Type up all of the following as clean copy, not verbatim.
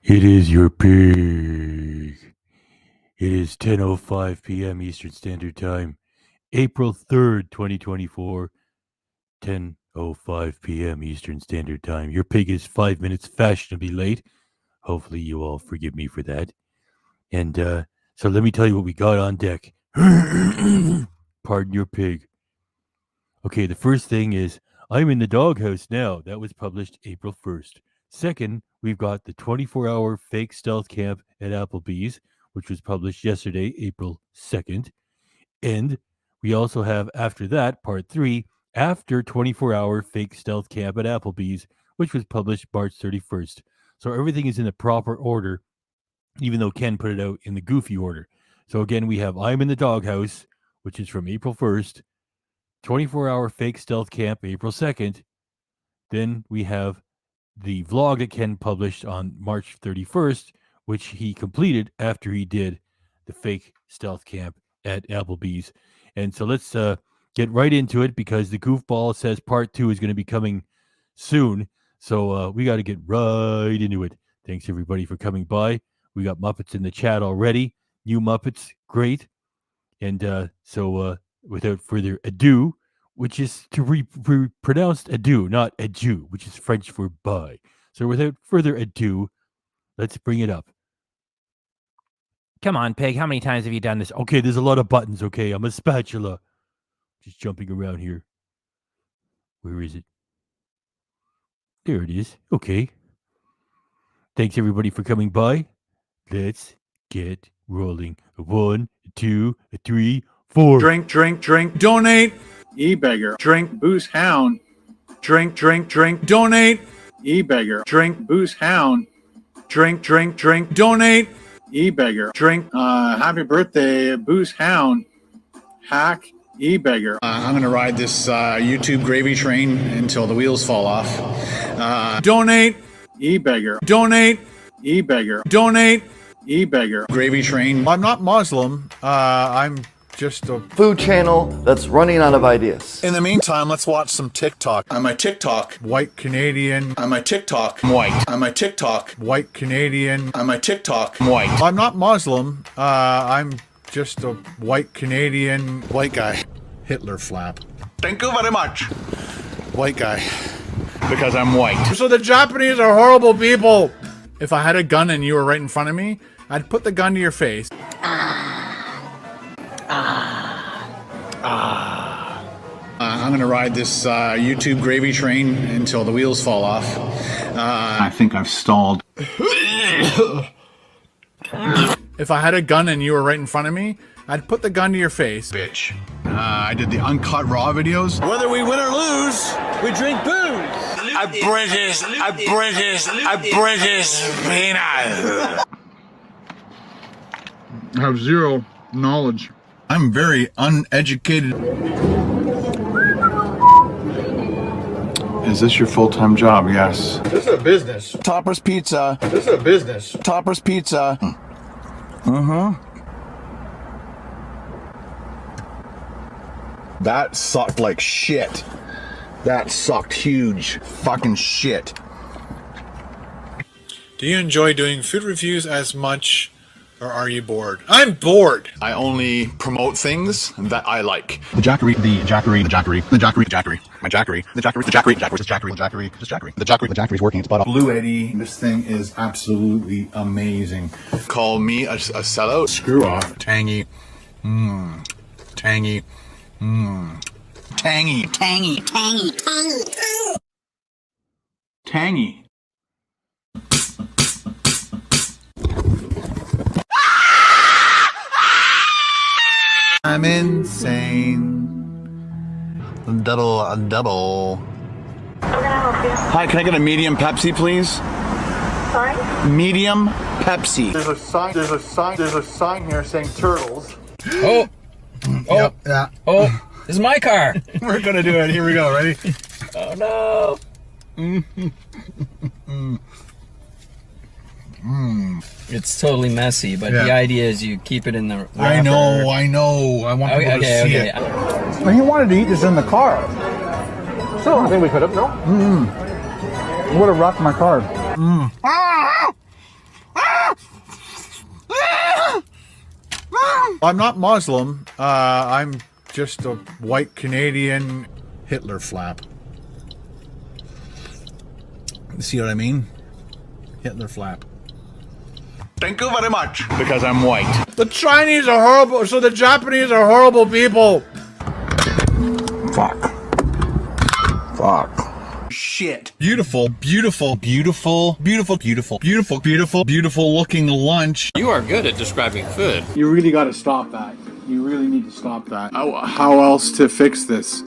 It is your pig. It is 10:05 p.m. Eastern Standard Time, April 3rd, 2024, 10:05 p.m. Eastern Standard Time. Your pig is 5 minutes fashionably late. Hopefully you all forgive me for that. And so let me tell you what we got on deck. Pardon your pig. Okay, the first thing is I'm in the doghouse now. That was published April 1st. Second, we've got the 24-hour fake stealth camp at Applebee's, which was published yesterday, April 2nd. And we also have, after that, part 3, after 24-hour fake stealth camp at Applebee's, which was published March 31st. So everything is in the proper order, even though Ken put it out in the goofy order. So again, we have I'm in the doghouse, which is from April 1st, 24-hour fake stealth camp, April 2nd. Then we have the vlog that Ken published on March 31st, which he completed after he did the fake stealth camp at Applebee's. And so let's get right into it, because the goofball says part 2 is going to be coming soon. So we got to get right into it. Thanks, everybody, for coming by. We got Muppets in the chat already. New Muppets, great. And so without further ado, which is to be pronounced adieu, not adieu, which is French for bye. So without further ado, let's bring it up. Come on, Peg, how many times have you done this? Okay, there's a lot of buttons, okay? I'm a spatula. Just jumping around here. Where is it? There it is. Okay. Thanks, everybody, for coming by. Let's get rolling. 1, 2, 3, 4. Drink, drink, drink, donate. E-beggar. Drink, booze, hound. Drink, drink, drink, donate. E-beggar. Drink, booze, hound. Drink, drink, drink, donate. E-beggar. Drink, happy birthday, booze, hound. Hack, e-beggar. I'm going to ride this YouTube gravy train until the wheels fall off. Donate. E-beggar. Donate. E-beggar. Donate. E-beggar. Gravy train. I'm not Muslim. I'm just a food channel that's running out of ideas. In the meantime, let's watch some TikTok. I'm a TikTok. White Canadian. I'm a TikTok. White. I'm a TikTok. White Canadian. I'm a TikTok. White. I'm not Muslim. I'm just a white Canadian. White guy. Hitler flap. Thank you very much. White guy. Because I'm white. So the Japanese are horrible people. If I had a gun and you were right in front of me, I'd put the gun to your face. I'm going to ride this YouTube gravy train until the wheels fall off. I think I've stalled. If I had a gun and you were right in front of me, I'd put the gun to your face. Bitch. I did the uncut raw videos. Whether we win or lose, we drink booze. A British peanut. I have zero knowledge. I'm very uneducated. Is this your full-time job? Yes. This is a business. Topper's Pizza. This is a business. Topper's Pizza. That sucked like shit. That sucked huge fucking shit. Do you enjoy doing food reviews as much, or are you bored? I'm bored. I only promote things that I like. The Jackery, the Jackery, the Jackery, the Jackery, the Jackery, my Jackery, the Jackery, the Jackery, the Jackery, the Jackery, the Jackery, the Jackery, the Jackery, the Jackery's working. It's butt up. Blue Eddie, this thing is absolutely amazing. Call me a sellout. Screw off. Tangy. Tangy. Tangy. Tangy, tangy, tangy, tangy. Tangy. I'm insane. Double. Hi, can I get a medium Pepsi, please? Sorry? Medium Pepsi. There's a sign here saying turtles. Oh, Yep, yeah. oh, this is my car. We're gonna do it. Here we go. Ready? Oh no. It's totally messy, but the idea is you keep it in the wrapper. I know. I want people to see it. Well, he wanted to eat this in the car. So I think we could have, no? Would have rocked my car. I'm not Muslim. I'm just a white Canadian Hitler flap. See what I mean? Hitler flap. Thank you very much. Because I'm white. The Chinese are horrible, so the Japanese are horrible people. Fuck. Shit. Beautiful, beautiful, beautiful, beautiful, beautiful, beautiful, beautiful, beautiful looking lunch. You are good at describing food. You really got to stop that. You really need to stop that. How else to fix this?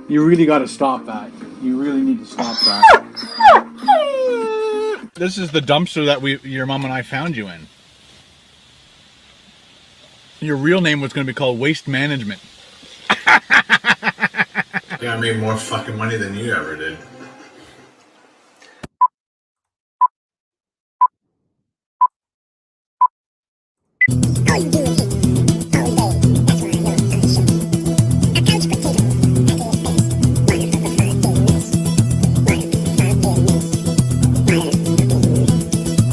You really got to stop that. You really need to stop that. This is the dumpster that your mom and I found you in. Your real name was going to be called Waste Management. Yeah, I made more fucking money than you ever did.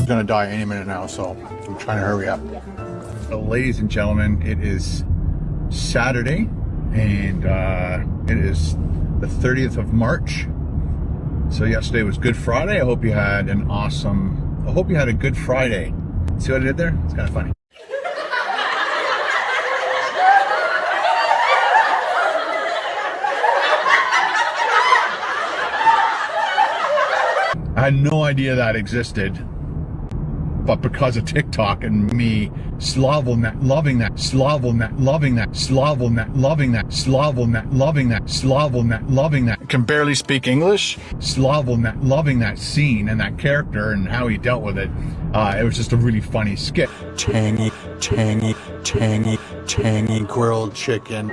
Gonna die any minute now, so I'm trying to hurry up. So, ladies and gentlemen, it is Saturday, and it is the 30th of March. So yesterday was Good Friday. I hope you had a good Friday. See what I did there? It's kind of funny. I had no idea that existed, but because of TikTok and me loving that, can barely speak English, loving that scene and that character and how he dealt with it. It was just a really funny skit. Tangy grilled chicken.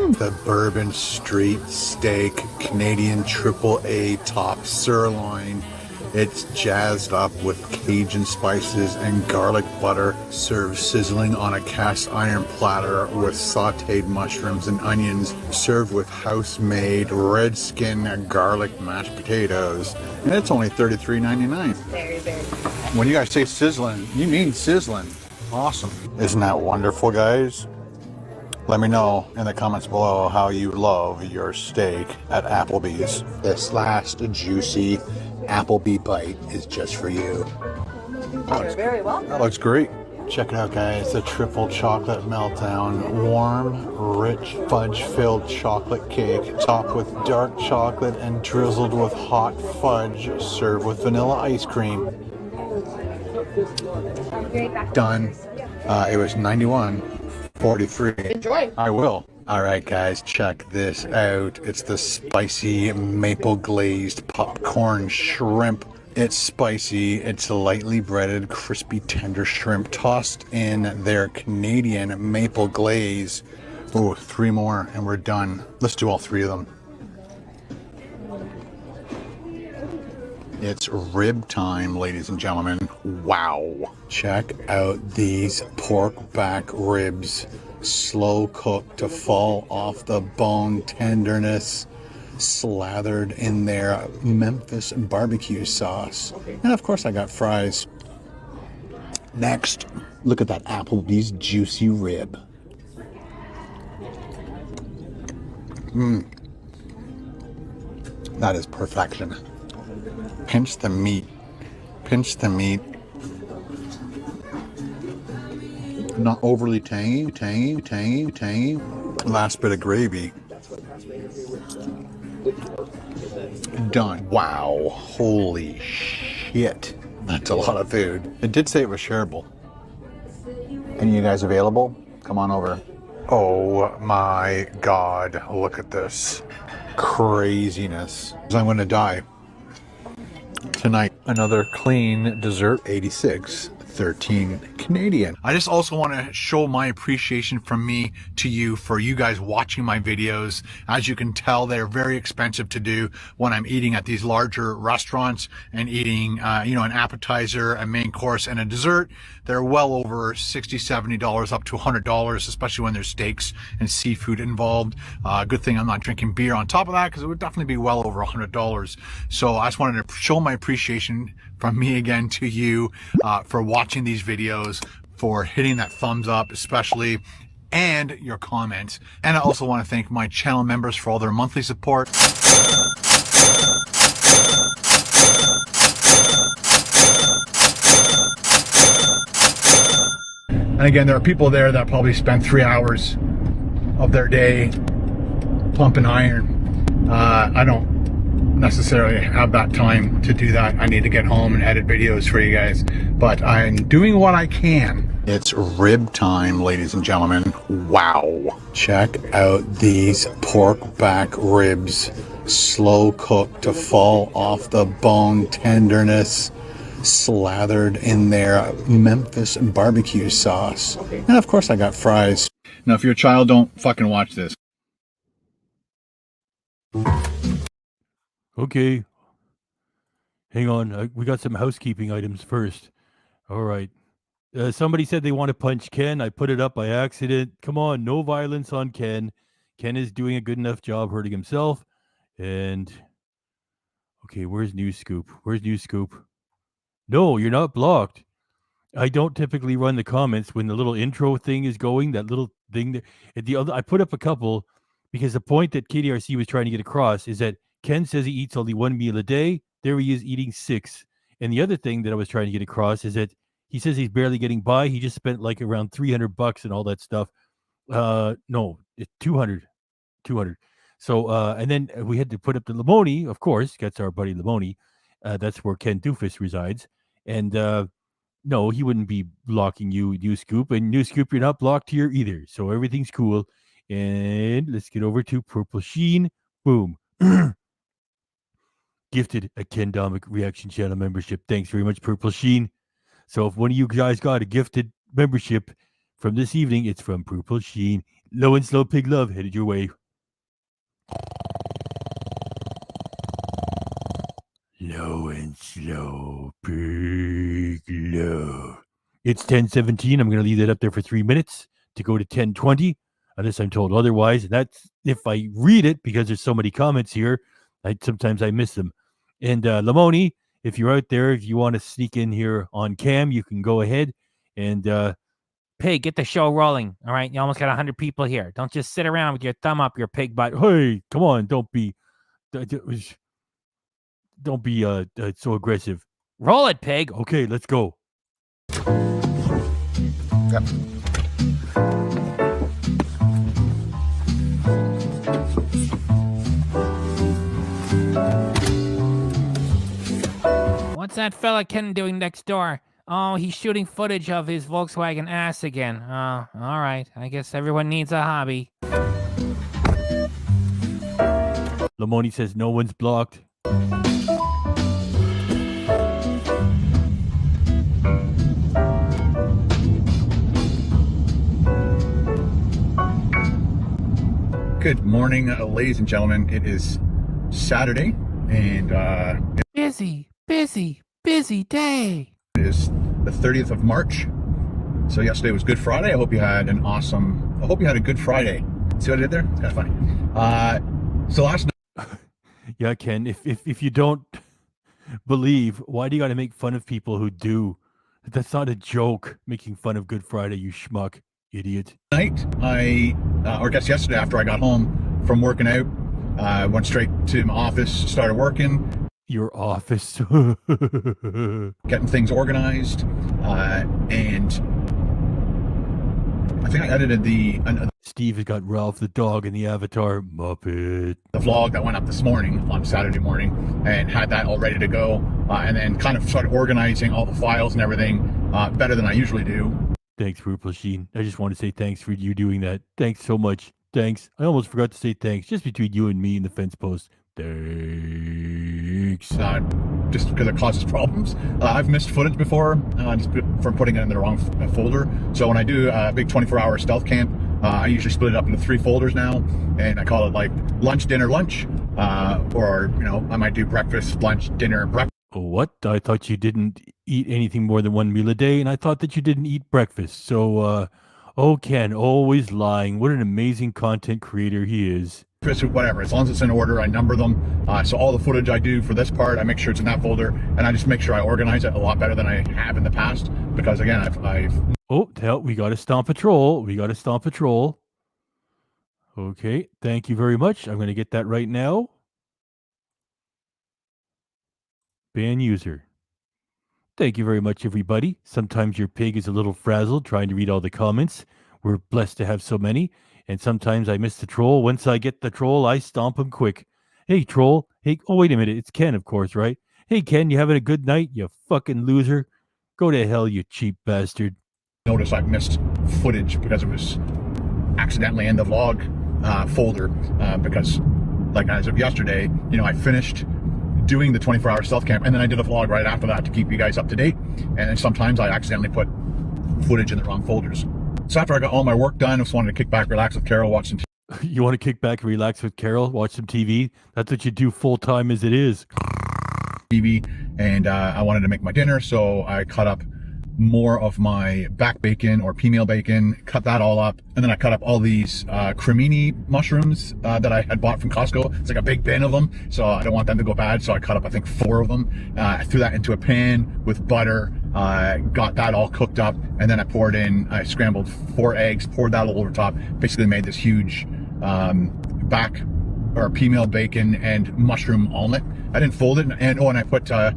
The Bourbon Street Steak Canadian AAA top sirloin. It's jazzed up with Cajun spices and garlic butter, served sizzling on a cast iron platter with sauteed mushrooms and onions, served with house-made red skin garlic mashed potatoes. And it's only $33.99. Very, very good. When you guys say sizzling, you mean sizzling. Awesome. Isn't that wonderful, guys? Let me know in the comments below how you love your steak at Applebee's. This last juicy Applebee bite is just for you. You're very welcome. That looks great. Check it out, guys. The triple chocolate meltdown. Warm, rich, fudge-filled chocolate cake topped with dark chocolate and drizzled with hot fudge, served with vanilla ice cream. Done. It was $91.43. Enjoy. I will. All right, guys, check this out. It's the spicy maple glazed popcorn shrimp. It's spicy. It's lightly breaded, crispy, tender shrimp tossed in their Canadian maple glaze. Oh, 3 more and we're done. Let's do all 3 of them. It's rib time, ladies and gentlemen. Wow. Check out these pork back ribs. Slow cooked to fall off the bone tenderness. Slathered in their Memphis barbecue sauce. And of course I got fries. Next, look at that Applebee's juicy rib. That is perfection. Pinch the meat. Pinch the meat. Not overly tangy. Last bit of gravy. Done. Wow. Holy shit. That's a lot of food. It did say it was shareable. Any of you guys available? Come on over. Oh my God. Look at this. Craziness. I'm going to die. Tonight, another clean dessert. 86.13. Canadian. I just also want to show my appreciation from me to you for you guys watching my videos. As you can tell, they're very expensive to do when I'm eating at these larger restaurants and eating, an appetizer, a main course, and a dessert. They're well over $60, $70, up to $100, especially when there's steaks and seafood involved. Good thing I'm not drinking beer on top of that, because it would definitely be well over $100. So I just wanted to show my appreciation from me again to you for watching these videos, for hitting that thumbs up especially, and your comments. And I also want to thank my channel members for all their monthly support. And again, there are people there that probably spend 3 hours of their day pumping iron. I don't necessarily have that time to do that. I need to get home and edit videos for you guys, but I'm doing what I can. It's rib time, ladies and gentlemen. Wow. Check out these pork back ribs. Slow cooked to fall off the bone tenderness, slathered in their Memphis barbecue sauce. And of course I got fries. Now, if you're a child, don't fucking watch this. Okay. Hang on. We got some housekeeping items first. All right. Somebody said they want to punch Ken. I put it up by accident. Come on. No violence on Ken. Ken is doing a good enough job hurting himself. And okay, where's News Scoop? Where's News Scoop? No, you're not blocked. I don't typically run the comments when the little intro thing is going, that little thing there. I put up a couple because the point that KDRC was trying to get across is that Ken says he eats only one meal a day. There he is eating 6. And the other thing that I was trying to get across is that he says he's barely getting by. He just spent like around $300 and all that stuff. No, it's 200. So, and then we had to put up the Limoni, of course. That's our buddy Limoni. That's where Ken Doofus resides. And no, he wouldn't be blocking you, New Scoop. And New Scoop, you're not blocked here either. So everything's cool. And let's get over to Purple Sheen. Boom. Gifted a Ken Domik Reaction Channel membership. Thanks very much, Purple Sheen. So if one of you guys got a gifted membership from this evening, it's from Purple Sheen. Low and Slow Pig Love headed your way. Low and Slow Pig Love. It's 10:17. I'm going to leave that up there for 3 minutes to go to 10:20, unless I'm told otherwise. And that's if I read it, because there's so many comments here. Sometimes I miss them. And Lamoni, if you're out there, if you want to sneak in here on cam, you can go ahead and Pig, get the show rolling. All right, you almost got 100 people here. Don't just sit around with your thumb up your pig butt. hey, come on, don't be so aggressive. Roll it, Pig. Okay, let's go. Yep. What's that fella Ken doing next door? Oh, he's shooting footage of his Volkswagen ass again. Oh, all right. I guess everyone needs a hobby. Lamoni says no one's blocked. Good morning, ladies and gentlemen. It is Saturday, and Busy day. it is the 30th of March. So yesterday was Good Friday. I hope you had a good Friday. See what I did there? It's kind of funny. So last night. Yeah, Ken, if you don't believe, why do you got to make fun of people who do? That's not a joke, making fun of Good Friday, you schmuck, idiot. Yesterday after I got home from working out, went straight to my office, started working. Your office. Getting things organized, and I think I edited Steve has got Ralph the dog in the Avatar Muppet. the vlog that went up this morning on Saturday morning, and had that all ready to go, and then kind of started organizing all the files and everything better than I usually do. Thanks, Purple Sheen. I just want to say thanks for you doing that. Thanks so much. Thanks. I almost forgot to say thanks, just between you and me and the fence post. Thanks. Just because it causes problems. I've missed footage before just from putting it in the wrong folder. So when I do a big 24-hour stealth camp, I usually split it up into 3 folders now, and I call it like lunch, dinner, lunch, or I might do breakfast, lunch, dinner, breakfast. What? I thought you didn't eat anything more than 1 meal a day, and I thought that you didn't eat breakfast. So, Ken, always lying. What an amazing content creator he is. Whatever, as long as it's in order, I number them. So all the footage I do for this part, I make sure it's in that folder, and I just make sure I organize it a lot better than I have in the past. Because again, I've Oh, hell, we got to stomp patrol. We got to stomp patrol. Okay, thank you very much. I'm going to get that right now. Ban user. Thank you very much, everybody. Sometimes your pig is a little frazzled trying to read all the comments. We're blessed to have so many. And sometimes I miss the troll. Once I get the troll, I stomp him quick. Hey, troll. Hey, oh, wait a minute. It's Ken, of course, right? Hey, Ken, you having a good night, you fucking loser? Go to hell, you cheap bastard. noticed I've missed footage because it was accidentally in the vlog folder because, like, as of yesterday, I finished doing the 24-hour stealth camp, and then I did a vlog right after that to keep you guys up to date. And then sometimes I accidentally put footage in the wrong folders. So after I got all my work done, I just wanted to kick back, relax with Carol, watch some TV. You want to kick back and relax with Carol, watch some TV? That's what you do full time as it is. TV, and I wanted to make my dinner, so I cut up more of my back bacon or pea-meal bacon, cut that all up, and then I cut up all these cremini mushrooms that I had bought from Costco. It's like a big bin of them, so I don't want them to go bad, so I cut up I think 4 of them. I threw that into a pan with butter, got that all cooked up, and then I scrambled 4 eggs, poured that all over top, basically made this huge back or pea-meal bacon and mushroom omelet. I didn't fold it, and I put I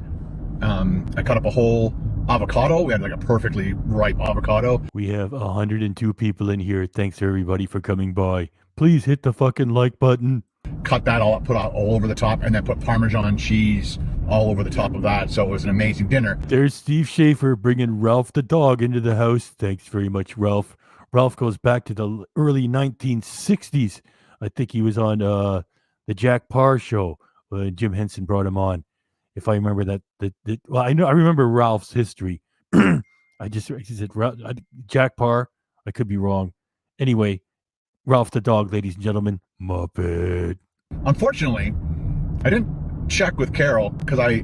cut up a whole avocado. We had like a perfectly ripe avocado. We have 102 people in here. Thanks everybody for coming by. Please hit the fucking like button. Cut that all up, put it all over the top, and then put Parmesan cheese all over the top of that. So it was an amazing dinner. There's Steve Schaefer bringing Ralph the dog into the house. Thanks very much, Ralph. Ralph goes back to the early 1960s. I think he was on the Jack Parr show when Jim Henson brought him on. If I remember that, well, I remember Ralph's history. He said Jack Parr. I could be wrong. Anyway, Ralph the dog, ladies and gentlemen, Muppet. Unfortunately, I didn't check with Carol because I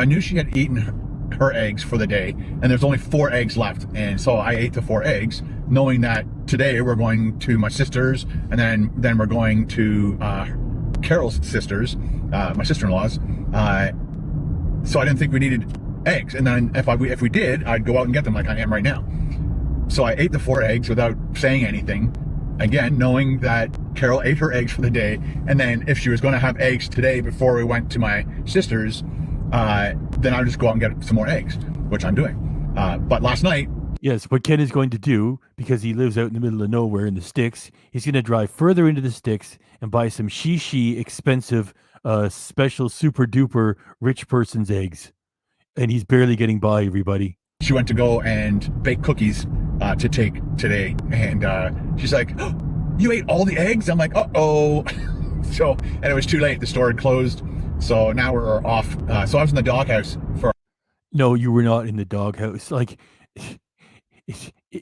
knew she had eaten her eggs for the day, and there's only 4 eggs left, and so I ate the 4 eggs, knowing that today we're going to my sister's, and then we're going to Carol's sisters, my sister-in-law's. So I didn't think we needed eggs, and then if we did, I'd go out and get them like I am right now. So I ate the 4 eggs without saying anything, again knowing that Carol ate her eggs for the day, and then if she was going to have eggs today before we went to my sister's, then I'd just go out and get some more eggs, which I'm doing. But last night, yes, what Ken is going to do, because he lives out in the middle of nowhere in the sticks, he's going to drive further into the sticks and buy some expensive special super duper rich person's eggs, and he's barely getting by, everybody. She went to go and bake cookies to take today, and she's like, oh, you ate all the eggs? I'm like, uh-oh. And it was too late. The store had closed, so now we're off. So I was in the doghouse for... No, you were not in the doghouse. Like,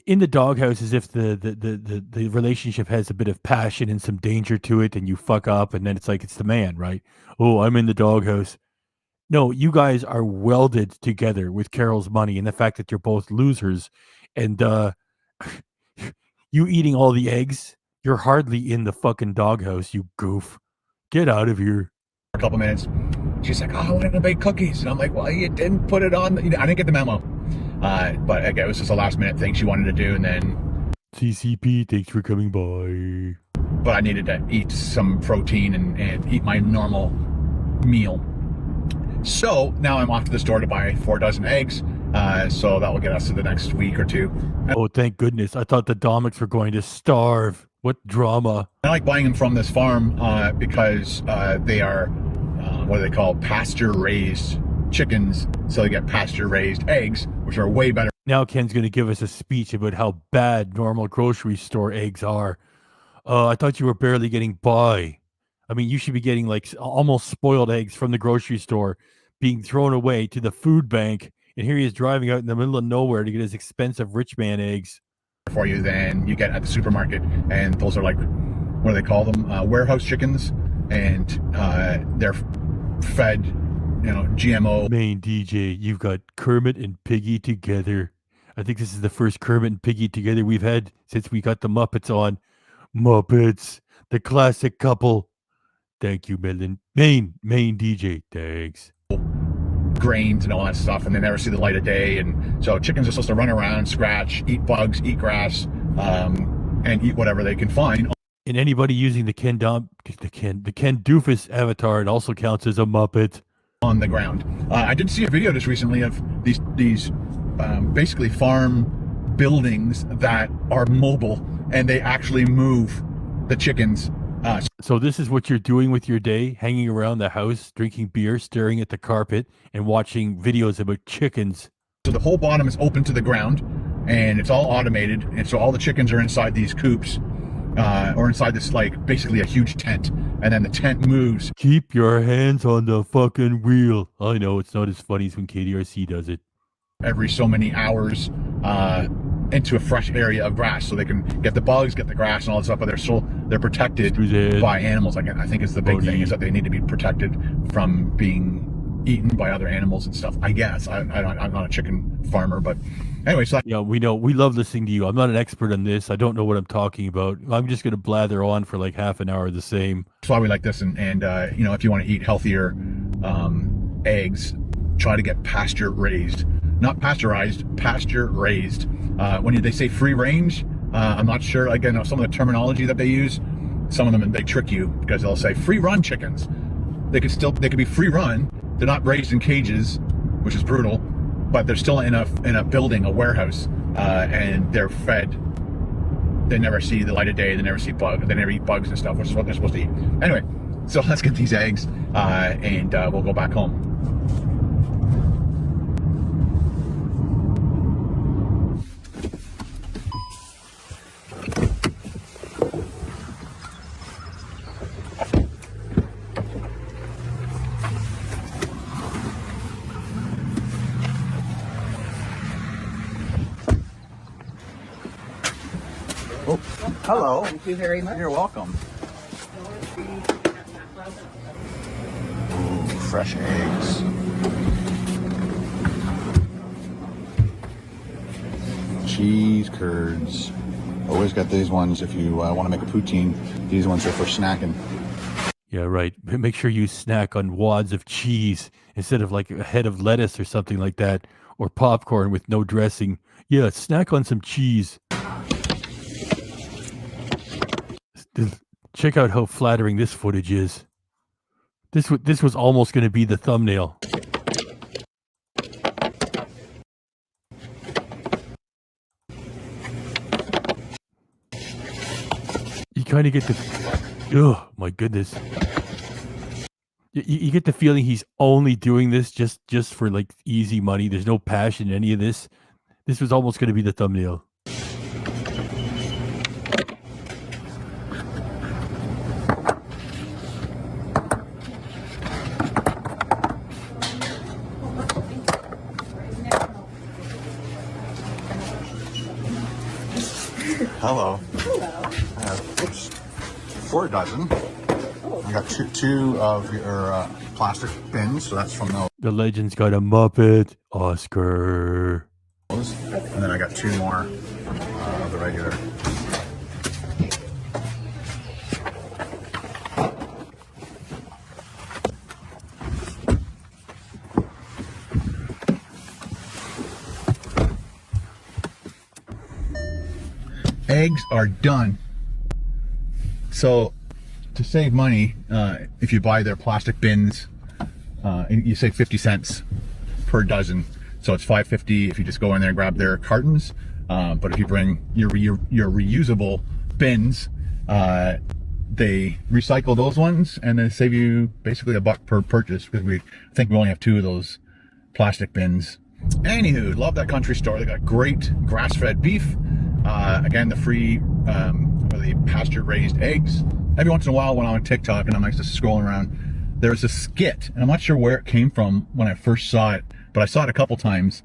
in the doghouse, as if the relationship has a bit of passion and some danger to it, and you fuck up, and then it's like it's the man, right? Oh, I'm in the doghouse. No, you guys are welded together with Carol's money and the fact that you're both losers, and you eating all the eggs. You're hardly in the fucking doghouse, you goof. Get out of here. A couple minutes. She's like, oh, I wanted to bake cookies, and I'm like, well, you didn't put it on. I didn't get the memo. But again, it was just a last minute thing she wanted to do, and then CCP, thanks for coming by. But I needed to eat some protein and eat my normal meal. So now I'm off to the store to buy 4 dozen eggs. So that will get us to the next week or 2. Oh, thank goodness. I thought the Domiks were going to starve. What drama. I like buying them from this farm because they are, what do they call, pasture-raised chickens. So they get pasture-raised eggs, which are way better. Now Ken's going to give us a speech about how bad normal grocery store eggs are. I thought you were barely getting by. I mean, you should be getting like almost spoiled eggs from the grocery store being thrown away to the food bank. And here he is driving out in the middle of nowhere to get his expensive rich man eggs. For you than you get at the supermarket. And those are like, what do they call them? Warehouse chickens. And they're fed, GMO. Main DJ, you've got Kermit and Piggy together. I think this is the first Kermit and Piggy together we've had since we got the Muppets on. Muppets, the classic couple. Thank you, Main DJ. Thanks. Grains and all that stuff, and they never see the light of day. And so chickens are supposed to run around, scratch, eat bugs, eat grass, and eat whatever they can find. And anybody using the Ken Doofus avatar, it also counts as a Muppet. On the ground. I did see a video just recently of these basically farm buildings that are mobile, and they actually move the chickens. So this is what you're doing with your day, hanging around the house, drinking beer, staring at the carpet, and watching videos about chickens. So the whole bottom is open to the ground, and it's all automated, and so all the chickens are inside these coops, or inside this, like, basically a huge tent, and then the tent moves. Keep your hands on the fucking wheel. I know, it's not as funny as when KDRC does it. Every so many hours, into a fresh area of grass, so they can get the bugs, get the grass, and all that stuff. But they're protected by animals. Like, I think it's the big thing is that they need to be protected from being eaten by other animals and stuff. I guess I'm not a chicken farmer, but anyway. So yeah, we know. We love listening to you. I'm not an expert on this. I don't know what I'm talking about. I'm just going to blather on for like half an hour the same. That's why we like this. And if you want to eat healthier eggs, try to get pasture raised. Not pasteurized, pasture raised. When they say free range, I'm not sure. Again, some of the terminology that they use, some of them they trick you because they'll say free run chickens. They could be free run. They're not raised in cages, which is brutal, but they're still in a building, a warehouse, and they're fed. They never see the light of day. They never see bugs. They never eat bugs and stuff, which is what they're supposed to eat. Anyway, so let's get these eggs, and we'll go back home. Oh, hello. Thank you very much. You're welcome. Ooh, fresh eggs. Cheese curds. Always got these ones if you want to make a poutine. These ones are for snacking. Yeah, right. Make sure you snack on wads of cheese instead of like a head of lettuce or something like that, or popcorn with no dressing. Yeah, snack on some cheese. Check out how flattering this footage is. This was almost going to be the thumbnail. You kind of get the... Oh, my goodness. You get the feeling he's only doing this just for like easy money. There's no passion in any of this. This was almost going to be the thumbnail. Hello. I have 4 dozen. I got two of your plastic bins, so that's from those. The legend's got a Muppet, Oscar. And then I got 2 more of the regular. Eggs are done. So to save money, if you buy their plastic bins, you save 50 cents per dozen. So it's $5.50 if you just go in there and grab their cartons. But if you bring your reusable bins, they recycle those ones and then save you basically $1 per purchase, because I think we only have 2 of those plastic bins. Anywho, love that country store. They got great grass-fed beef. Again, the free or the pasture-raised eggs. every once in a while when I'm on TikTok and I'm like just scrolling around, there's a skit, and I'm not sure where it came from when I first saw it, but I saw it a couple times.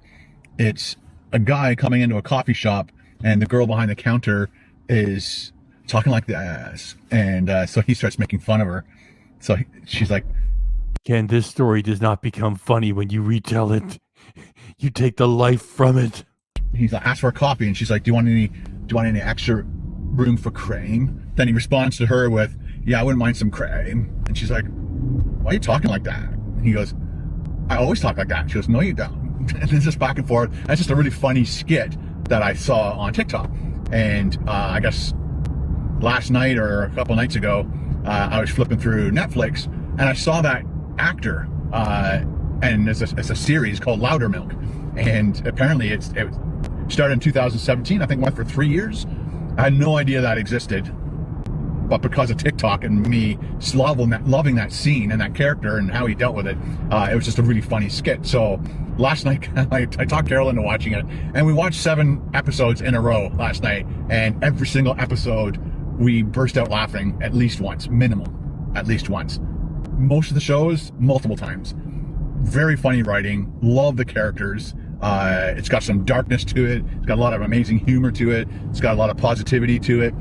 It's a guy coming into a coffee shop, and the girl behind the counter is talking like this, and so he starts making fun of her. So she's like, Ken, this story does not become funny when you retell it. You take the life from it. He's like, ask for a coffee, and she's like, do you want any extra room for cream? Then he responds to her with, yeah, I wouldn't mind some cream. And she's like, why are you talking like that? And he goes, I always talk like that. And she goes, no, you don't. And it's just back and forth. That's just a really funny skit that I saw on TikTok. And I guess last night or a couple nights ago, I was flipping through Netflix, and I saw that actor, and it's a series called Loudermilk. And apparently it started in 2017, I think went for 3 years. I had no idea that existed. But because of TikTok and me loving that scene and that character and how he dealt with it, it was just a really funny skit. So last night, I talked Carol into watching it, and we watched 7 episodes in a row last night. And every single episode, we burst out laughing at least once, minimum, at least once. Most of the shows, multiple times. Very funny writing, love the characters. It's got some darkness to it. It's got a lot of amazing humor to it. It's got a lot of positivity to it.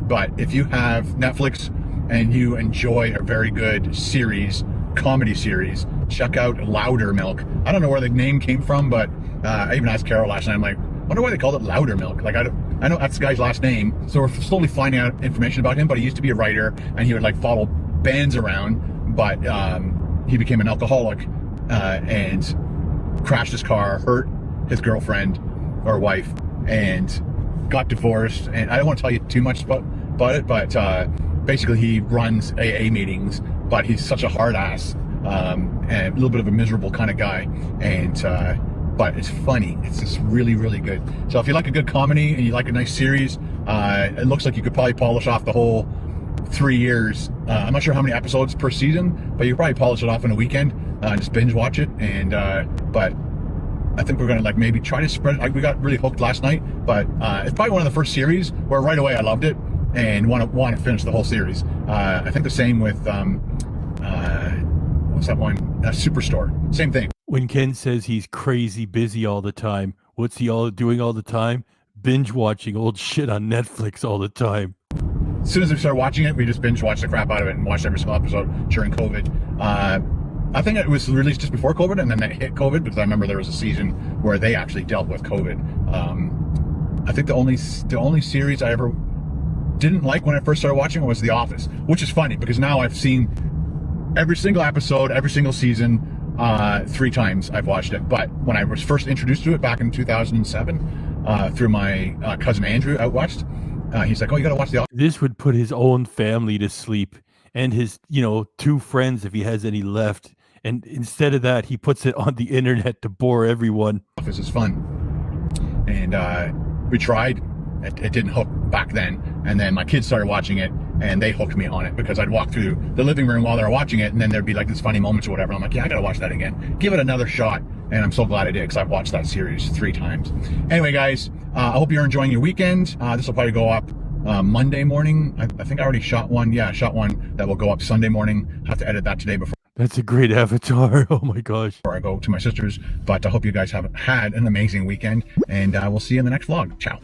But if you have Netflix and you enjoy a very good series, comedy series, check out Loudermilk. I don't know where the name came from, but I even asked Carol last night. I'm like, I wonder why they called it Loudermilk. Like, I know that's the guy's last name. So we're slowly finding out information about him, but he used to be a writer, and he would like follow bands around, but he became an alcoholic and crashed his car, hurt his girlfriend or wife, and got divorced. And I don't want to tell you too much about it, but basically he runs AA meetings, but he's such a hard ass and a little bit of a miserable kind of guy. And but it's funny. It's just really, really good. So if you like a good comedy and you like a nice series, it looks like you could probably polish off the whole 3 years. I'm not sure how many episodes per season, but you could probably polish it off in a weekend. Just binge watch it. And but I think we're gonna like maybe try to spread it. Like, we got really hooked last night, but it's probably one of the first series where right away I loved it and want to finish the whole series. I think the same with what's that one? Superstore. Same thing. When Ken says he's crazy busy all the time, what's he doing all the time? Binge watching old shit on Netflix all the time. As soon as we started watching it, we just binge watched the crap out of it and watched every single episode during COVID. I think it was released just before COVID, and then it hit COVID, because I remember there was a season where they actually dealt with COVID. I think the only series I ever didn't like when I first started watching it was The Office, which is funny because now I've seen every single episode, every single season, 3 times I've watched it. But when I was first introduced to it back in 2007, through my cousin Andrew, I watched. He's like, "Oh, you got to watch The Office." This would put his own family to sleep, and his 2 friends if he has any left. And instead of that, he puts it on the internet to bore everyone. Office is fun, and we tried. It didn't hook back then, and then my kids started watching it, and they hooked me on it because I'd walk through the living room while they were watching it, and then there'd be like these funny moments or whatever. I'm like, yeah, I gotta watch that again. Give it another shot, and I'm so glad I did because I've watched that series 3 times. Anyway, guys, I hope you're enjoying your weekend. This will probably go up Monday morning. I think I already shot one. Yeah, I shot one that will go up Sunday morning. Have to edit that today before. That's a great avatar. Oh my gosh. Before I go to my sister's, but I hope you guys have had an amazing weekend, and we'll see you in the next vlog. Ciao.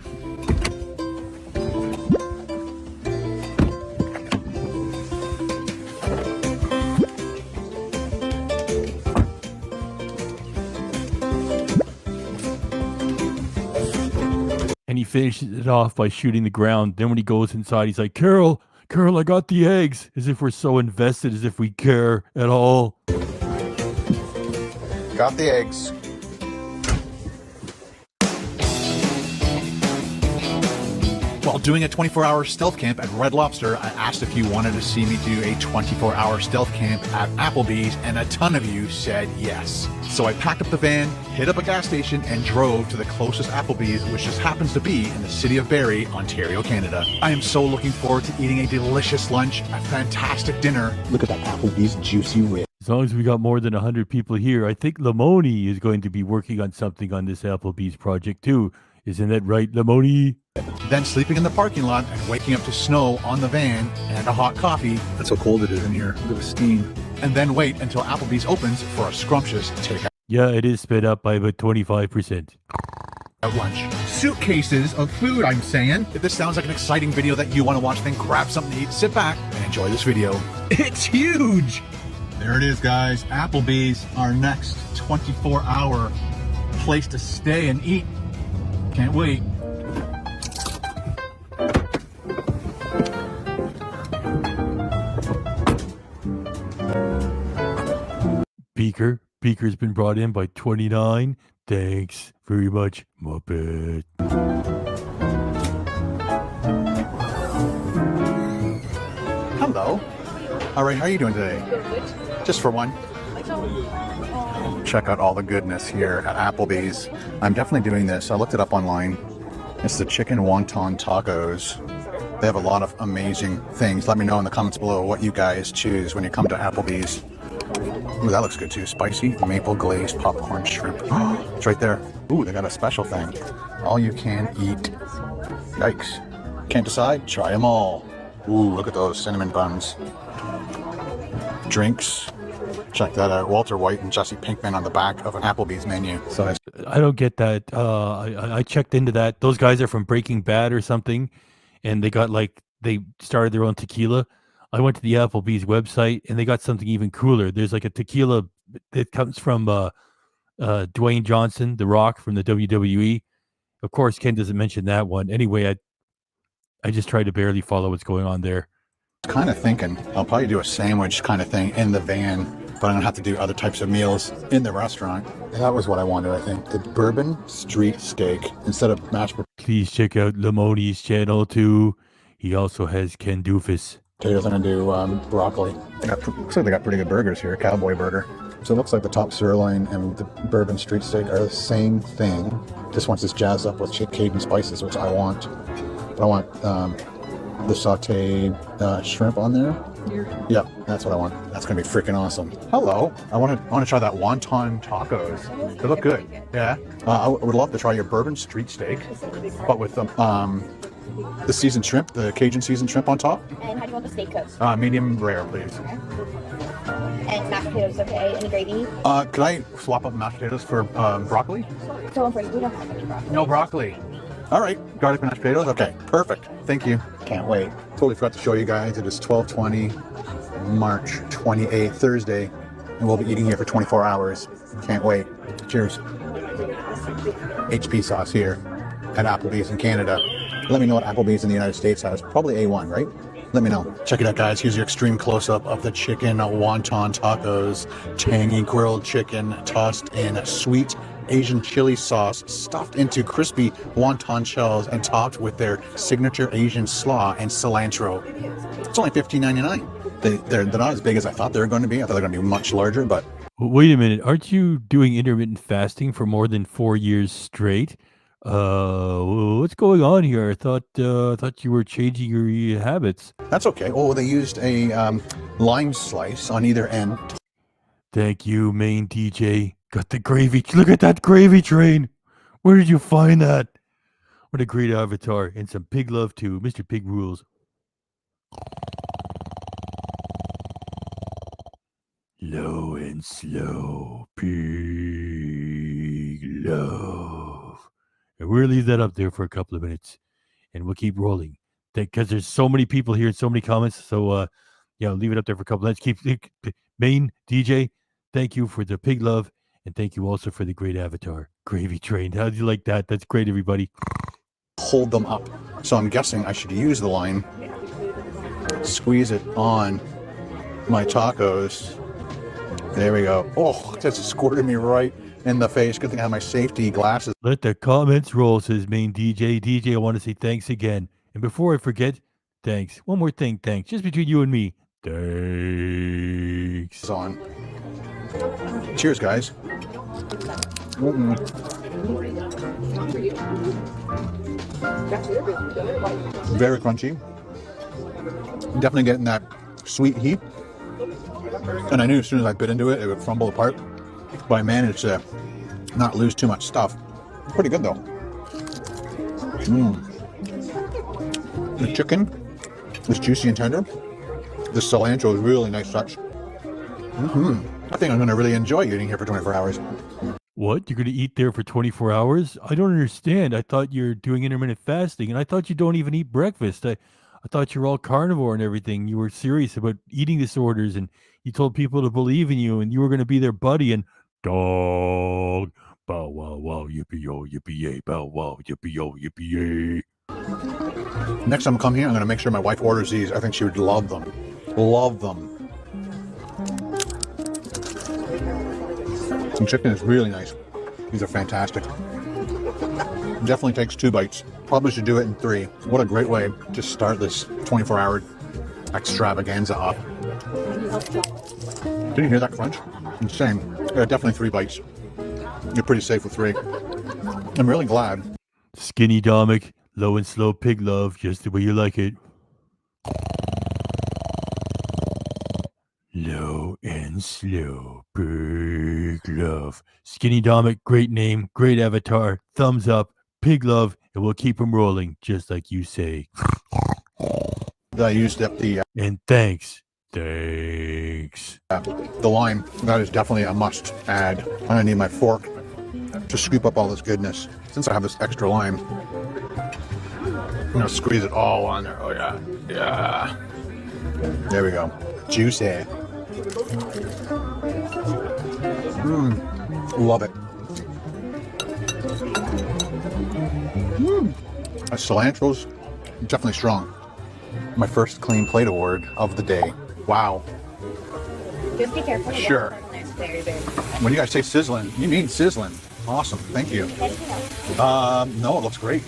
And he finishes it off by shooting the ground. Then when he goes inside, he's like, Carol, I got the eggs. As if we're so invested, as if we care at all. Got the eggs. While doing a 24-hour stealth camp at Red Lobster, I asked if you wanted to see me do a 24-hour stealth camp at Applebee's, and a ton of you said yes. So I packed up the van, hit up a gas station, and drove to the closest Applebee's, which just happens to be in the city of Barrie, Ontario, Canada. I am so looking forward to eating a delicious lunch, a fantastic dinner. Look at that Applebee's juicy rib. As long as we got more than 100 people here, I think Lamoni is going to be working on something on this Applebee's project too. Isn't that right, Lamoni? Then sleeping in the parking lot and waking up to snow on the van and a hot coffee. That's how cold it is in here. Look at the steam. And then wait until Applebee's opens for a scrumptious takeout Yeah, it is sped up by about 25%. lunch. Suitcases of food, I'm saying. If this sounds like an exciting video that you want to watch, then grab something to eat, sit back, and enjoy this video. It's huge! There it is, guys. Applebee's, our next 24-hour place to stay and eat. Can't wait. Beaker's been brought in by 29. Thanks very much, Muppet. Hello. All right, how are you doing today? Just for one. Check out all the goodness here at Applebee's. I'm definitely doing this. I looked it up online. It's the chicken wonton tacos. They have a lot of amazing things. Let me know in the comments below what you guys choose when you come to Applebee's. Ooh, that looks good too. Spicy maple glazed popcorn shrimp. It's right there. Ooh, they got a special thing. All you can eat. Yikes. Can't decide? Try them all. Ooh, look at those cinnamon buns. Drinks. Check that out. Walter White and Jesse Pinkman on the back of an Applebee's menu. So I don't get that. I checked into that. Those guys are from Breaking Bad or something, and they got they started their own tequila. I went to the Applebee's website, and they got something even cooler. There's like a tequila that comes from Dwayne Johnson, The Rock from the WWE. Of course, Ken doesn't mention that one. Anyway, I just try to barely follow what's going on there. kind of thinking I'll probably do a sandwich kind of thing in the van, but I'm gonna have to do other types of meals in the restaurant. That was what I wanted, I think. The bourbon street steak instead of mashed Please check out Lamoni's channel too. He also has Ken Doofus. potatoes. I'm gonna do broccoli. Looks like they got pretty good burgers here. Cowboy burger. So it looks like the top sirloin and the bourbon street steak are the same thing. Just wants this jazzed up with Cajun spices, which I want. But I want the sauteed shrimp on there. Yeah, that's what I want. That's gonna be freaking awesome. Hello, I want to try that wonton tacos. They look good. Yeah, I would love to try your bourbon street steak, but with the seasoned shrimp, the Cajun seasoned shrimp on top. And how do you want the steak cooked? Medium rare, please. And mashed potatoes, okay? Any gravy? Could I swap up mashed potatoes for broccoli? Don't worry, we don't have any broccoli. No broccoli. All right, garlic mashed potatoes. Okay, perfect. Thank you. Can't wait. Totally forgot to show you guys. It is 12/20, March 28th, Thursday, and we'll be eating here for 24 hours. Can't wait. Cheers. HP sauce here at Applebee's in Canada. Let me know what Applebee's in the United States has. Probably A1, right? Let me know. Check it out, guys. Here's your extreme close-up of the chicken wonton tacos. Tangy grilled chicken tossed in sweet Asian chili sauce, stuffed into crispy wonton shells and topped with their signature Asian slaw and cilantro. It's only $15.99. They're not as big as I thought they were going to be. I thought they were going to be much larger, but... Wait a minute. Aren't you doing intermittent fasting for more than 4 years straight? What's going on here? I thought you were changing your habits. That's okay. Oh, they used a lime slice on either end. Thank you, main DJ. Got the gravy. Look at that gravy train. Where did you find that? What a great avatar. And some pig love too. Mr. Pig rules. Low and slow. Pig love. And we'll leave that up there for a couple of minutes. And we'll keep rolling. Because there's so many people here and so many comments. So, yeah, leave it up there for a couple of minutes. Keep main DJ, thank you for the pig love. And thank you also for the great avatar. Gravy train. How do you like that? That's great, everybody. Hold them up. So I'm guessing I should use the line, squeeze it on my tacos. There we go. Oh, that's squirted me right in the face. Good thing I have my safety glasses. Let the comments roll, says main DJ. DJ, I want to say thanks again. And before I forget, thanks. One more thing, thanks. Just between you and me. Thanks. On. Cheers, guys. Very crunchy. Definitely getting that sweet heat. And I knew as soon as I bit into it, it would crumble apart. But I managed to not lose too much stuff. Pretty good though. The chicken is juicy and tender. The cilantro is really nice touch. I think I'm going to really enjoy eating here for 24 hours. What? You're going to eat there for 24 hours? I don't understand. I thought you're doing intermittent fasting, and I thought you don't even eat breakfast. I thought you're all carnivore and everything. You were serious about eating disorders, and you told people to believe in you, and you were going to be their buddy, and dog, bow wow wow, yippee-yo, yippee-yay, bow wow, yippee-yo, yippee-yay. Next time I come here, I'm going to make sure my wife orders these. I think she would love them. Love them. Some chicken is really nice. These are fantastic. Definitely takes 2 bites. Probably should do it in 3. What a great way to start this 24-hour extravaganza off. Did you hear that crunch? Insane. Yeah, definitely 3 bites. You're pretty safe with 3. I'm really glad. Skinny Domik, low and slow pig love, just the way you like it. Low and slow pig love. Skinny Domik, great name, great avatar, thumbs up, pig love, and we'll keep them rolling, just like you say. I used up the... And thanks. Thanks. The lime, that is definitely a must add. I'm going to need my fork to scoop up all this goodness. Since I have this extra lime, I'm going to squeeze it all on there. Oh, yeah. Yeah. There we go. Juicy. Love it. That cilantro's definitely strong. My first clean plate award of the day. Wow. Just be careful. Sure. It's very big. When you guys say sizzling, you mean sizzling. Awesome. Thank you. No, it looks great.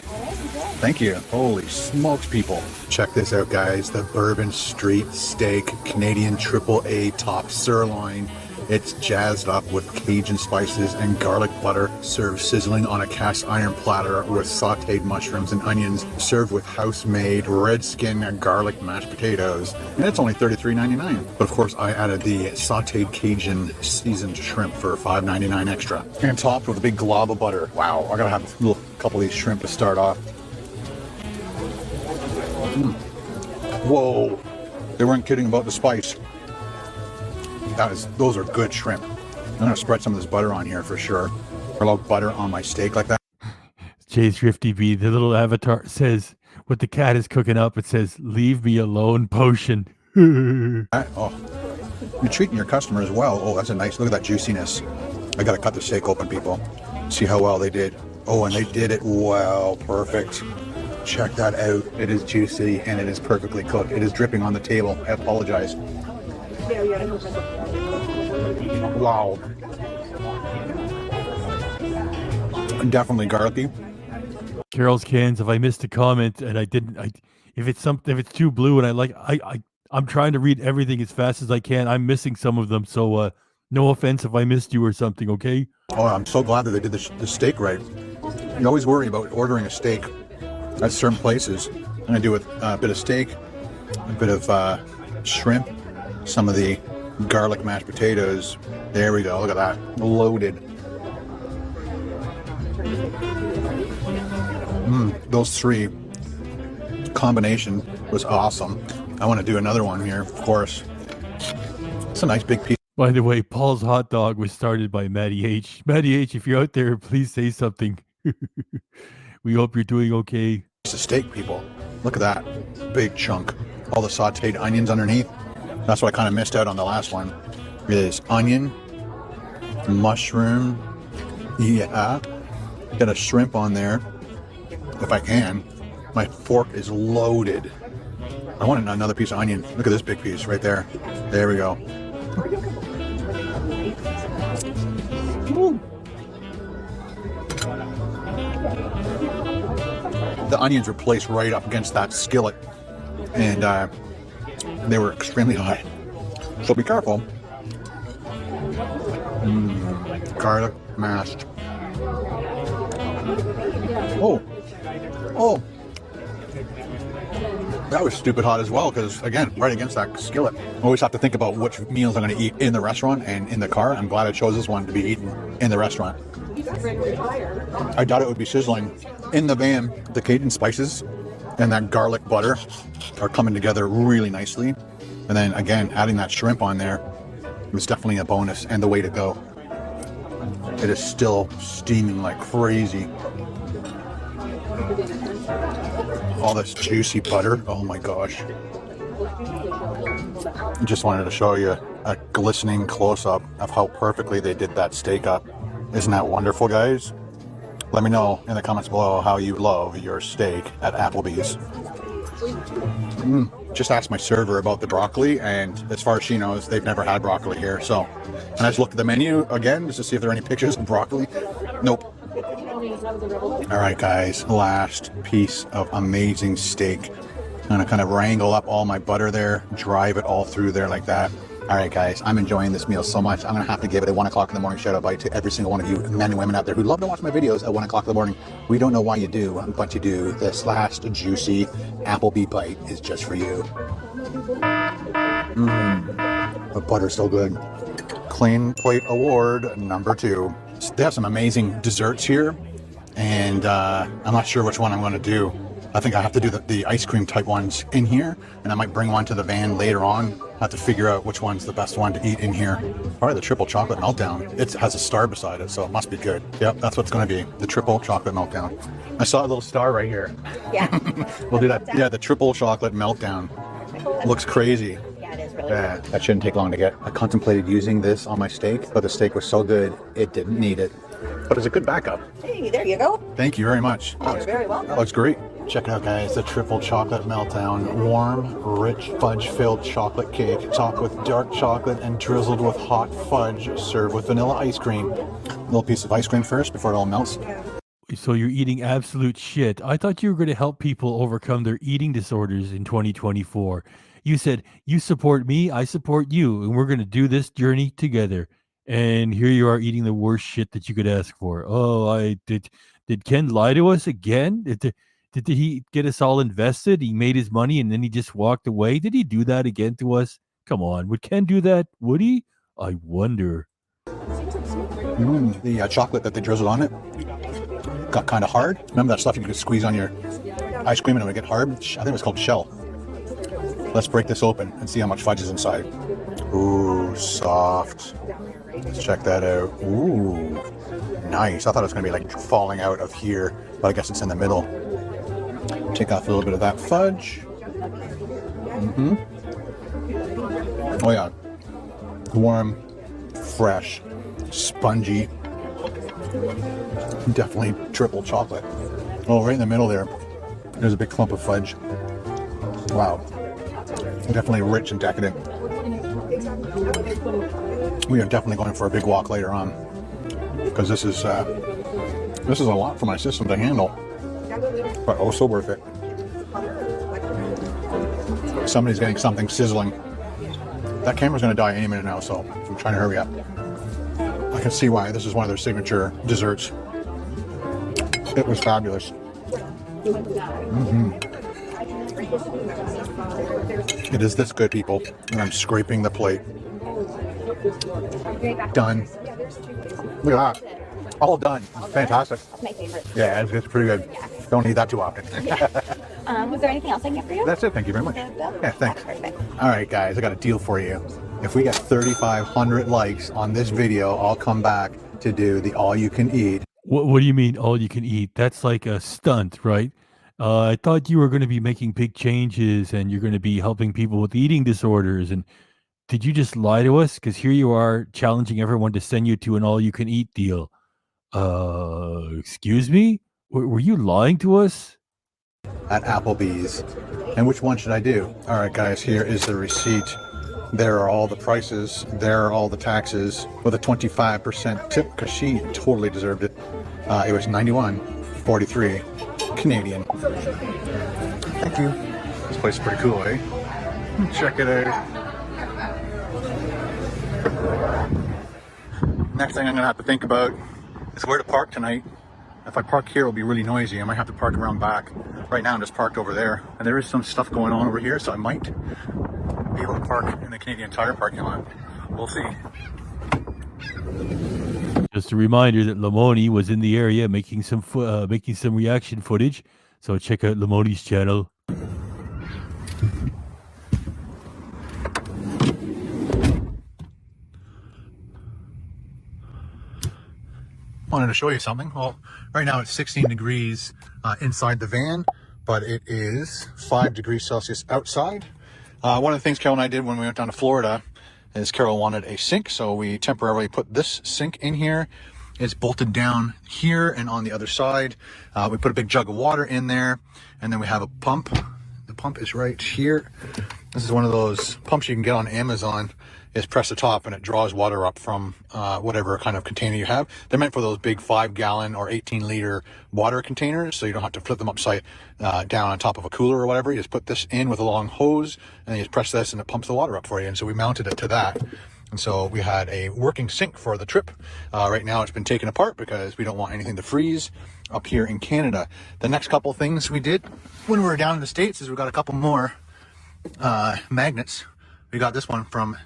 Thank you. Holy smokes, people. Check this out, guys. The Bourbon Street Steak Canadian AAA top sirloin. It's jazzed up with Cajun spices and garlic butter, served sizzling on a cast iron platter with sauteed mushrooms and onions, served with house-made red skin and garlic mashed potatoes. And it's only $33.99. But of course, I added the sauteed Cajun seasoned shrimp for $5.99 extra. And topped with a big glob of butter. Wow, I gotta have a little couple of these shrimp to start off. Whoa, they weren't kidding about the spice. Those are good shrimp. I'm gonna spread some of this butter on here for sure. I love butter on my steak like that. Jay Thrifty B, the little avatar says, what the cat is cooking up, it says, leave me alone potion. Oh, you're treating your customers well. Oh, that's a nice, look at that juiciness. I gotta cut the steak open, people. See how well they did. Oh, and they did it well, perfect. Check that out. It is juicy and it is perfectly cooked. It is dripping on the table. I apologize. Wow. Definitely garlicky. Carol's Cans, if I missed a comment and I didn't, if it's too blue and I'm trying to read everything as fast as I can. I'm missing some of them, so no offense if I missed you or something, okay? Oh, I'm so glad that they did the steak right. You always worry about ordering a steak at certain places. I'm gonna do a bit of steak, a bit of shrimp, some of the garlic mashed potatoes. There we go. Look at that, loaded. Those 3 combination was awesome. I want to do another one here, of course. It's a nice big piece. By the way, Paul's hot dog was started by Matty H. Matty H, if you're out there, please say something. We hope you're doing okay. It's a steak, people. Look at that big chunk. All the sauteed onions underneath. That's what I kind of missed out on the last one. It is onion, mushroom, yeah. Got a shrimp on there, if I can. My fork is loaded. I want another piece of onion. Look at this big piece right there. There we go. Woo. The onions were placed right up against that skillet, and they were extremely hot. So be careful. Garlic mashed. Oh. That was stupid hot as well, because again, right against that skillet. I always have to think about which meals I'm going to eat in the restaurant and in the car. I'm glad I chose this one to be eaten in the restaurant. I thought it would be sizzling. In the van, the Cajun spices and that garlic butter are coming together really nicely. And then again, adding that shrimp on there was definitely a bonus and the way to go. It is still steaming like crazy. All this juicy butter, oh my gosh. Just wanted to show you a glistening close-up of how perfectly they did that steak up. Isn't that wonderful, guys? Let me know in the comments below how you love your steak at Applebee's. Just asked my server about the broccoli, and as far as she knows, they've never had broccoli here. So, and I just looked at the menu again just to see if there are any pictures of broccoli. Nope. All right, guys, last piece of amazing steak. I'm gonna kind of wrangle up all my butter there, drive it all through there like that. All right, guys, I'm enjoying this meal so much. I'm gonna have to give it a 1 o'clock in the morning shout out bite to every single one of you men and women out there who love to watch my videos at 1 o'clock in the morning. We don't know why you do, but you do. This last juicy Applebee bite is just for you. The butter's so good. Clean Plate Award number 2. They have some amazing desserts here, and I'm not sure which one I'm gonna do. I think I have to do the ice cream type ones in here, and I might bring one to the van later on. I have to figure out which one's the best one to eat in here. Probably the triple chocolate meltdown. It has a star beside it, so it must be good. Yep, that's what it's going to be. The triple chocolate meltdown. I saw a little star right here. Yeah. We'll do that. Yeah, the triple chocolate meltdown. Looks crazy. Yeah, it is really Yeah, that shouldn't take long to get. I contemplated using this on my steak, but the steak was so good, it didn't need it. But it's a good backup. Hey, there you go. Thank you very much. You're very welcome. That looks great. Check it out, guys. The triple chocolate meltdown. Warm, rich, fudge-filled chocolate cake, topped with dark chocolate and drizzled with hot fudge, served with vanilla ice cream. A little piece of ice cream first before it all melts. So you're eating absolute shit. I thought you were going to help people overcome their eating disorders in 2024. You said, you support me, I support you, and we're going to do this journey together. And here you are eating the worst shit that you could ask for. Oh, did Ken lie to us again? Did he get us all invested? He made his money and then he just walked away. Did he do that again to us? Come on, would Ken do that? Would he? I wonder. The chocolate that they drizzled on it got kind of hard. Remember that stuff you could squeeze on your ice cream and it would get hard? I think it was called shell. Let's break this open and see how much fudge is inside. Ooh, soft. Let's check that out. Ooh, nice. I thought it was going to be like falling out of here, but I guess it's in the middle. Take off a little bit of that fudge. Oh yeah. Warm, fresh, spongy. Definitely triple chocolate. Oh, right in the middle there, there's a big clump of fudge. Wow. Definitely rich and decadent. We are definitely going for a big walk later on, because this is a lot for my system to handle, but oh so worth it. Somebody's getting something sizzling. That camera's going to die any minute now, so I'm trying to hurry up. I can see why this is one of their signature desserts. It was fabulous. It is this good, people, and I'm scraping the plate. Done. Look at that. All done. Fantastic. That's my favorite. Yeah, it's pretty good. Don't eat that too often. Was there anything else I can get for you? That's it. Thank you very much. Yeah, thanks. Perfect. All right, guys, I got a deal for you. If we get 3,500 likes on this video, I'll come back to do the all-you-can-eat. What do you mean all you can eat? That's like a stunt, right? I thought you were going to be making big changes and you're going to be helping people with eating disorders. And did you just lie to us? Because here you are challenging everyone to send you to an all-you-can-eat deal. Excuse me? Were you lying to us? At Applebee's. And which one should I do? All right, guys, here is the receipt. There are all the prices. There are all the taxes with a 25% tip because she totally deserved it. It was $91.43 Canadian. Thank you. This place is pretty cool, eh? Check it out. Next thing I'm gonna have to think about is where to park tonight. If I park here, it'll be really noisy. I might have to park around back. Right now, I'm just parked over there. And there is some stuff going on over here, so I might be able to park in the Canadian Tire parking lot. We'll see. Just a reminder that Lamoni was in the area making some reaction footage. So check out Lamoni's channel. Wanted to show you something. Well, right now it's 16 degrees inside the van, but it is 5 degrees Celsius outside. One of the things Carol and I did when we went down to Florida is Carol wanted a sink, so we temporarily put this sink in here. It's bolted down here and on the other side. We put a big jug of water in there, and then we have a pump. The pump is right here. This is one of those pumps you can get on Amazon. Is press the top and it draws water up from whatever kind of container you have. They're meant for those big 5-gallon or 18-liter water containers, so you don't have to flip them upside down on top of a cooler or whatever. You just put this in with a long hose, and then you just press this and it pumps the water up for you. And so we mounted it to that. And so we had a working sink for the trip. Right now it's been taken apart because we don't want anything to freeze up here in Canada. The next couple things we did when we were down in the States is we got a couple more magnets. We got this one from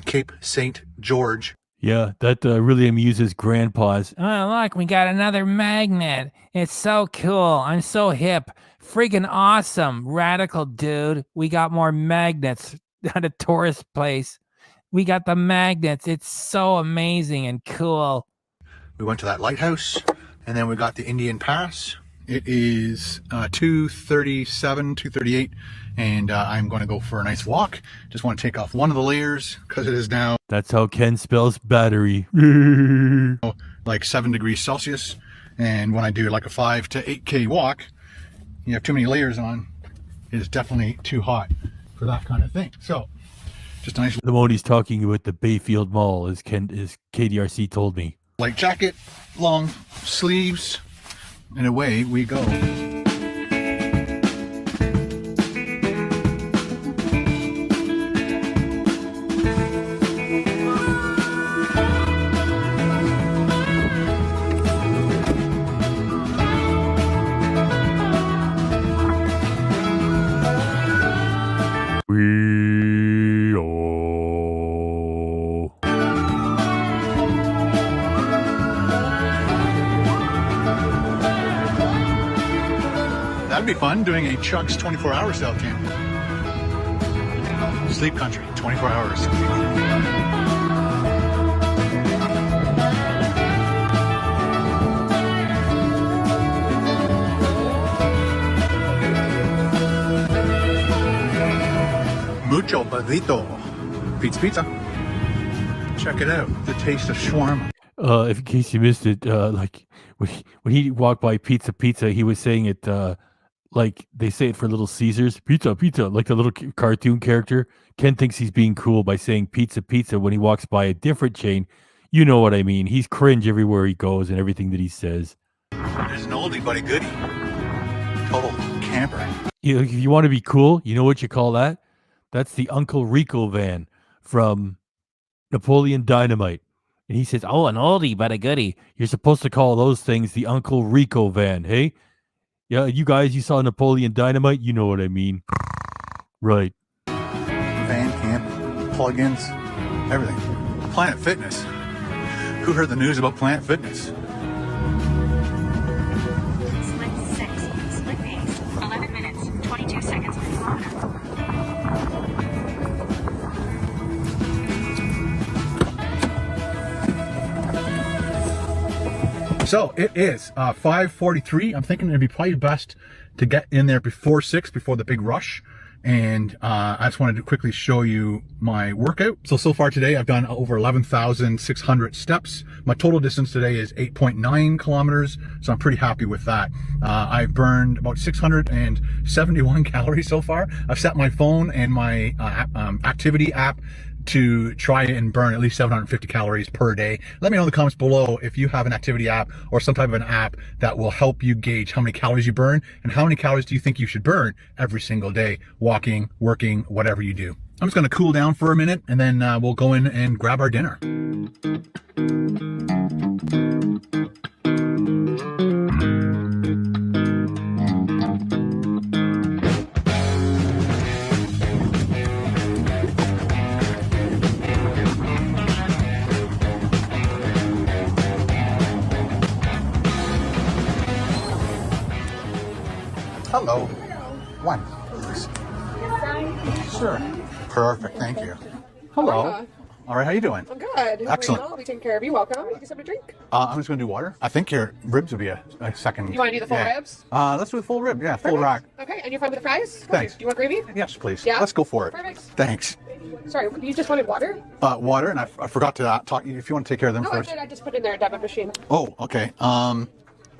Cape St. George. Yeah, that really amuses grandpas. Oh, look, we got another magnet. It's so cool. I'm so hip. Freaking awesome. Radical, dude. We got more magnets at a tourist place. We got the magnets. It's so amazing and cool. We went to that lighthouse, and then we got the Indian Pass. It is 2:37, 2:38, and I'm going to go for a nice walk. Just want to take off one of the layers because it is now... That's how Ken spells battery. like 7 degrees Celsius. And when I do like a 5 to 8K walk, you have too many layers on. It is definitely too hot for that kind of thing. So, just a nice... Lamoni's talking about the Bayfield Mall, as KDRC told me. Light jacket, long sleeves, and away we go. That'd be fun, doing a Chuck's 24-hour style camp. Sleep country, 24 hours. Mucho burrito. Pizza. Check it out, the taste of shawarma. If in case you missed it, like when he walked by Pizza, he was saying it like they say it for Little Caesars, pizza, like the little cartoon character. Ken thinks he's being cool by saying pizza when he walks by a different chain. You know what I mean. He's cringe everywhere he goes and everything that he says. There's an oldie but a goodie. Total camper. If you want to be cool, you know what you call that? That's the Uncle Rico van from Napoleon Dynamite. And he says, oh, an oldie but a goodie. You're supposed to call those things the Uncle Rico van, hey? Yeah, you guys, you saw Napoleon Dynamite, you know what I mean. Right. Van camp, plugins, everything. Planet Fitness. Who heard the news about Planet Fitness? Split 6, split pace, 11 minutes, 22 seconds per kilometer. So it is 5:43. I'm thinking it'd be probably best to get in there before 6, before the big rush. And I just wanted to quickly show you my workout. So far today, I've done over 11,600 steps. My total distance today is 8.9 kilometers. So I'm pretty happy with that. I've burned about 671 calories so far. I've set my phone and my activity app to try and burn at least 750 calories per day. Let me know in the comments below if you have an activity app or some type of an app that will help you gauge how many calories you burn and how many calories do you think you should burn every single day, walking, working, whatever you do. I'm just gonna cool down for a minute and then we'll go in and grab our dinner. Hello. One, please. Sure. Perfect. Thank you. Hello. All right. How you doing? I'm good. Excellent. I'll be taking care of you. Welcome. You get something to drink? I'm just going to do water. I think your ribs would be a second. You want to do the full ribs? Let's do the full rib. Yeah, full rack. Okay. And you're fine with the fries? Thanks. Do you want gravy? Yes, please. Yeah? Let's go for it. Perfect. Thanks. Sorry, you just wanted water? Water, and I forgot to talk. If you want to take care of them No, first. I just put it in their debit machine. Oh, okay.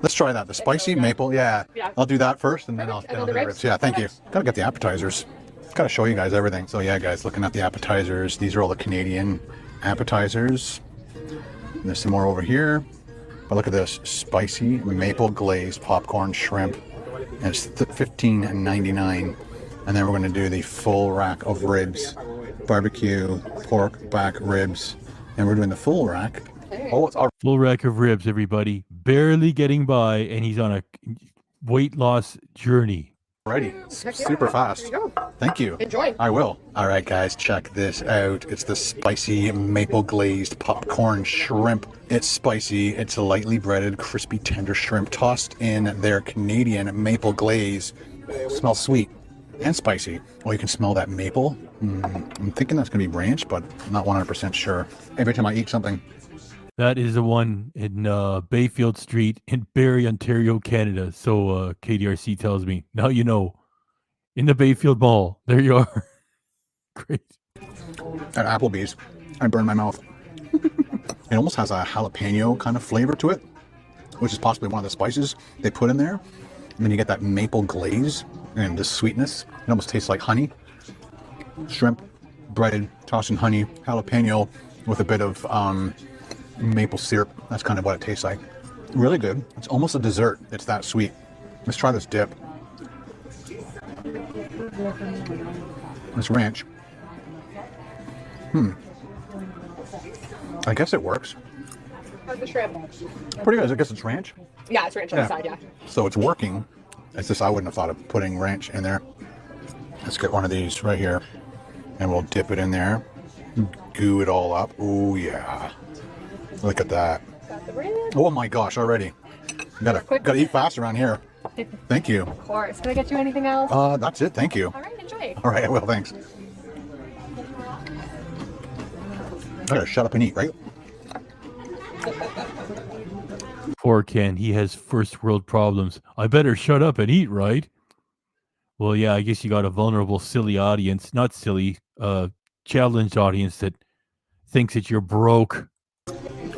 Let's try that. The spicy maple. Yeah. I'll do that first, and then I'll do the ribs. Yeah. Thank you. Gotta get the appetizers. Gotta show you guys everything. So yeah, guys, looking at the appetizers. These are all the Canadian appetizers. And there's some more over here. But look at this: spicy maple glazed popcorn shrimp. And it's $15.99. And then we're going to do the full rack of ribs, barbecue pork back ribs, and we're doing the full rack. Oh, it's our Full rack of ribs, everybody. Barely getting by, and he's on a weight loss journey. ready. Super fast. There you go. Thank you. Enjoy. I will. All right, guys, check this out. It's the spicy maple glazed popcorn shrimp. It's spicy. It's lightly breaded, crispy, tender shrimp tossed in their Canadian maple glaze. Smells sweet and spicy. Oh, you can smell that maple. I'm thinking that's going to be ranch, but I'm not 100% sure. Every time I eat something. That is the one in Bayfield Street in Barrie, Ontario, Canada. So KDRC tells me. Now you know. In the Bayfield Mall. There you are. Great. At Applebee's, I burned my mouth. It almost has a jalapeno kind of flavor to it, which is possibly one of the spices they put in there. And then you get that maple glaze and the sweetness. It almost tastes like honey. Shrimp, breaded, tossed in honey, jalapeno with a bit of maple syrup. That's kind of what it tastes like. Really good. It's almost a dessert. It's that sweet. Let's try this dip. This ranch. I guess it works. How's the shrimp? Pretty good. I guess it's ranch. Yeah, it's ranch on the side, yeah. So it's working. It's just I wouldn't have thought of putting ranch in there. Let's get one of these right here. And we'll dip it in there. Goo it all up. Oh, yeah. Look at that. Got the ranch. Oh, my gosh, already. Gotta eat fast around here. Thank you. Of course. Can I get you anything else? That's it. Thank you. All right, enjoy. All right, I will. Thanks. I gotta shut up and eat, right? Poor Ken. He has first world problems. I better shut up and eat, right? Well, yeah, I guess you got a vulnerable, silly audience. Not silly, challenged audience that thinks that you're broke.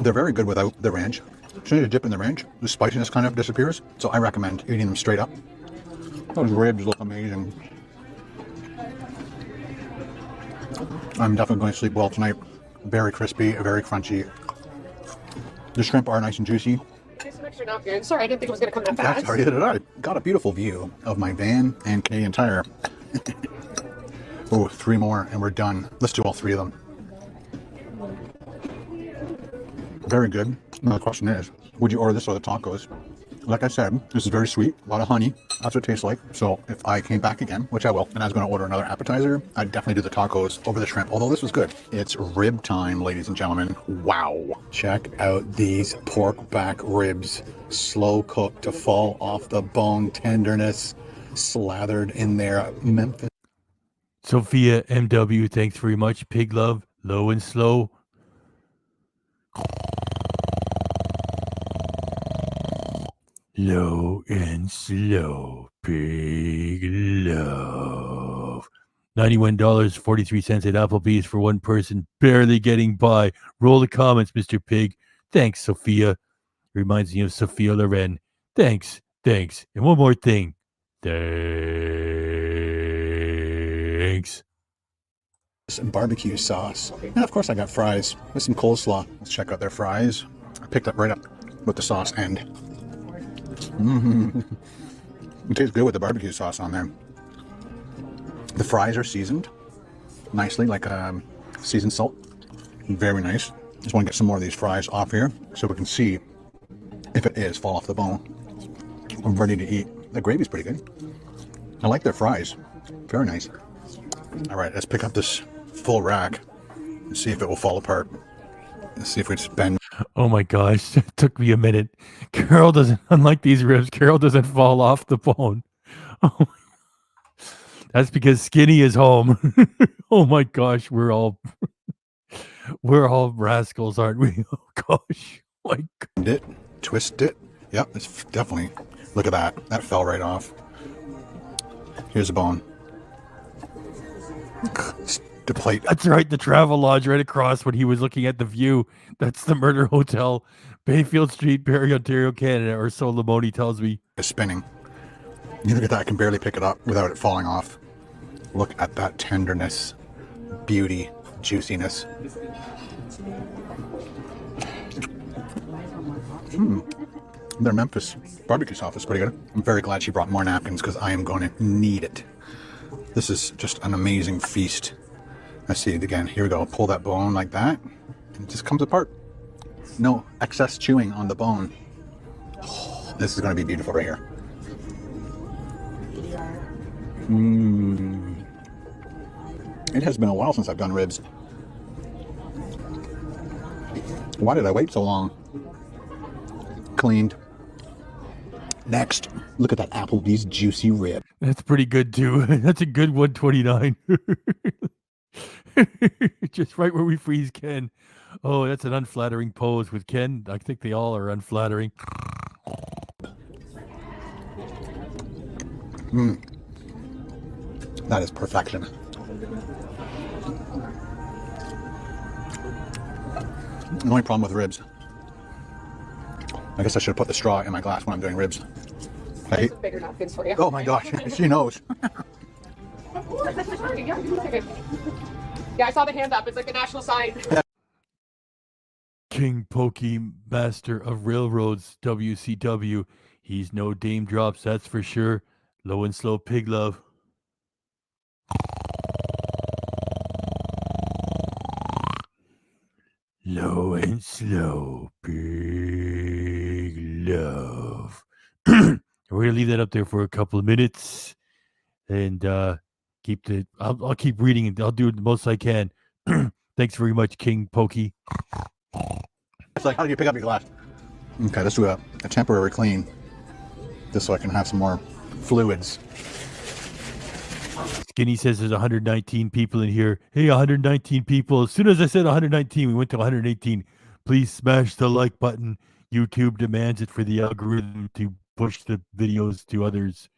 They're very good without the ranch. As soon as you dip in the ranch, the spiciness kind of disappears. So I recommend eating them straight up. Those ribs look amazing. I'm definitely going to sleep well tonight. Very crispy, very crunchy. The shrimp are nice and juicy. Here's some extra napkins. Sorry, I didn't think it was going to come that fast. That's already did it. I got a beautiful view of my van and Canadian Tire. Oh, 3 more and we're done. Let's do all 3 of them. Very good. Now the question is, would you order this or the tacos? Like I said, this is very sweet, a lot of honey. That's what it tastes like. So if I came back again, which I will, and I was going to order another appetizer, I'd definitely do the tacos over the shrimp, although this was good. It's rib time, ladies and gentlemen. Wow. Check out these pork back ribs. Slow cooked to fall off the bone, tenderness, slathered in their Memphis. Sophia MW, thanks very much. Pig love, low and slow. Low and slow, pig love. $91.43 at Applebee's for one person, barely getting by. Roll the comments, Mr. Pig. Thanks, Sophia. Reminds me of Sophia Loren. Thanks. And one more thing. Thanks. And barbecue sauce. And of course I got fries with some coleslaw. Let's check out their fries. I picked up right up with the sauce end. It tastes good with the barbecue sauce on there. The fries are seasoned nicely, like seasoned salt. Very nice. Just want to get some more of these fries off here so we can see if it is fall off the bone. I'm ready to eat. The gravy's pretty good. I like their fries. Very nice. All right, let's pick up this full rack and see if it will fall apart. Let's see if we just bend. Oh my gosh, it took me a minute. Carol doesn't, unlike these ribs, Carol doesn't fall off the bone. That's because Skinny is home. Oh my gosh, we're all rascals, aren't we? Oh gosh. My it, twist it. Yep, it's definitely. Look at that. That fell right off. Here's a bone. The plate. That's right, the travel lodge right across when he was looking at the view. That's the Murder Hotel, Bayfield Street, Barrie, Ontario, Canada, or so Lamoni tells me. It's spinning. You look at that, I can barely pick it up without it falling off. Look at that tenderness, beauty, juiciness. Their Memphis barbecue sauce is pretty good. I'm very glad she brought more napkins because I am going to need it. This is just an amazing feast. Let's see it again. Here we go. Pull that bone like that. And it just comes apart. No excess chewing on the bone. Oh, this is going to be beautiful right here. It has been a while since I've done ribs. Why did I wait so long? Cleaned. Next, look at that Applebee's juicy rib. That's pretty good too. That's a good 129. Just right where we freeze Ken. Oh, that's an unflattering pose with Ken. I think they all are unflattering. That is perfection. The only problem with ribs, I guess I should have put the straw in my glass when I'm doing ribs. Hey. Bigger napkins for you. Oh my gosh, she knows. Yeah, I saw the hand up. It's like the national sign. King Pokey, master of railroads, WCW. He's no Dame Drops, that's for sure. Low and slow pig love. Low and slow pig love. We're going to leave that up there for a couple of minutes. And keep the... I'll keep reading it. I'll do the most I can. Thanks very much, King Pokey. It's like, how do you pick up your glass? Okay, let's do a temporary clean. Just so I can have some more fluids. Skinny says there's 119 people in here. Hey, 119 people. As soon as I said 119, we went to 118. Please smash the like button. YouTube demands it for the algorithm to push the videos to others.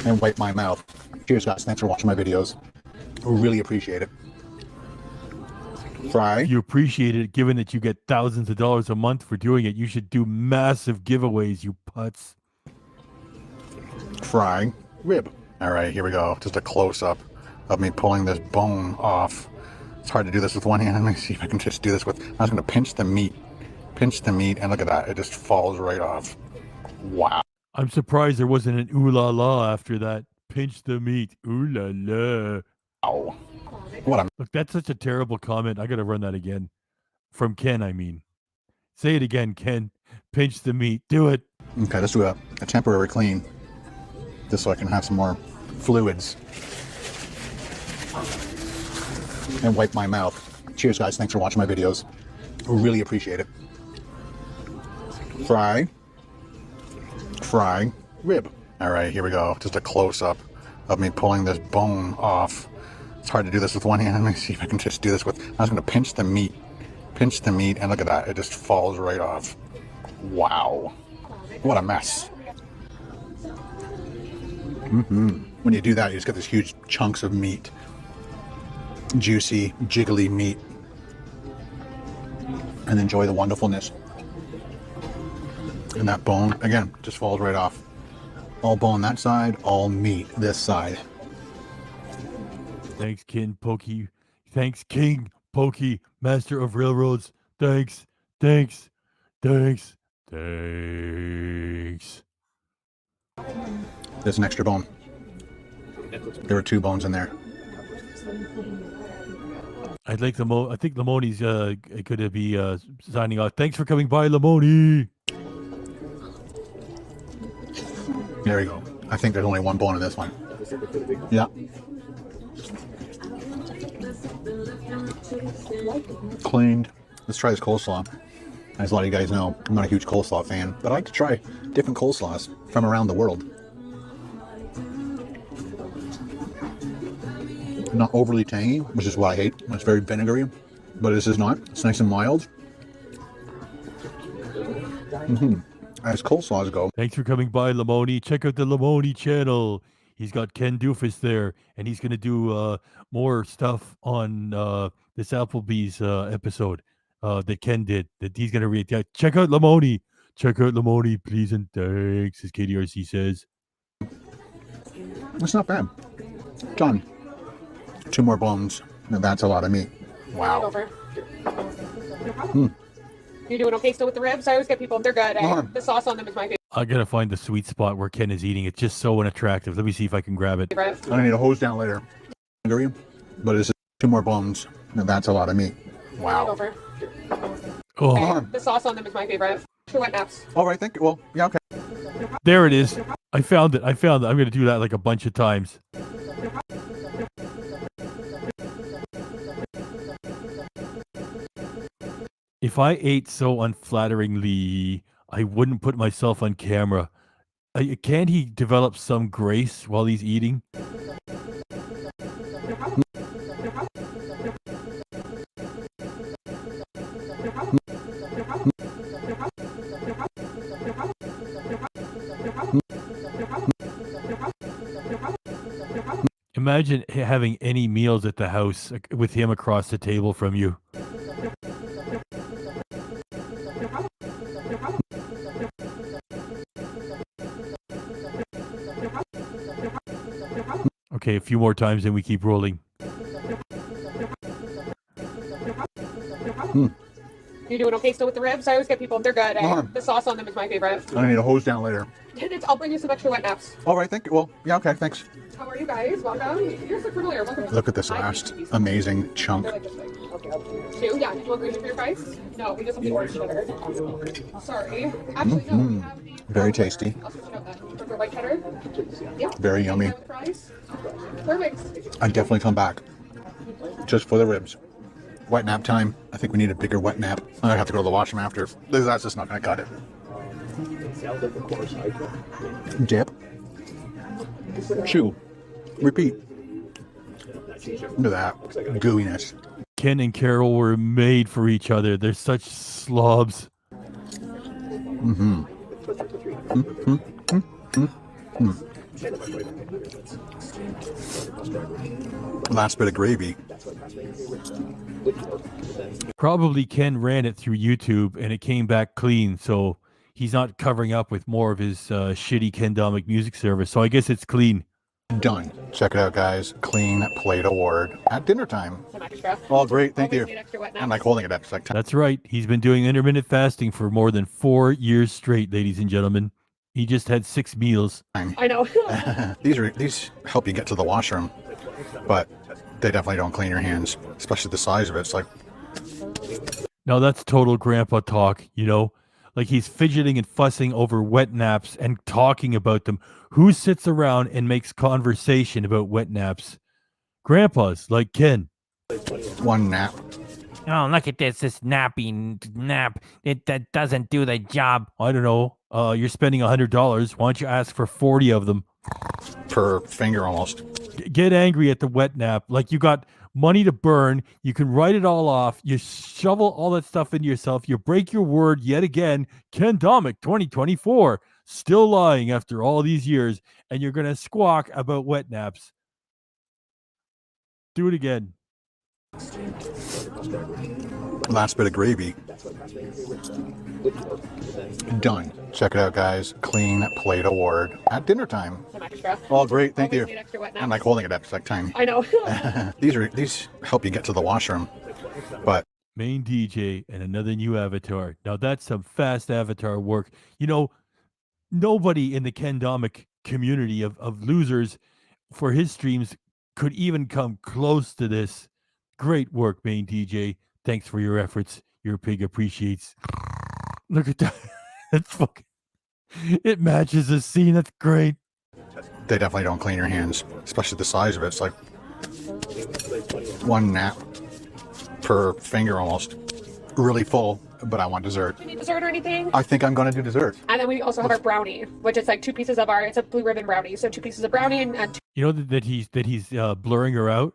And wipe my mouth. Cheers, guys. Thanks for watching my videos. Really appreciate it. Fry. You appreciate it, given that you get thousands of dollars a month for doing it. You should do massive giveaways, you putz. Fry. Rib. All right, here we go. Just a close-up of me pulling this bone off. It's hard to do this with one hand. Let me see if I can just do this with... I was going to pinch the meat. Pinch the meat, and look at that. It just falls right off. Wow. I'm surprised there wasn't an ooh la la after that. Pinch the meat. Ooh la la. Ow. What a... Look, that's such a terrible comment. I got to run that again. From Ken, I mean. Say it again, Ken. Pinch the meat. Do it. Okay, let's do a temporary clean. Just so I can have some more fluids. And wipe my mouth. Cheers, guys. Thanks for watching my videos. Really appreciate it. Fry. Fry. Rib. All right, here we go. Just a close-up of me pulling this bone off. It's hard to do this with one hand. Let me see if I can just do this with... I was going to pinch the meat. Pinch the meat, and look at that. It just falls right off. Wow. What a mess. When you do that, you just get these huge chunks of meat. Juicy, jiggly meat. And enjoy the wonderfulness. And that bone, again, just falls right off. All bone that side, all meat this side. Thanks, King Pokey. Thanks, King Pokey, master of railroads. Thanks. Thanks. Thanks. Thanks. There's an extra bone. There were 2 bones in there. I'd like I think Lamoni's going to be signing off. Thanks for coming by, Lamoni. There you go. I think there's only 1 bone in this one. Yeah. Cleaned. Let's try this coleslaw. As a lot of you guys know, I'm not a huge coleslaw fan, but I like to try different coleslaws from around the world. Not overly tangy, which is what I hate. It's very vinegary, but this is not. It's nice and mild. As coleslaws go. Thanks for coming by, Lamoni. Check out the Lamoni channel. He's got Ken Doofus there, and he's going to do more stuff on this Applebee's episode that Ken did. That he's going to read. Check out Lamoni. Check out Lamoni, please and thanks, as KDRC says. It's not bad. Done. 2 more bones. Now that's a lot of meat. Wow. You're doing okay still with the ribs? I always get people, they're good. The sauce on them is my favorite. I got to find the sweet spot where Ken is eating. It's just so unattractive. Let me see if I can grab it. I need a hose down later. But it's 2 more bones. Now that's a lot of meat. Wow. Oh. The sauce on them is my favorite. For wet naps. All right, thank you. Well, yeah, okay. There it is. I found it. I'm going to do that like a bunch of times. If I ate so unflatteringly, I wouldn't put myself on camera. Can't he develop some grace while he's eating? Imagine having any meals at the house with him across the table from you. Okay, a few more times and we keep rolling. You're doing okay still with the ribs? I always get people, they're good. The sauce on them is my favorite. I need a hose down later. I'll bring you some extra wet naps. All right, thank you. Well, yeah, okay, thanks. How are you guys? Welcome. You're so familiar. Welcome. Look at this last amazing chunk. 2? Yeah, did you want green for your fries? No, we just have the orange cheddar. Sorry. Actually, no. We have the Very tasty. I'll switch it out then. For white cheddar? Yeah. Very yummy. Fries? Perfect. I'd definitely come back. Just for the ribs. Wet nap time. I think we need a bigger wet nap. I'm gonna have to go to the washroom after. That's just not gonna cut it. Dip. Chew. Repeat. Look at that. Gooiness. Ken and Carol were made for each other. They're such slobs. Last bit of gravy. Probably Ken ran it through YouTube and it came back clean, so he's not covering up with more of his shitty Ken Domik music service. So I guess it's clean. Done. Check it out, guys. Clean plate award at dinner time. Oh, great. Thank you. I'm like holding it up. It's like That's right. He's been doing intermittent fasting for more than 4 years straight, ladies and gentlemen. He just had 6 meals. I know. These help you get to the washroom, but they definitely don't clean your hands, especially the size of it. It's like... Now that's total grandpa talk, you know? Like he's fidgeting and fussing over wet naps and talking about them. Who sits around and makes conversation about wet naps? Grandpas like Ken. 1 nap. Oh, look at this napping nap. That doesn't do the job. I don't know. You're spending $100. Why don't you ask for 40 of them? Per finger almost. Get angry at the wet nap. Like you got money to burn. You can write it all off. You shovel all that stuff into yourself. You break your word yet again. Ken Domik 2024. Still lying after all these years. And you're going to squawk about wet naps. Do it again. Last bit of gravy. Done. Check it out, guys. Clean plate award at dinner time. Oh, great. Thank you. I'm like holding it up. It's like time. I know. These help you get to the washroom, but Main DJ and another new avatar. Now that's some fast avatar work. You know, nobody in the Ken Domik community of losers for his streams could even come close to this. Great work, Main DJ. Thanks for your efforts. Your pig appreciates. Look at that. That's fucking... It matches the scene. That's great. They definitely don't clean your hands, especially the size of it. It's like 1 nap per finger almost. Really full but I want dessert. Do you need dessert or anything? I think I'm going to do dessert. And then we also have our brownie, which is like 2 pieces of it's a blue ribbon brownie. So 2 pieces of brownie and You know that he's blurring her out?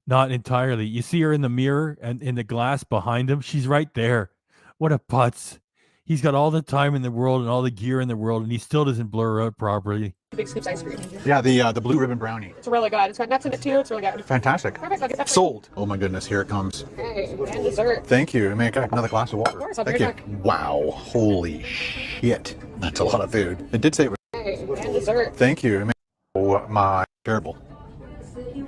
Not entirely. You see her in the mirror and in the glass behind him. She's right there. What a putz. He's got all the time in the world and all the gear in the world, and he still doesn't blur her out properly. 2 big scoops ice cream. Yeah, the blue ribbon brownie. It's really good. It's got nuts in it too. It's really good. Fantastic. Perfect. I'll get that. Sold. Oh my goodness, here it comes. Okay, and dessert. Thank you. May I get another glass of water? Of course, I'll be Thank you. right back. Wow, holy shit. That's a lot of food. It did say it was. Okay, and dessert. Thank you. Oh my, terrible.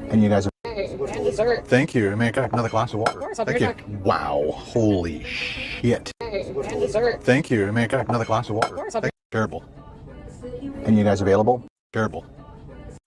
And you guys are. Okay, and dessert. Thank you. May I get another glass of water? Of course, I'll be Thank you. right back. Wow, holy shit. Okay, and dessert. Thank you. May I get another glass of water? Of course, I'll be Terrible. And you guys available? Terrible.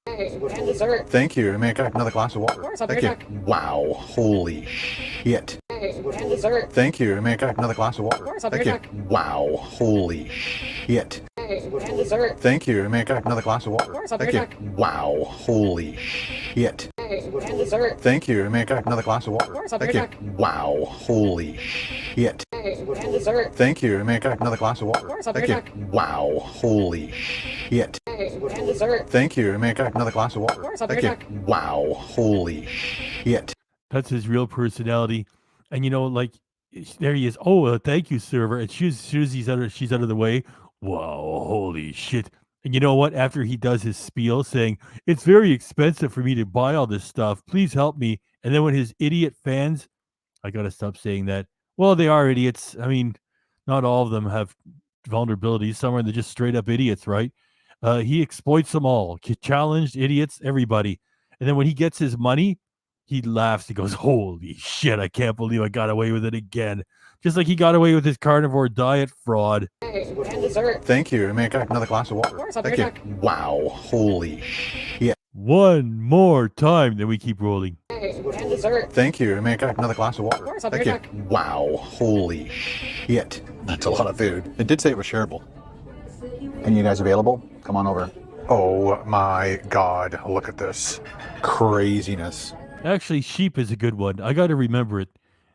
Okay, and dessert. Thank you. May I get another glass of water? Of course, I'll be Thank you. right back. Wow, holy shit. Okay, and dessert. Thank you. May I get another glass of water? Of course, I'll be Thank you. right back. Wow, holy shit. Okay, and dessert. Thank you. May I get another glass of water? Of course, I'll be Thank you. right back. Wow, holy shit. Okay, and dessert. Thank you. May I get another glass of water? Of course, I'll be Thank you. right back. Wow, holy shit. Okay, and dessert. Thank you. May I get another glass of water? Of course, I'll be Thank you. right back. Wow, holy shit. Okay, and dessert. Thank you. May I get another glass of water? Of course, I'll be Thank you. right back. Wow, holy shit. That's his real personality. And you know, like, there he is. Oh, thank you, server. And she's she's out of the way. Wow, holy shit. And you know what? After he does his spiel saying, it's very expensive for me to buy all this stuff. Please help me. And then when his idiot fans, I got to stop saying that. Well, they are idiots. I mean, not all of them have vulnerabilities. Some are they're just straight up idiots, right? He exploits them all. Challenged idiots, everybody. And then when he gets his money, he laughs. He goes, holy shit, I can't believe I got away with it again. Just like he got away with his carnivore diet fraud. Okay, and dessert. Thank you. May I get another glass of water? Of course, I'll be Thank you. right back. Wow, holy shit. One more time, then we keep rolling. Okay, and dessert. Thank you. May I get another glass of water? Of course, I'll be Thank you. right back. Wow, holy shit. That's a lot of food. It did say it was shareable. And you guys available? Come on over. Oh my god, look at this craziness. Actually, sheep is a good one. I got to remember it.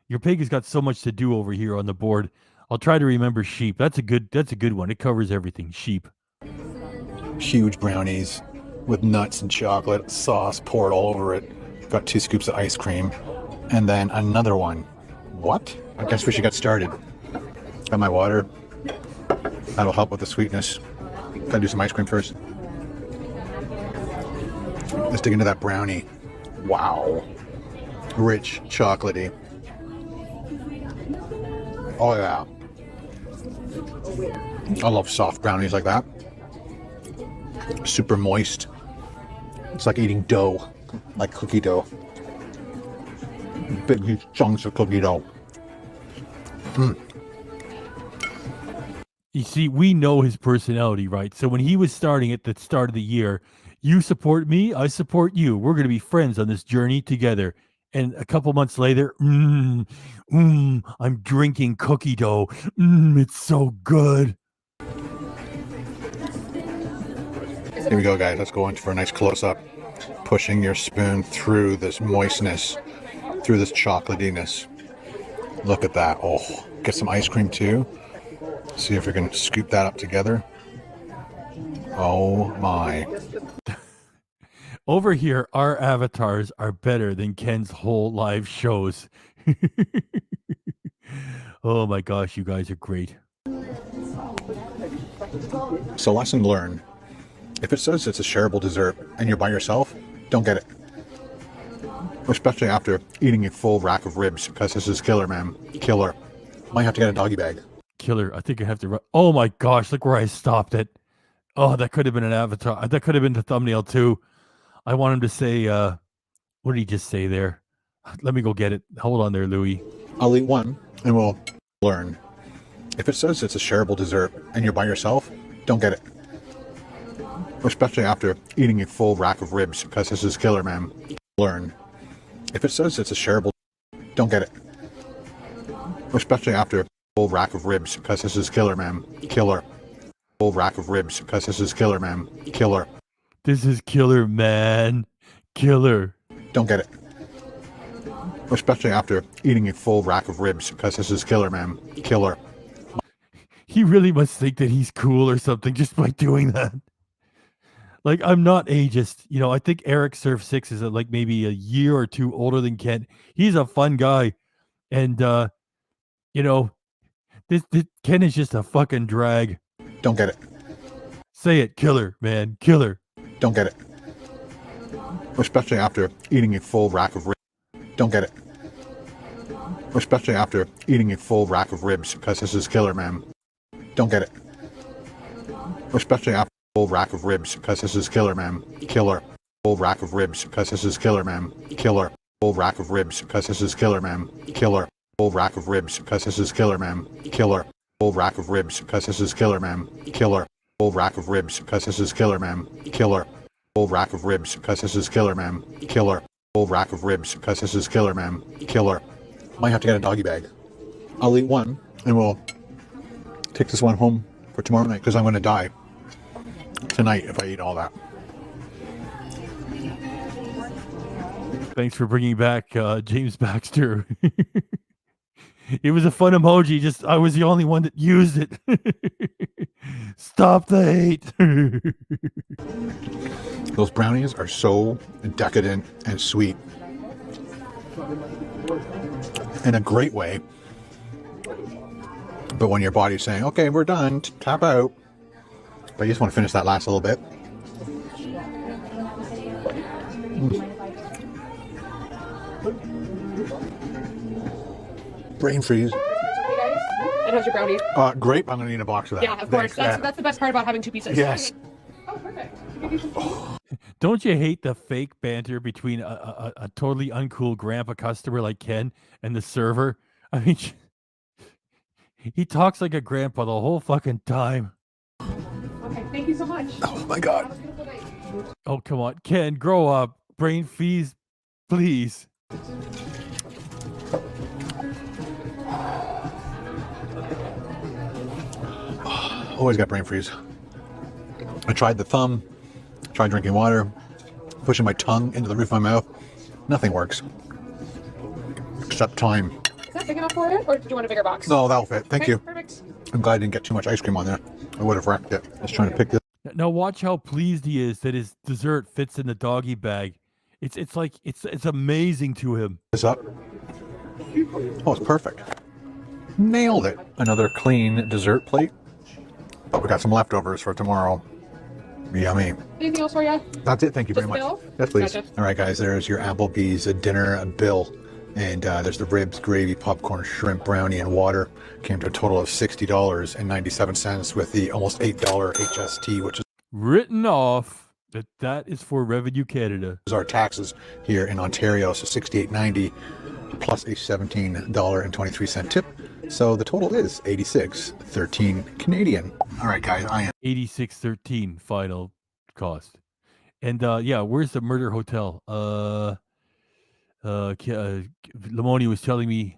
Your pig has got so much to do over here on the board. I'll try to remember sheep. That's a good one. It covers everything. Sheep. Huge brownies with nuts and chocolate, sauce poured all over it. Got 2 scoops of ice cream. And then another one. What? I guess we should get started. Got my water. That'll help with the sweetness. Gotta do some ice cream first. Let's dig into that brownie. Wow. Rich, chocolatey. Oh yeah. I love soft brownies like that. Super moist. It's like eating dough, like cookie dough. Big huge chunks of cookie dough. You see, we know his personality, right? So when he was starting at the start of the year, you support me, I support you. We're going to be friends on this journey together. And a couple months later, I'm drinking cookie dough. It's so good. Here we go, guys. Let's go in for a nice close-up. Pushing your spoon through this moistness, through this chocolatiness. Look at that. Oh, get some ice cream too. See if we can scoop that up together. Oh my. Over here, our avatars are better than Ken's whole live shows. Oh my gosh, you guys are great. So lesson learned. If it says it's a shareable dessert and you're by yourself, don't get it. Especially after eating a full rack of ribs, because this is killer, man. Killer. Might have to get a doggy bag. Killer. I think I have to run. Oh my gosh, look where I stopped it. Oh, that could have been an avatar. That could have been the thumbnail too. I want him to say, what did he just say there? Let me go get it. Hold on there, Louis. I'll eat one and we'll learn. If it says it's a shareable dessert and you're by yourself, don't get it. Especially after eating a full rack of ribs, because this is killer, man. Learn. If it says it's a shareable, don't get it. Especially after a full rack of ribs, because this is killer, man. Killer. Full rack of ribs, because this is killer, man. Killer. This is killer, man. Killer. Don't get it. Especially after eating a full rack of ribs, because this is killer, man. Killer. He really must think that he's cool or something just by doing that. Like, I'm not ageist. You know, I think Eric Surf 6 is like maybe a year or two older than Kent. He's a fun guy. And, you know, this Ken is just a fucking drag. Don't get it. Say it. Killer, man. Killer. Don't get it. Especially after eating a full rack of ribs. Don't get it. Especially after eating a full rack of ribs, because this is killer, man. Don't get it. Especially after a full rack of ribs, because this is killer, man. Killer. Full rack of ribs, because this is killer, man. Killer. Full rack of ribs, because this is killer, man. Killer. Full rack of ribs, because this is killer, man. Killer. Full rack of ribs, because this is killer, man. Killer. Full rack of ribs, because this is killer, man. Killer. Full rack of ribs, because this is killer, man. Killer. Full rack of ribs, because this is killer, man. Killer. Might have to get a doggy bag. I'll eat one, and we'll take this one home for tomorrow night, because I'm going to die tonight if I eat all that. Thanks for bringing back James Baxter. It was a fun emoji. Just I was the only one that used it. Stop the hate. Those brownies are so decadent and sweet. In a great way. But when your body's saying, okay, we're done, tap out. But you just want to finish that last little bit. Brain freeze. And how's your brownie? Great. I'm going to need a box of that. Yeah, of course. That's the best part about having two pieces. Yes. Oh, perfect. Don't you hate the fake banter between a totally uncool grandpa customer like Ken and the server? I mean, he talks like a grandpa the whole fucking time. Okay, thank you so much. Oh my God. Oh, come on. Ken, grow up. Brain freeze, please. Always got brain freeze. I tried the thumb, tried drinking water, pushing my tongue into the roof of my mouth. Nothing works. Except time. Is that big enough for you, or did you want a bigger box? No, that'll fit. Thank you. Perfect. I'm glad I didn't get too much ice cream on there. I would have wrecked it. Just trying to pick this. Now watch how pleased he is that his dessert fits in the doggy bag. It's like it's amazing to him. This up. Oh, it's perfect. Nailed it. Another clean dessert plate. But we got some leftovers for tomorrow. Yummy. Anything else for you? That's it. Thank you very Just much. bill? Yes, please. Gotcha. All right, guys. There's your Applebee's dinner bill. And there's the ribs, gravy, popcorn, shrimp, brownie, and water. Came to a total of $60.97 with the almost $8 HST, which is Written off that is for Revenue Canada. our taxes here in Ontario. So $68.90 plus a $17.23 tip. So the total is $86.13 Canadian. All right, guys. I am $86.13 final cost. And yeah, where's the murder hotel? Lamoni was telling me.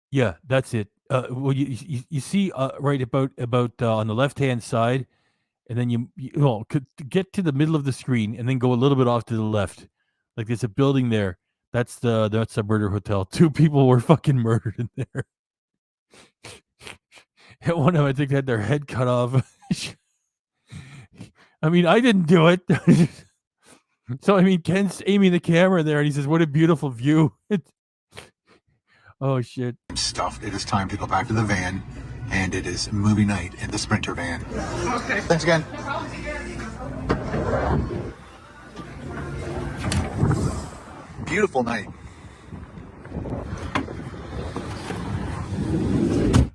Yeah, that's it. Well, you see right about on the left hand side, and then you could get to the middle of the screen and then go a little bit off to the left. Like there's a building there. That's the murder hotel. 2 people were fucking murdered in there. And one of them, I think, had their head cut off. I mean, I didn't do it. So, I mean, Ken's aiming the camera there, and he says, what a beautiful view. Oh, shit. stuffed. It is time to go back to the van, and it is movie night in the Sprinter van. Okay. Thanks again. Beautiful night.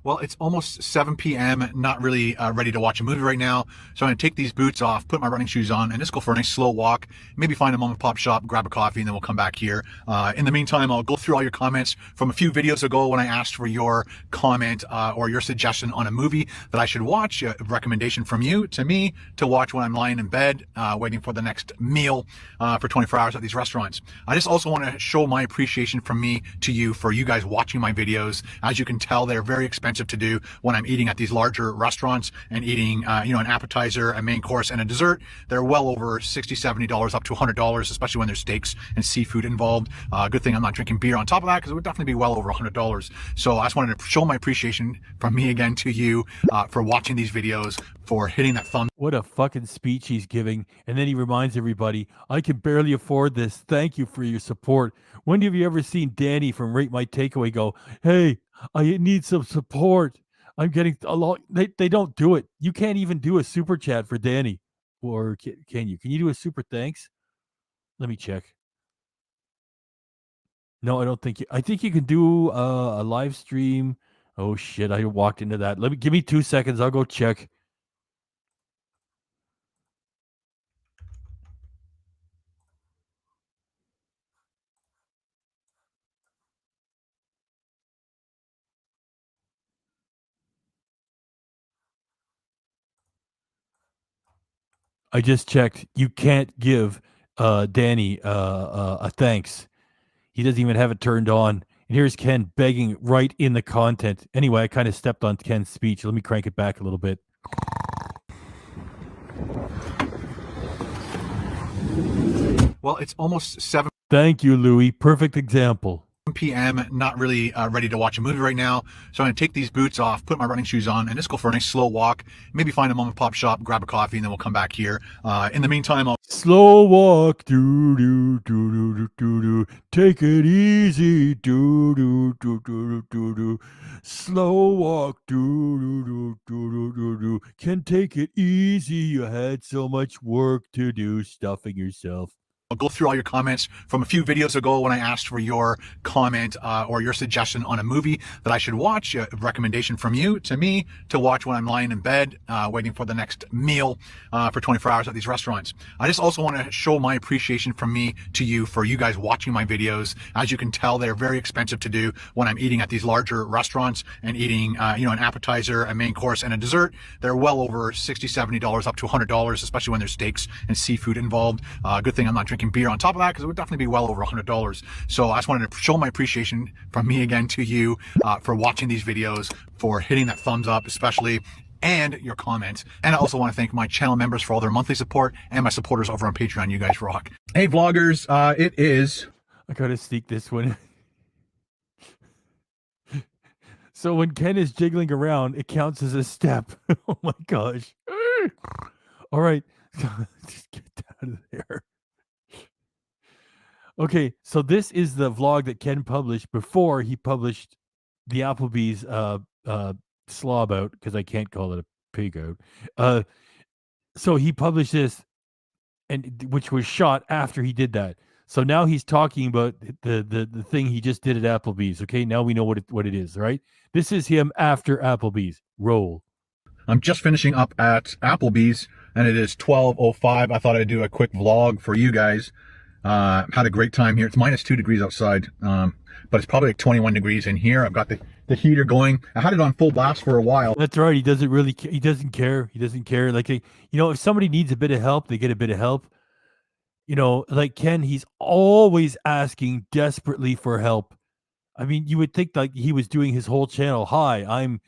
Well, it's almost 7 p.m. Not really ready to watch a movie right now. So I'm going to take these boots off, put my running shoes on, and just go for a nice slow walk. Maybe find a mom and pop shop, grab a coffee, and then we'll come back here. In the meantime, I'll go through all your comments from a few videos ago when I asked for your comment or your suggestion on a movie that I should watch, a recommendation from you to me to watch when I'm lying in bed, waiting for the next meal for 24 hours at these restaurants. I just also want to show my appreciation from me to you for you guys watching my videos. As you can tell, they're very expensive expensive to do when I'm eating at these larger restaurants and eating, you know, an appetizer, a main course, and a dessert. They're well over $60, $70, up to $100, especially when there's steaks and seafood involved. Good thing I'm not drinking beer on top of that, because it would definitely be well over $100. So I just wanted to show my appreciation from me again to you for watching these videos, for hitting that thumb. What a fucking speech he's giving. And then he reminds everybody, I can barely afford this. Thank you for your support. When have you ever seen Danny from Rate My Takeaway go, hey, I need some support. I'm getting a lot. They don't do it. You can't even do a super chat for Danny. Or can you? Can you do a super thanks? Let me check. No, I don't think you. I think you can do a live stream. Oh shit! I walked into that. Give me 2 seconds. I'll go check. I just checked. You can't give Danny a thanks. He doesn't even have it turned on. And here's Ken begging right in the content. Anyway, I kind of stepped on Ken's speech. Let me crank it back a little bit. Well, it's almost 7 Thank you, Louis. Perfect example. p.m. Not really ready to watch a movie right now, so I'm going to take these boots off, put my running shoes on, and just go for a nice slow walk. Maybe find a mom and pop shop, grab a coffee, and then we'll come back here. In the meantime, I'll slow walk, do do do do do do. Take it easy, do do do do do do. Slow walk, do do do do do do. Can take it easy. You had so much work to do, stuffing yourself. I'll go through all your comments from a few videos ago when I asked for your comment or your suggestion on a movie that I should watch, a recommendation from you to me to watch when I'm lying in bed waiting for the next meal for 24 hours at these restaurants. I just also want to show my appreciation from me to you for you guys watching my videos. As you can tell, they're very expensive to do when I'm eating at these larger restaurants and eating, you know, an appetizer, a main course, and a dessert. They're well over $60, $70, up to $100, especially when there's steaks and seafood involved. Good thing I'm not drinking beer on top of that, because it would definitely be well over $100. So I just wanted to show my appreciation from me again to you for watching these videos, for hitting that thumbs up especially, and your comments. And I also want to thank my channel members for all their monthly support, and my supporters over on Patreon. You guys rock. Hey vloggers, it is... I gotta sneak this one. So when Ken is jiggling around, it counts as a step. Oh my gosh. All right. Just get out of there. Okay, so this is the vlog that Ken published before he published the Applebee's slob out, because I can't call it a pig out. So he published this, and which was shot after he did that. So now he's talking about the thing he just did at Applebee's. Okay, now we know what it is, right? This is him after Applebee's. Roll. I'm just finishing up at Applebee's, and it is 12:05. I thought I'd do a quick vlog for you guys. Had a great time here. It's -2 degrees outside, but it's probably like 21 degrees in here. I've got the heater going. I had it on full blast for a while. That's right. He doesn't really. He doesn't care. He doesn't care. Like, you know, if somebody needs a bit of help, they get a bit of help. You know, like Ken, he's always asking desperately for help. I mean, you would think like he was doing his whole channel. Hi, I'm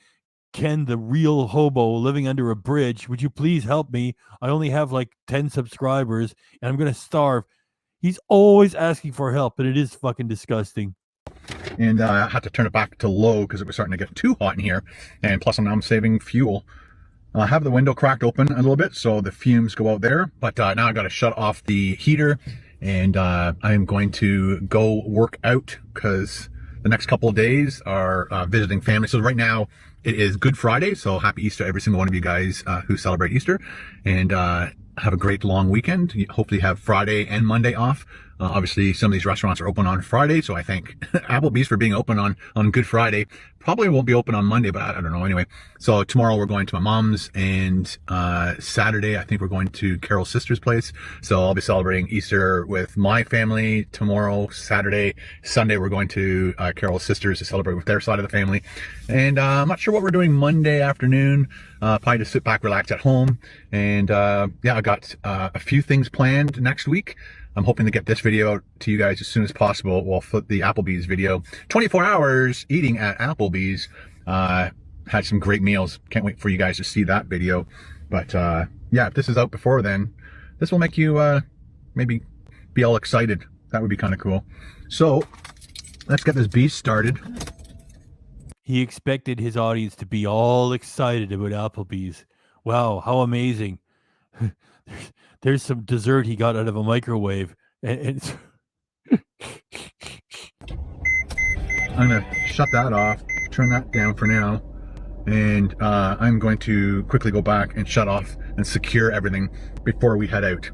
Ken, the real hobo living under a bridge. Would you please help me? I only have like 10 subscribers and I'm going to starve. He's always asking for help, and it is fucking disgusting. And I had to turn it back to low because it was starting to get too hot in here. And plus I'm saving fuel. I have the window cracked open a little bit so the fumes go out there. But now I got to shut off the heater, and I'm going to go work out because the next couple of days are visiting family. So right now it is Good Friday. So happy Easter, every single one of you guys who celebrate Easter. And have a great long weekend. Hopefully have Friday and Monday off. Obviously, some of these restaurants are open on Friday, so I thank Applebee's for being open on Good Friday. Probably won't be open on Monday, but I don't know. Anyway, so tomorrow we're going to my mom's, and Saturday I think we're going to Carol's sister's place. So I'll be celebrating Easter with my family tomorrow, Saturday. Sunday we're going to Carol's sister's to celebrate with their side of the family. And I'm not sure what we're doing Monday afternoon. Probably just sit back, relax at home. And yeah, I got a few things planned next week. I'm hoping to get this video out to you guys as soon as possible. We'll flip the Applebee's video. 24 hours eating at Applebee's. had some great meals. Can't wait for you guys to see that video. But yeah, if this is out before then, this will make you maybe be all excited. That would be kind of cool. So let's get this beast started. He expected his audience to be all excited about Applebee's. Wow, how amazing. There's some dessert he got out of a microwave. And I'm going to shut that off, turn that down for now. And I'm going to quickly go back and shut off and secure everything before we head out.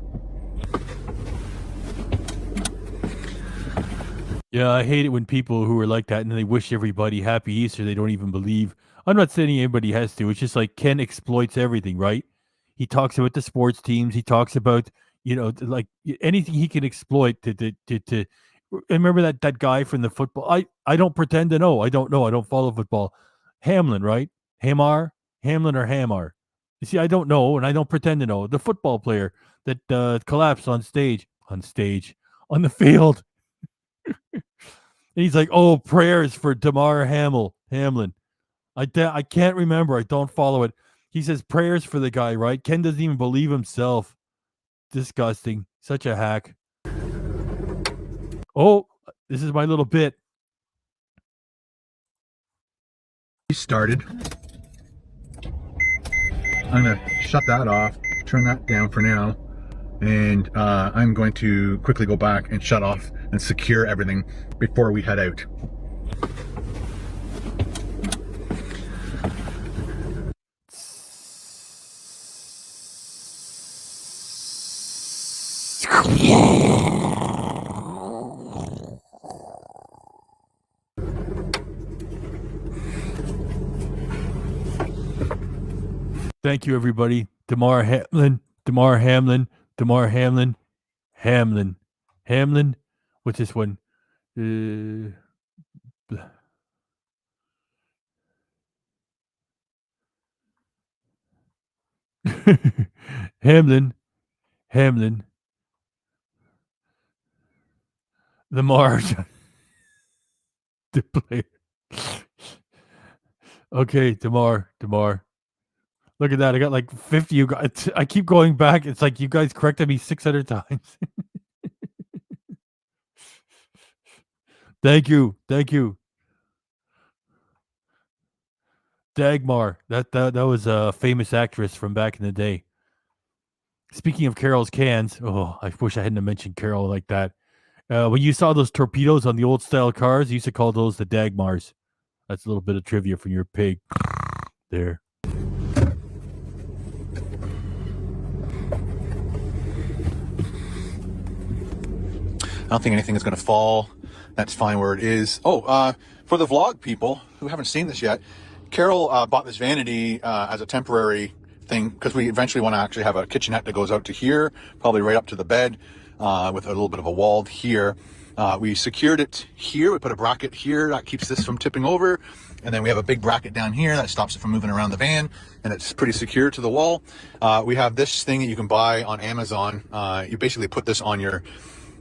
yeah, I hate it when people who are like that and they wish everybody happy Easter, they don't even believe. I'm not saying anybody has to. It's just like Ken exploits everything, right? He talks about the sports teams. He talks about, like anything he can exploit to remember that guy from the football. I don't pretend to know. I don't know. I don't follow football. Hamlin, right? Hamlin or Hamar. You see, I don't know, and I don't pretend to know. The football player that collapsed on the field. And he's like, oh, prayers for Damar Hamlin. I can't remember. I don't follow it. He says prayers for the guy, right? Ken doesn't even believe himself. Disgusting. Such a hack. Oh, this is my little bit. He started. I'm going to shut that off, turn that down for now. And I'm going to quickly go back and shut off and secure everything before we head out. Thank you, everybody. Damar Hamlin. What's this one? Hamlin. Lamar. The player. Okay, Damar. Look at that. I got like 50. You guys, I keep going back. It's like you guys corrected me 600 times. Thank you. Dagmar. That was a famous actress from back in the day. Speaking of Carol's cans, oh, I wish I hadn't mentioned Carol like that. When you saw those torpedoes on the old style cars, you used to call those the Dagmars. That's a little bit of trivia from your pig. There. I don't think anything is going to fall. That's fine where it is. Oh, for the vlog people who haven't seen this yet, Carol bought this vanity as a temporary thing because we eventually want to actually have a kitchenette that goes out to here, probably right up to the bed with a little bit of a wall here. We secured it here. We put a bracket here that keeps this from tipping over. And then we have a big bracket down here that stops it from moving around the van. And it's pretty secure to the wall. We have this thing that you can buy on Amazon. You basically put this on your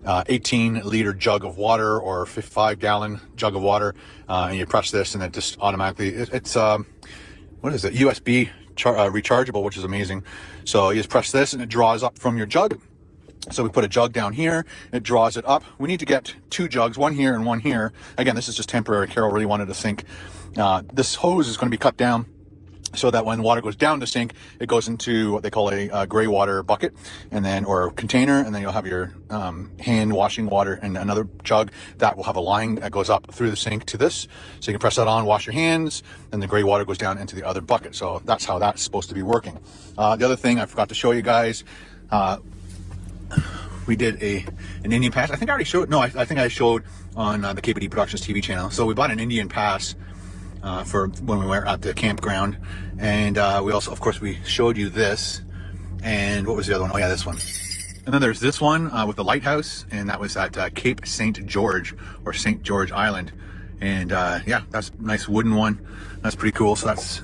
18-liter jug of water or 5-gallon jug of water, and you press this and it just automatically, it's what is it, USB rechargeable, which is amazing. So you just press this and it draws up from your jug. So we put a jug down here, it draws it up. We need to get 2 jugs, one here and one here. Again, this is just temporary. Carol really wanted to sink. This hose is going to be cut down so that when water goes down the sink, it goes into what they call a gray water bucket, and then or container, and then you'll have your hand washing water and another jug that will have a line that goes up through the sink to this. So you can press that on, wash your hands, and the gray water goes down into the other bucket. So that's how that's supposed to be working. The other thing I forgot to show you guys, we did an Indian pass. I think I already showed. No, I think I showed on the KPD Productions TV channel. So we bought an Indian pass for when we were at the campground, and we also, of course, we showed you this. And what was the other one? Oh yeah, this one. And then there's this one with the lighthouse, and that was at Cape St. George or St. George Island. And yeah, that's a nice wooden one. That's pretty cool. So that's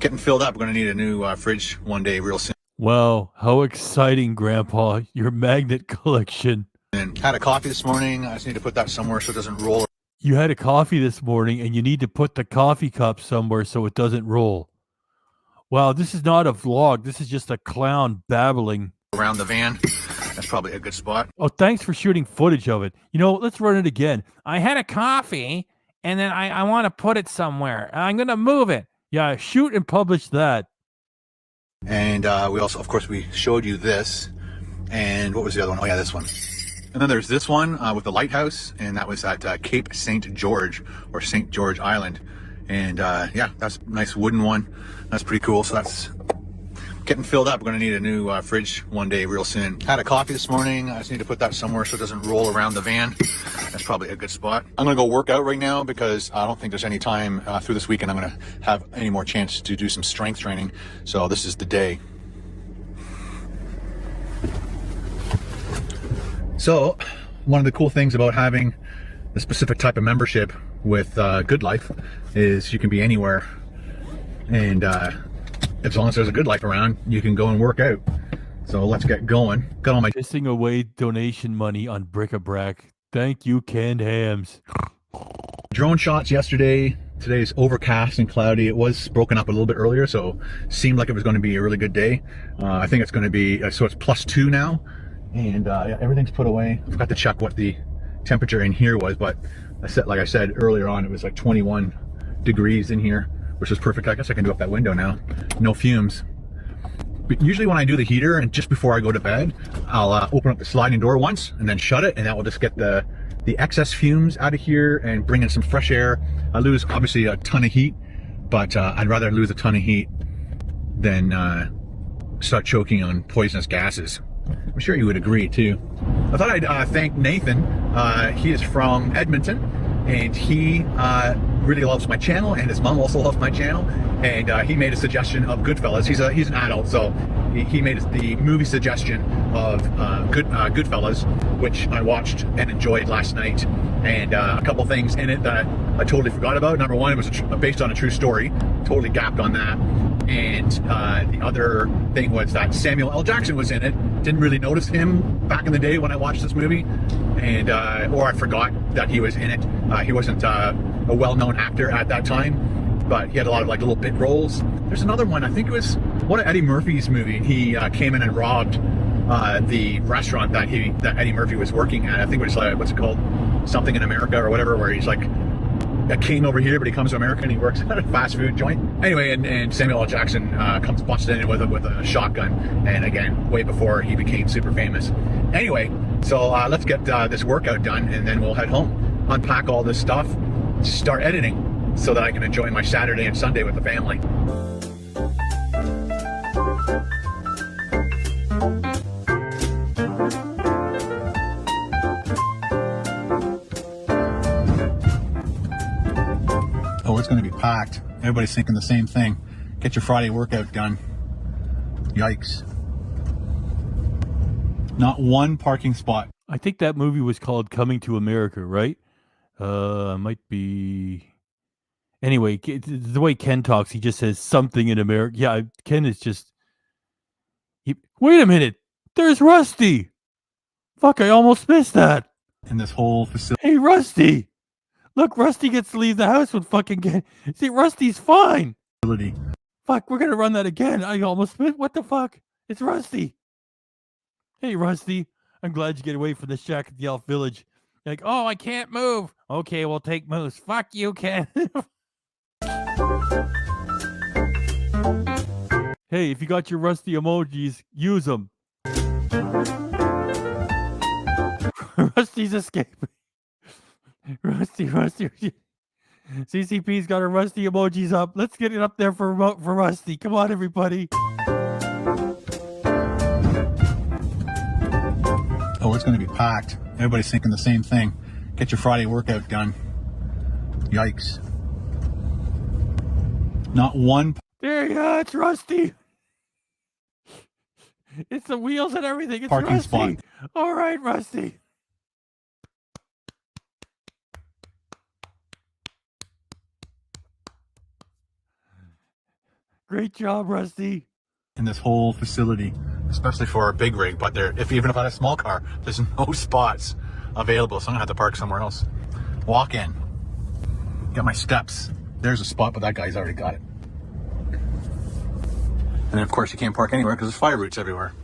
getting filled up. We're gonna need a new fridge one day real soon. Wow, how exciting, Grandpa, your magnet collection. And had a coffee this morning. I just need to put that somewhere so it doesn't roll. You had a coffee this morning and you need to put the coffee cup somewhere so it doesn't roll. Wow, this is not a vlog. This is just a clown babbling. Around the van. That's probably a good spot. Oh, thanks for shooting footage of it. You know, let's run it again. I had a coffee, and then I want to put it somewhere. I'm going to move it. Yeah, shoot and publish that. And we also, of course, we showed you this. And what was the other one? Oh, yeah, this one. And then there's this one with the lighthouse, and that was at Cape St. George, or St. George Island. And yeah, that's a nice wooden one. That's pretty cool. So that's getting filled up. We're going to need a new fridge one day real soon. Had a coffee this morning. I just need to put that somewhere so it doesn't roll around the van. That's probably a good spot. I'm going to go work out right now because I don't think there's any time through this weekend I'm going to have any more chance to do some strength training. So this is the day. So one of the cool things about having the specific type of membership with Good Life is you can be anywhere, and as long as there's a Good Life around, you can go and work out. So let's get going. Got all my pissing away donation money on bric-a-brac. Thank you, canned hams. Drone shots yesterday. Today's overcast and cloudy. It was broken up a little bit earlier, so seemed like it was going to be a really good day. I think it's going to be, so it's +2 now, and yeah, everything's put away. I forgot to check what the temperature in here was, but like I said earlier on, it was like 21 degrees in here, which is perfect. I guess I can do up that window now. No fumes. But usually when I do the heater and just before I go to bed, I'll open up the sliding door once and then shut it, and that will just get the excess fumes out of here and bring in some fresh air. I lose obviously a ton of heat, but I'd rather lose a ton of heat than start choking on poisonous gases. I'm sure you would agree too. I thought I'd thank Nathan. He is from Edmonton, and he really loves my channel, and his mom also loves my channel, and he made a suggestion of Goodfellas. He's an adult, so he made the movie suggestion of Goodfellas, which I watched and enjoyed last night, and a couple things in it that I totally forgot about. Number one, it was based on a true story. Totally gapped on that. And the other thing was that Samuel L. Jackson was in it. Didn't really notice him back in the day when I watched this movie, and or I forgot that he was in it. He wasn't a well-known actor at that time, but he had a lot of like little bit roles. There's another one, I think it was one of Eddie Murphy's movie. He came in and robbed the restaurant that Eddie Murphy was working at. I think it was like, what's it called? Something in America or whatever, where he's like a king over here, but he comes to America and he works at a fast food joint. Anyway, and Samuel L. Jackson comes busting in with a shotgun, and again, way before he became super famous. Anyway, so let's get this workout done, and then we'll head home, unpack all this stuff, start editing, so that I can enjoy my Saturday and Sunday with the family. Oh, it's going to be packed. Everybody's thinking the same thing. Get your Friday workout done. Yikes. Not one parking spot. I think that movie was called Coming to America, right? Might be. Anyway, the way Ken talks, he just says something in America. Yeah, Ken is just. Wait a minute. There's Rusty. Fuck, I almost missed that. In this whole facility. Hey, Rusty. Look, Rusty gets to leave the house with fucking Ken. See, Rusty's fine. Fuck, we're going to run that again. I almost missed. What the fuck? It's Rusty. Hey, Rusty. I'm glad you get away from the shack at the Elf Village. You're like, oh, I can't move. Okay, we'll take Moose. Fuck you, Ken. Hey, if you got your Rusty emojis, use them. Rusty's escaping. Rusty. CCP's got her Rusty emojis up. Let's get it up there for Rusty. Come on, everybody. Oh, it's going to be packed. Everybody's thinking the same thing. Get your Friday workout done. Yikes. Not one. There you go. It's Rusty. It's the wheels and everything. It's parking Rusty. Spot. All right, Rusty. Great job, Rusty. In this whole facility, especially for a big rig, but even if I had a small car, there's no spots available, so I'm gonna have to park somewhere else. Walk in. got my steps. There's a spot, but that guy's already got it. And then of course you can't park anywhere because there's fire roots everywhere.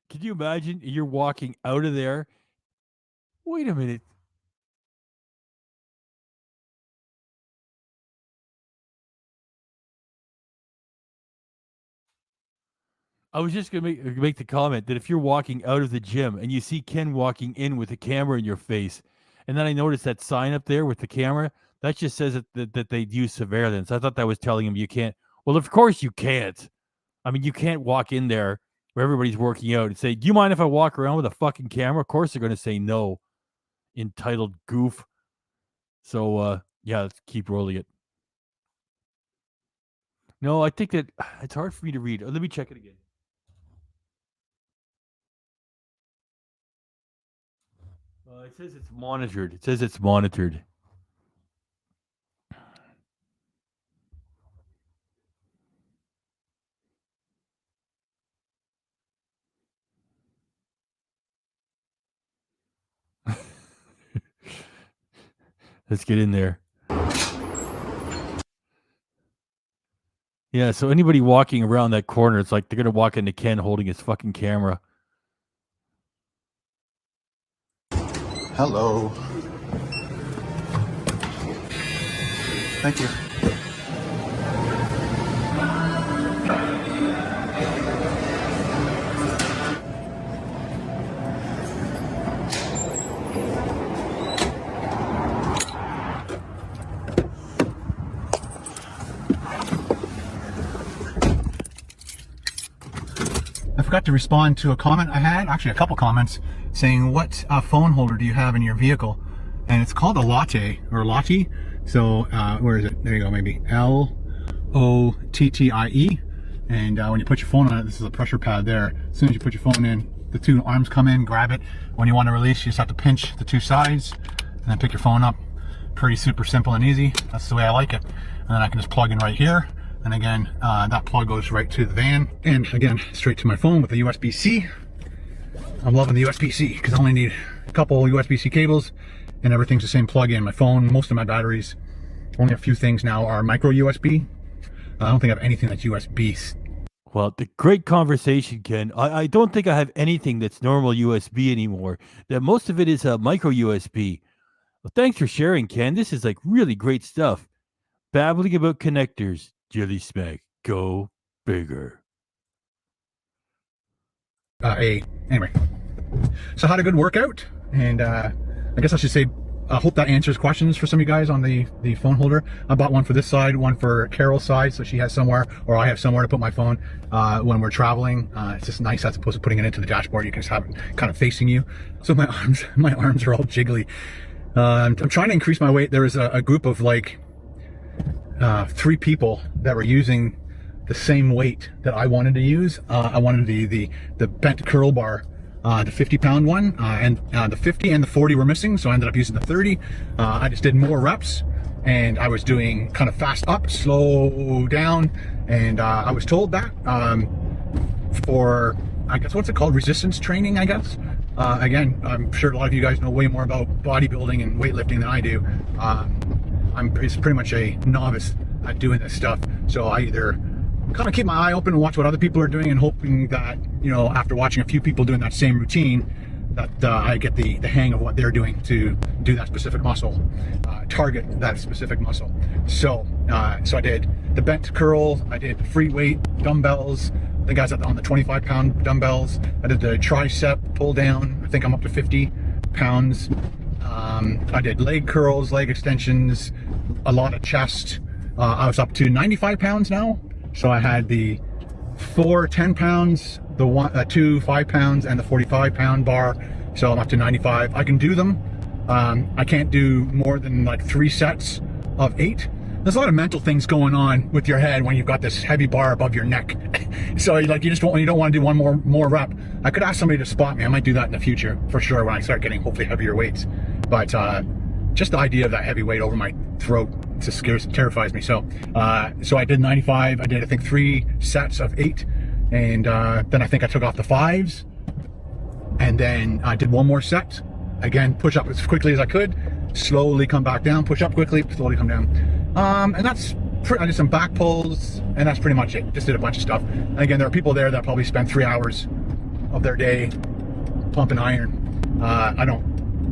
Can you imagine you're walking out of there? Wait a minute. I was just gonna make the comment that if you're walking out of the gym and you see Ken walking in with a camera in your face, and then I noticed that sign up there with the camera, that just says that they use surveillance. I thought that was telling him you can't. Well, of course you can't. I mean, you can't walk in there where everybody's working out and say, "Do you mind if I walk around with a fucking camera?" Of course they're going to say no. Entitled goof. So, yeah, let's keep rolling it. No, I think that it's hard for me to read. Let me check it again. It says it's monitored. It says it's monitored. Let's get in there. Yeah, so anybody walking around that corner, it's like they're going to walk into Ken holding his fucking camera. Hello. Thank you. I forgot to respond to a comment I had, actually a couple comments, saying what phone holder do you have in your vehicle? And it's called a Latte, or Lottie. So where is it? There you go, maybe L-O-T-T-I-E. And when you put your phone on it, this is a pressure pad there. As soon as you put your phone in, the two arms come in, grab it. When you want to release, you just have to pinch the two sides and then pick your phone up. Pretty super simple and easy. That's the way I like it. And then I can just plug in right here. And again, that plug goes right to the van. And again, straight to my phone with the USB-C. I'm loving the USB-C because I only need a couple USB-C cables and everything's the same plug-in. My phone, most of my batteries, only a few things now are micro USB. I don't think I have anything that's USB. Well, the great conversation, Ken. I don't think I have anything that's normal USB anymore. That most of it is micro USB. Well, thanks for sharing, Ken. This is like really great stuff. Babbling about connectors. Jelly Smack. Go bigger. Anyway, so I had a good workout, and I guess I should say I hope that answers questions for some of you guys on the phone holder. I bought one for this side, one for Carol's side, so she has somewhere, or I have somewhere to put my phone when we're traveling. It's just nice as opposed to putting it into the dashboard. You can just have it kind of facing you. So my arms are all jiggly. I'm trying to increase my weight. There was a group of like 3 people that were using the same weight that I wanted to use. I wanted the bent curl bar, the 50-pound one, and the 50 and the 40 were missing, so I ended up using the 30. I just did more reps, and I was doing kind of fast up, slow down, and I was told that for, I guess, what's it called, resistance training, I guess. Again, I'm sure a lot of you guys know way more about bodybuilding and weightlifting than I do. I'm pretty much a novice at doing this stuff, so I either kind of keep my eye open and watch what other people are doing, and hoping that, you know, after watching a few people doing that same routine, that I get the hang of what they're doing to do that specific muscle, target that specific muscle. So so I did the bent curl, I did free weight dumbbells. I think I was on the 25-pound dumbbells. I did the tricep pull down. I think I'm up to 50 pounds. I did leg curls, leg extensions, a lot of chest. I was up to 95 pounds now. So I had the 4 10 pounds, the 2 5 pounds, and the 45-pound bar. So I'm up to 95. I can do them. I can't do more than like 3 sets of 8. there's a lot of mental things going on with your head when you've got this heavy bar above your neck. So like you don't want to do one more rep. I could ask somebody to spot me. I might do that in the future for sure when I start getting hopefully heavier weights. But just the idea of that heavy weight over my throat just terrifies me. So so I did 95. I did, I think, 3 sets of 8, and then I think I took off the 5s, and then I did one more set. Again, push up as quickly as I could, slowly come back down, push up quickly, slowly come down. And that's I did some back pulls, and that's pretty much it. Just did a bunch of stuff. And again, there are people there that probably spend 3 hours of their day pumping iron. I don't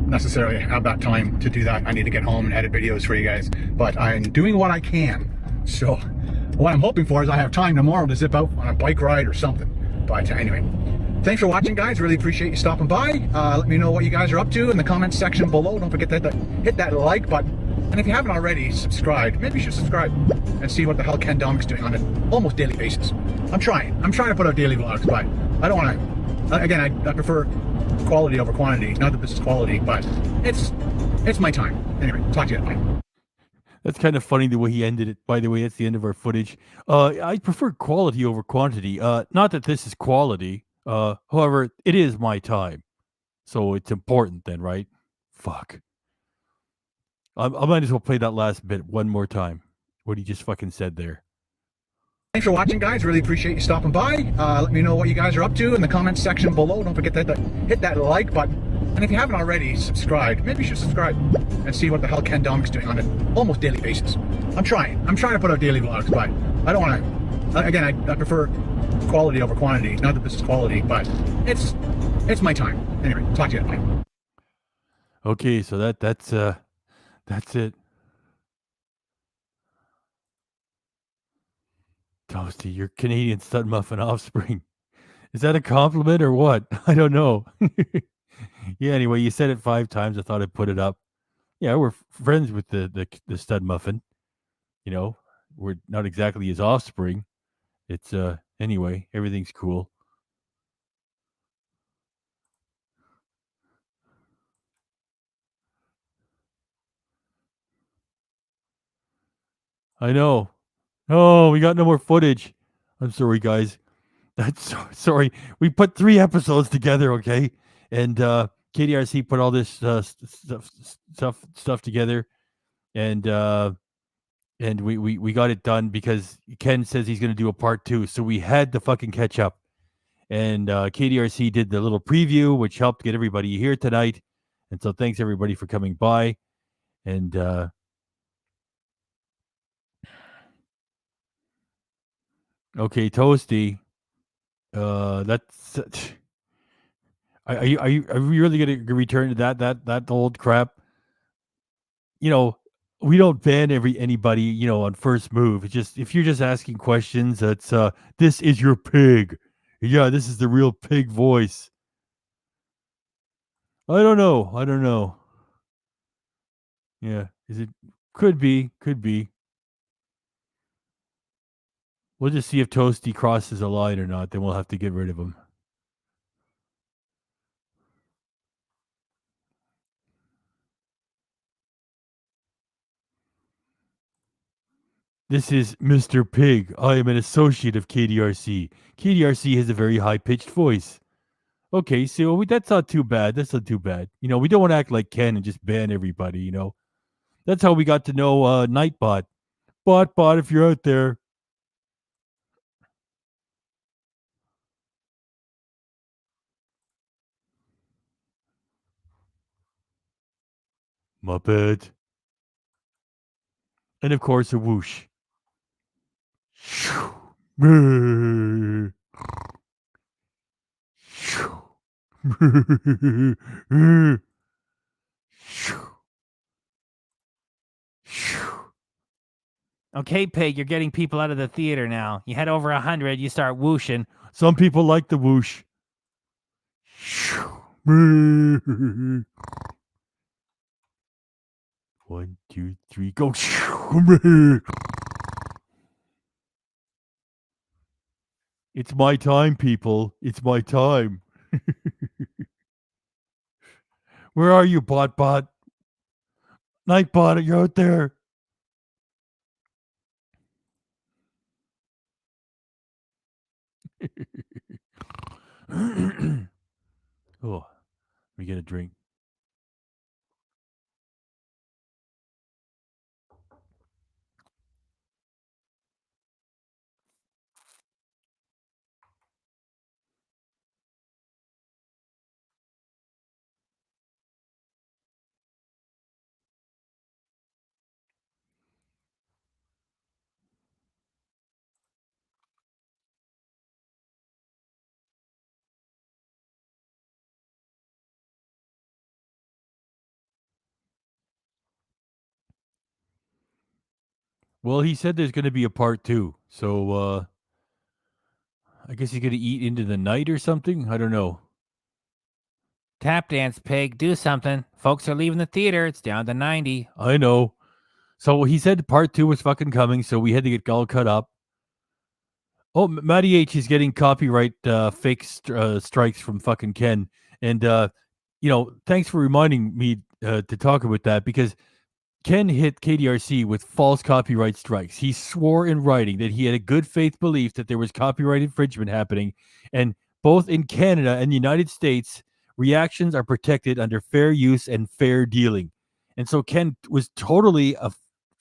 necessarily have that time to do that. I need to get home and edit videos for you guys, but I'm doing what I can. So what I'm hoping for is I have time tomorrow to zip out on a bike ride or something. But anyway, thanks for watching, guys. Really appreciate you stopping by. Let me know what you guys are up to in the comments section below. Don't forget to hit that like button. And if you haven't already subscribed, maybe you should subscribe and see what the hell Ken Domik's doing on an almost daily basis. I'm trying to put out daily vlogs, but I don't want to. Again, I prefer quality over quantity. Not that this is quality, but it's my time. Anyway, talk to you. Bye. That's kind of funny the way he ended it. By the way, that's the end of our footage. I prefer quality over quantity. Not that this is quality. However, it is my time, so it's important then, right? Fuck. I might as well play that last bit one more time. What he just fucking said there. Thanks for watching, guys. Really appreciate you stopping by. Let me know what you guys are up to in the comments section below. Don't forget to hit that like button. And if you haven't already subscribed, maybe you should subscribe and see what the hell Ken Domik's doing on an almost daily basis. I'm trying to put out daily vlogs, but I don't want to. Again, I prefer quality over quantity. Not that this is quality, but it's my time. Anyway, talk to you. Bye. Okay, so that's it. Toasty, you're Canadian stud muffin offspring. Is that a compliment or what? I don't know. Yeah, anyway, you said it 5 times. I thought I'd put it up. Yeah, we're friends with the stud muffin. You know, we're not exactly his offspring. It's anyway, everything's cool. I know. Oh, we got no more footage. I'm sorry, guys. That's sorry. We put 3 episodes together, okay? And KDRC put all this stuff together, and we got it done because Ken says he's going to do a part 2, so we had to fucking catch up. And KDRC did the little preview, which helped get everybody here tonight. And so thanks everybody for coming by. And okay, Toasty. That's. Are we really going to return to that old crap? You know, we don't ban anybody, you know, on first move. It's just if you're just asking questions, that's this is your pig. Yeah, this is the real pig voice. I don't know. Yeah, is it? Could be. We'll just see if Toasty crosses a line or not. Then we'll have to get rid of him. This is Mr. Pig. I am an associate of KDRC. KDRC has a very high-pitched voice. Okay, so that's not too bad. You know, we don't want to act like Ken and just ban everybody, you know. That's how we got to know Nightbot. Bot, if you're out there. Muppet. And of course, a whoosh. Okay, Pig, you're getting people out of the theater now. You head over 100, you start whooshing. Some people like the whoosh. 1, 2, 3, go. It's my time, people. It's my time. Where are you, Bot? Nightbot, are you out there? Oh, let me get a drink. Well, he said there's going to be a part 2. So I guess he's going to eat into the night or something. I don't know. Tap dance, pig. Do something. Folks are leaving the theater. It's down to 90. I know. So he said part 2 was fucking coming, so we had to get all cut up. Oh, Matty H is getting copyright fake strikes from fucking Ken. And, thanks for reminding me to talk about that, because Ken hit KDRC with false copyright strikes. He swore in writing that he had a good faith belief that there was copyright infringement happening. And both in Canada and the United States, reactions are protected under fair use and fair dealing. And so Ken was totally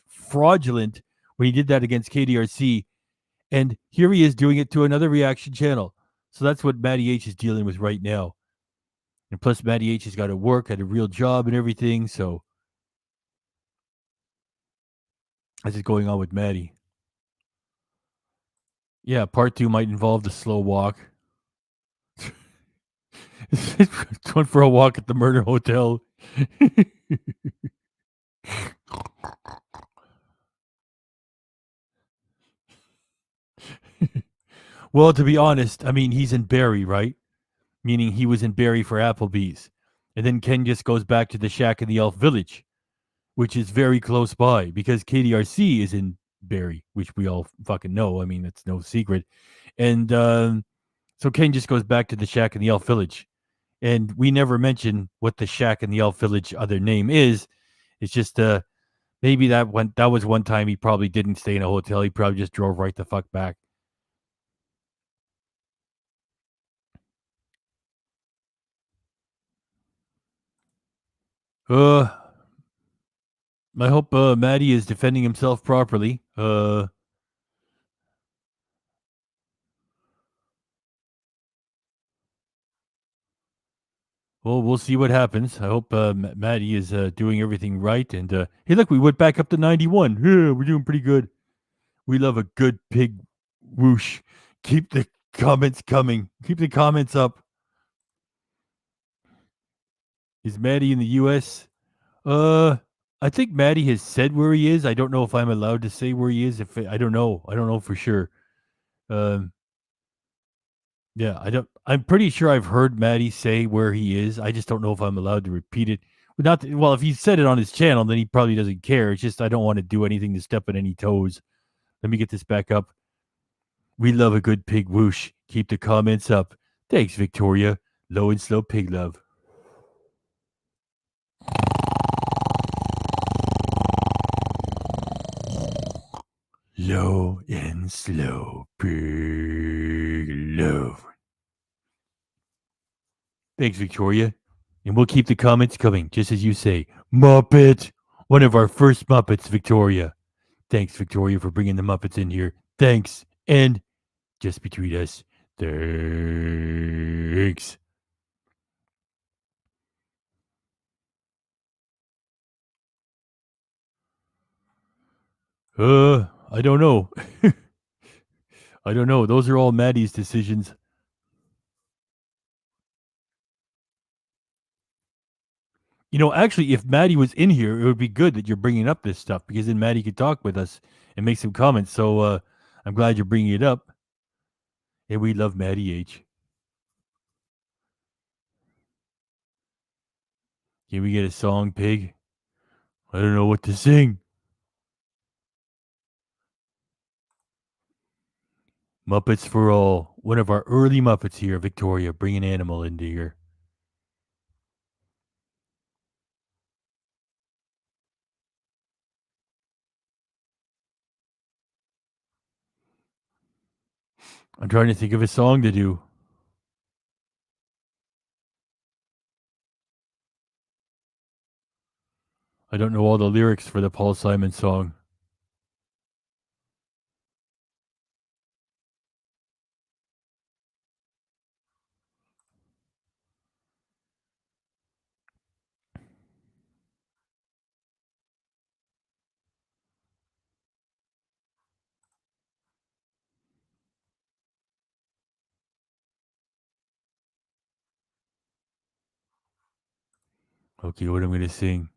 fraudulent when he did that against KDRC. And here he is doing it to another reaction channel. So that's what Matty H is dealing with right now. And plus, Matty H has got to work, had a real job and everything. So that's what's going on with Matty. Yeah, part 2 might involve the slow walk. Went for a walk at the murder hotel. Well, to be honest, I mean, he's in Barrie, right? Meaning he was in Barrie for Applebee's. And then Ken just goes back to the shack in the Elf Village, which is very close by, because KDRC is in Barrie, which we all fucking know. I mean, that's no secret. And so Ken just goes back to the shack in the Elf Village. And we never mention what the shack in the Elf Village other name is. It's just maybe that was one time he probably didn't stay in a hotel. He probably just drove right the fuck back. I hope Maddie is defending himself properly. Well, we'll see what happens. I hope Maddie is doing everything right. And hey, look, we went back up to 91. Yeah, we're doing pretty good. We love a good pig whoosh. Keep the comments coming. Keep the comments up. Is Maddie in the U.S.? I think Maddie has said where he is. I don't know if I'm allowed to say where he is. I don't know. I don't know for sure. Yeah, I don't. I'm pretty sure I've heard Maddie say where he is. I just don't know if I'm allowed to repeat it. Well, if he said it on his channel, then he probably doesn't care. It's just I don't want to do anything to step on any toes. Let me get this back up. We love a good pig whoosh. Keep the comments up. Thanks, Victoria. Low and slow pig love. Low and slow pig love. Thanks, Victoria. And we'll keep the comments coming, just as you say. Muppet! One of our first Muppets, Victoria. Thanks, Victoria, for bringing the Muppets in here. Thanks. And just between us, thanks. I don't know. I don't know. Those are all Maddie's decisions. Actually, if Maddie was in here, it would be good that you're bringing up this stuff, because then Maddie could talk with us and make some comments. So I'm glad you're bringing it up. And we love Maddie H. Can we get a song, Pig? I don't know what to sing. Muppets for All. One of our early Muppets here, Victoria. Bring an animal into here. I'm trying to think of a song to do. I don't know all the lyrics for the Paul Simon song. Okay, what I'm going to sing.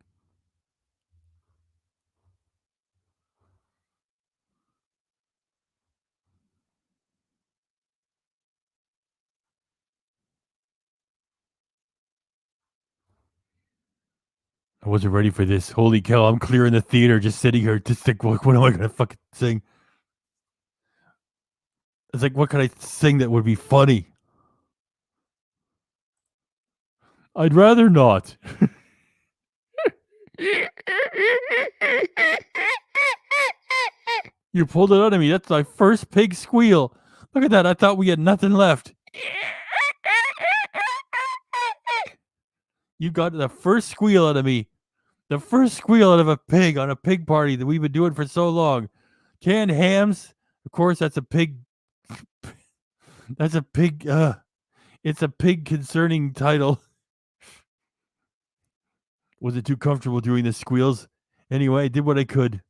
I wasn't ready for this. Holy cow, I'm clearing the theater just sitting here just think, what am I going to fucking sing? It's like, what can I sing that would be funny? I'd rather not. You pulled it out of me. That's my first pig squeal. Look at that. I thought we had nothing left. You got the first squeal out of me. The first squeal out of a pig on a pig party that we've been doing for so long. Canned hams. Of course, that's a pig. That's a pig. It's a pig concerning title. Was it too comfortable doing the squeals? Anyway, I did what I could.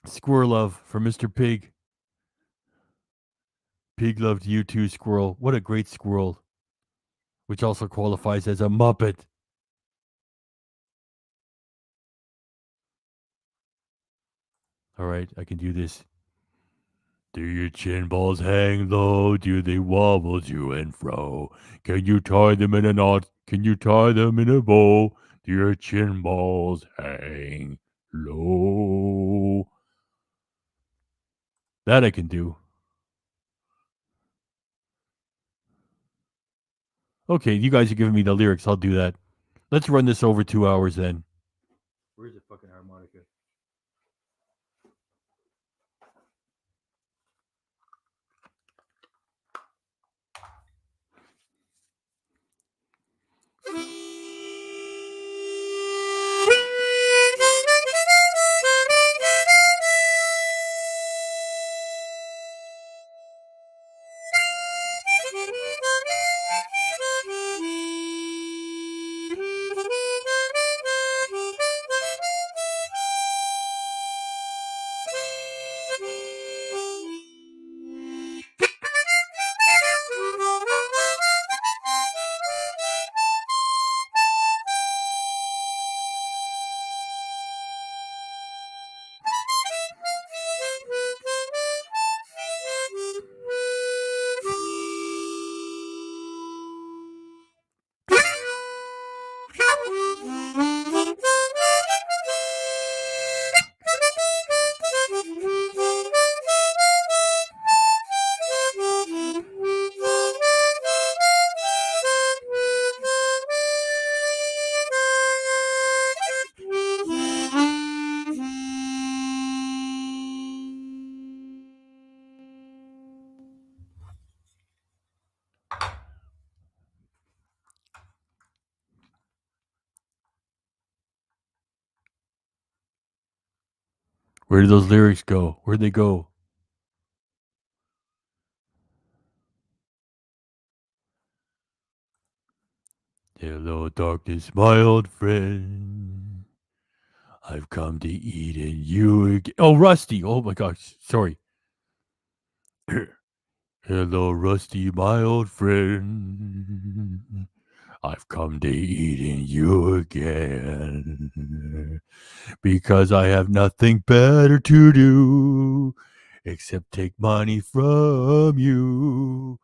Squirrel love for Mr. Pig. Pig loved you too, squirrel. What a great squirrel. Which also qualifies as a Muppet. All right, I can do this. Do your chin balls hang low? Do they wobble to and fro? Can you tie them in a knot? Can you tie them in a bow? Do your chin balls hang low? That I can do. Okay, you guys are giving me the lyrics. I'll do that. Let's run this over 2 hours then. Where's the fucking harmonica? Where did those lyrics go? Where'd they go? Hello, darkness, my old friend. I've come to eat in you again. Oh, Rusty. Oh my gosh. Sorry. Hello, Rusty, my old friend. I've come to eat in you again. Because I have nothing better to do except take money from you.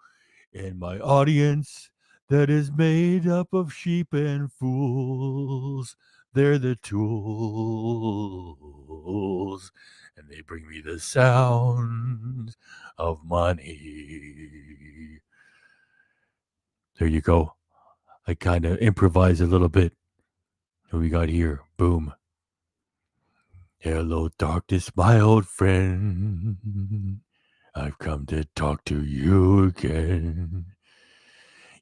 And my audience that is made up of sheep and fools, they're the tools, and they bring me the sound of money. There you go. I kind of improvise a little bit. What we got here? Boom. Hello, darkness, my old friend. I've come to talk to you again.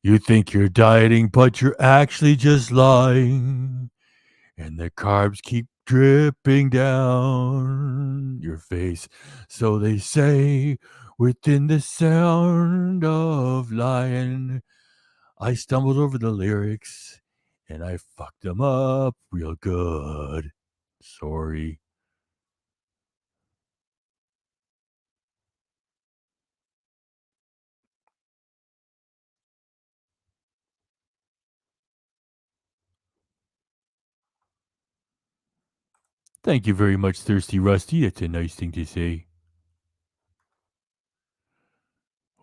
You think you're dieting, but you're actually just lying. And the carbs keep dripping down your face. So they say within the sound of lying. I stumbled over the lyrics and I fucked them up real good. Sorry. Thank you very much, Thirsty Rusty. That's a nice thing to say.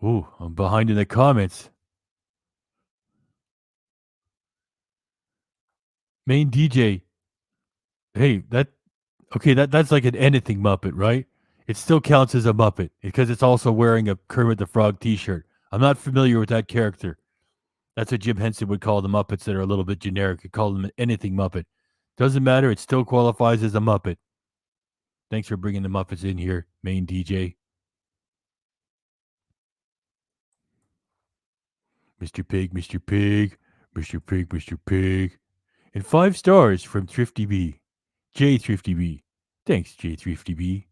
Oh, I'm behind in the comments. Main DJ. Hey, that's like an anything Muppet, right? It still counts as a Muppet because it's also wearing a Kermit the Frog t-shirt. I'm not familiar with that character. That's what Jim Henson would call the Muppets that are a little bit generic. He'd call them an anything Muppet. Doesn't matter. It still qualifies as a Muppet. Thanks for bringing the Muppets in here, main DJ. Mr. Pig, Mr. Pig, Mr. Pig, Mr. Pig. And 5 stars from Thrifty B. J Thrifty B. Thanks, J Thrifty B.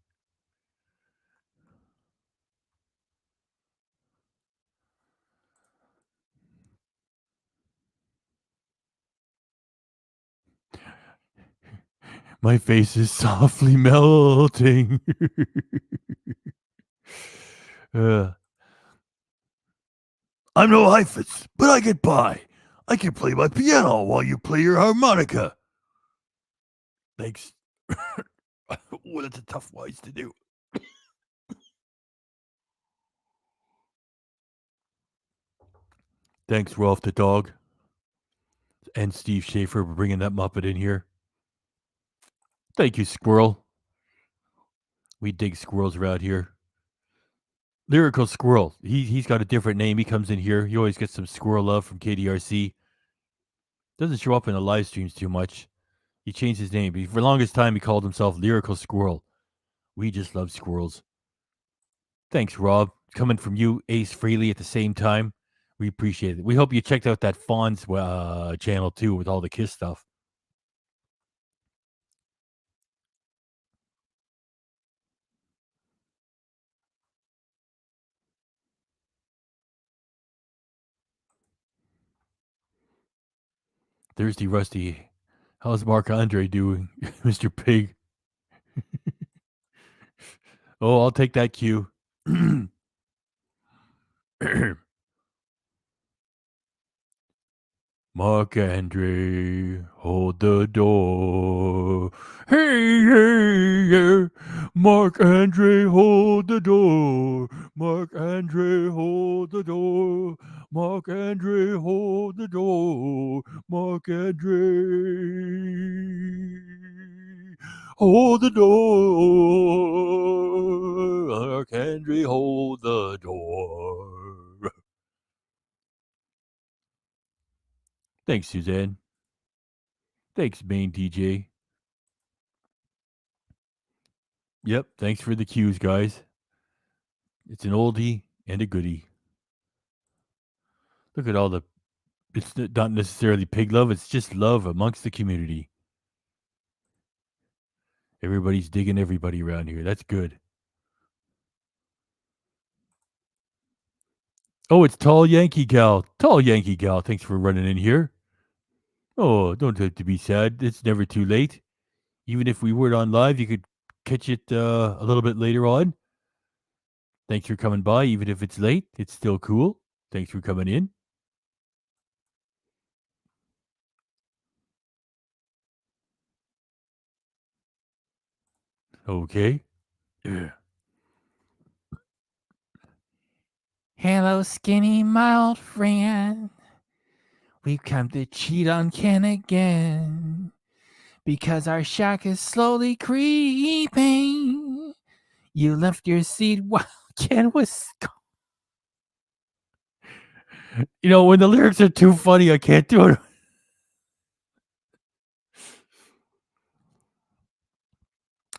My face is softly melting. I'm no Heifetz, but I get by. I can play my piano while you play your harmonica. Thanks. Oh, that's a tough wise to do. Thanks, Rolf the dog. And Steve Schaefer for bringing that Muppet in here. Thank you, Squirrel. We dig squirrels around here. Lyrical Squirrel. He's got a different name. He comes in here. He always gets some squirrel love from KDRC. Doesn't show up in the live streams too much. He changed his name. For the longest time, he called himself Lyrical Squirrel. We just love squirrels. Thanks, Rob. Coming from you, Ace Freely, at the same time. We appreciate it. We hope you checked out that Fawn's channel, too, with all the Kiss stuff. Thirsty Rusty. How's Mark Andre doing, Mr. Pig? Oh, I'll take that cue. Mark Andre, hold the door. Hey, hey, yeah. Mark Andre, hold the door. Mark Andre, hold the door. Mark Andre, hold the door. Mark Andre, hold the door. Mark Andre, hold the door. Thanks, Suzanne. Thanks, main DJ. Yep, thanks for the cues, guys. It's an oldie and a goodie. Look at all the... It's not necessarily pig love, it's just love amongst the community. Everybody's digging everybody around here. That's good. Oh, it's Tall Yankee Gal. Tall Yankee Gal, thanks for running in here. Oh, don't have to be sad. It's never too late. Even if we weren't on live, you could catch it a little bit later on. Thanks for coming by. Even if it's late, it's still cool. Thanks for coming in. Okay. Hello, skinny, my old friend. We've come to cheat on Ken again. Because our shack is slowly creeping. You left your seat while Ken was... You know, when the lyrics are too funny, I can't do it.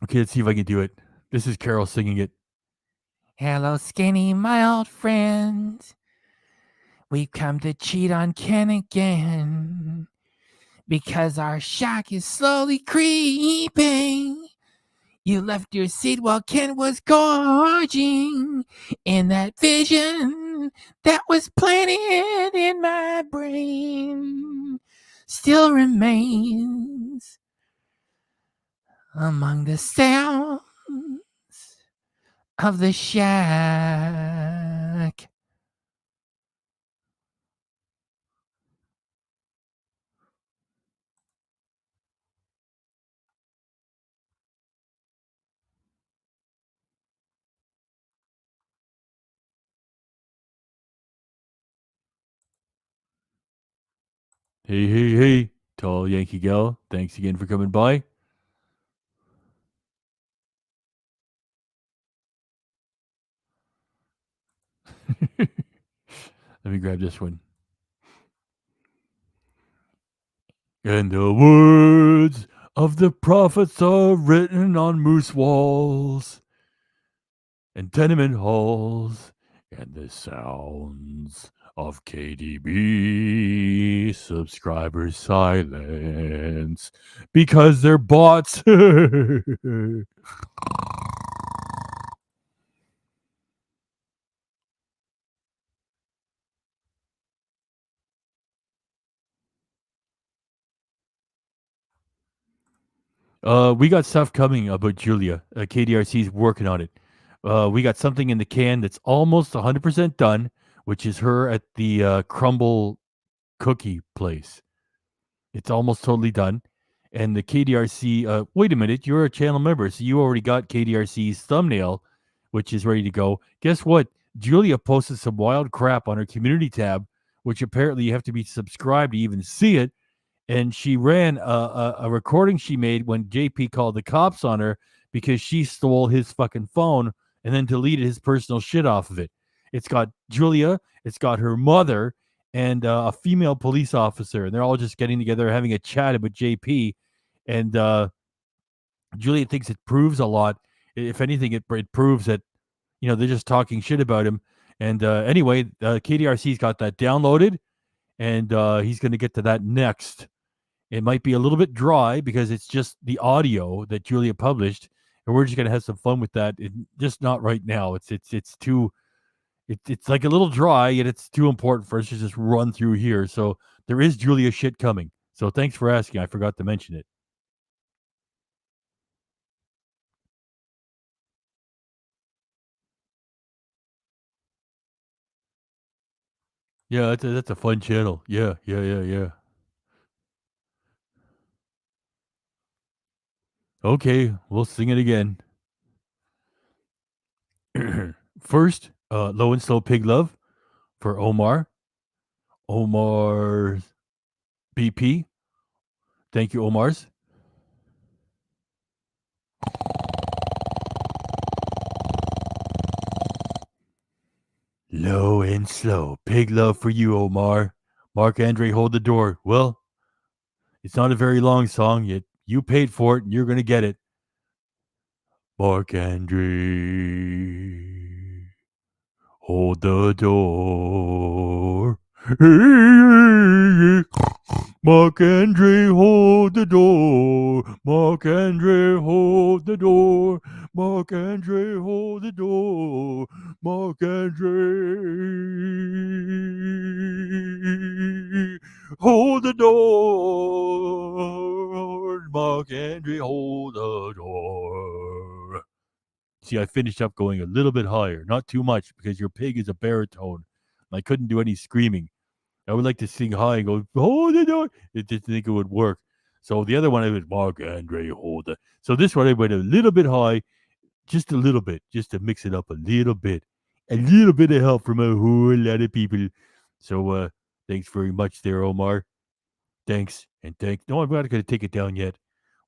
Okay, let's see if I can do it. This is Carol singing it. Hello, Skinny, my old friend. We've come to cheat on Ken again because our shack is slowly creeping. You left your seat while Ken was gorging in that vision that was planted in my brain. Still remains among the sounds of the shack. Hey, hey, hey, tall Yankee gal. Thanks again for coming by. Let me grab this one. And the words of the prophets are written on moose walls and tenement halls, and the sounds of KDB subscribers silence because they're bots. We got stuff coming about Julia. KDRC's working on it. We got something in the can that's almost 100% done, which is her at the crumble cookie place. It's almost totally done. And the KDRC, wait a minute, you're a channel member, so you already got KDRC's thumbnail, which is ready to go. Guess what? Julia posted some wild crap on her community tab, which apparently you have to be subscribed to even see it. And she ran a recording she made when JP called the cops on her because she stole his fucking phone and then deleted his personal shit off of it. It's got Julia, it's got her mother, and a female police officer, and they're all just getting together, having a chat about JP. And Julia thinks it proves a lot. If anything, it proves that they're just talking shit about him. And anyway, KDRC's got that downloaded, and he's going to get to that next. It might be a little bit dry because it's just the audio that Julia published, and we're just gonna have some fun with that. Just not right now. It's too. It's like a little dry, yet it's too important for us to just run through here. So there is Julia shit coming. So thanks for asking. I forgot to mention it. Yeah, that's a fun channel. Yeah. Okay, we'll sing it again. First, Low and Slow Pig Love for Omar. Omar's BP. Thank you, Omar's. Low and slow. Pig love for you, Omar. Mark Andre, hold the door. Well, it's not a very long song, yet you paid for it and you're going to get it. Mark Andre, hold the door. Mark Andre, hold the door. Mark Andre, hold the door. Mark Andre, hold the door. Mark Andre, hold the door. Mark Andre, hold the door. See, I finished up going a little bit higher, not too much, because your pig is a baritone. I couldn't do any screaming. I would like to sing high and go, hold the door. I didn't think it would work. So the other one, I was Mark Andre, hold it. So this one, I went a little bit high, just a little bit, just to mix it up a little bit. A little bit of help from a whole lot of people. So thanks very much there, Omar. Thanks. And thanks. No, I'm not going to take it down yet.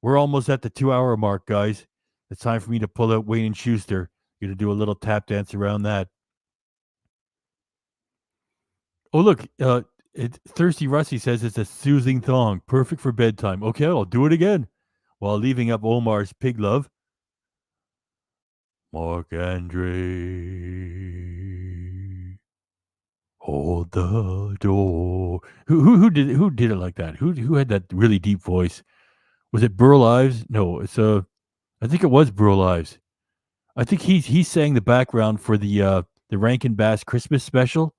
We're almost at the 2-hour mark, guys. It's time for me to pull out Wayne and Schuster. Going to do a little tap dance around that. Oh, look. Thirsty Rusty says it's a soothing thong. Perfect for bedtime. Okay, I'll do it again while leaving up Omar's Pig Love. Mark Andre, hold the door. Who did it like that? Who had that really deep voice? Was it Burl Ives? No, it's I think it was Burl Ives. I think he sang the background for the Rankin Bass Christmas special.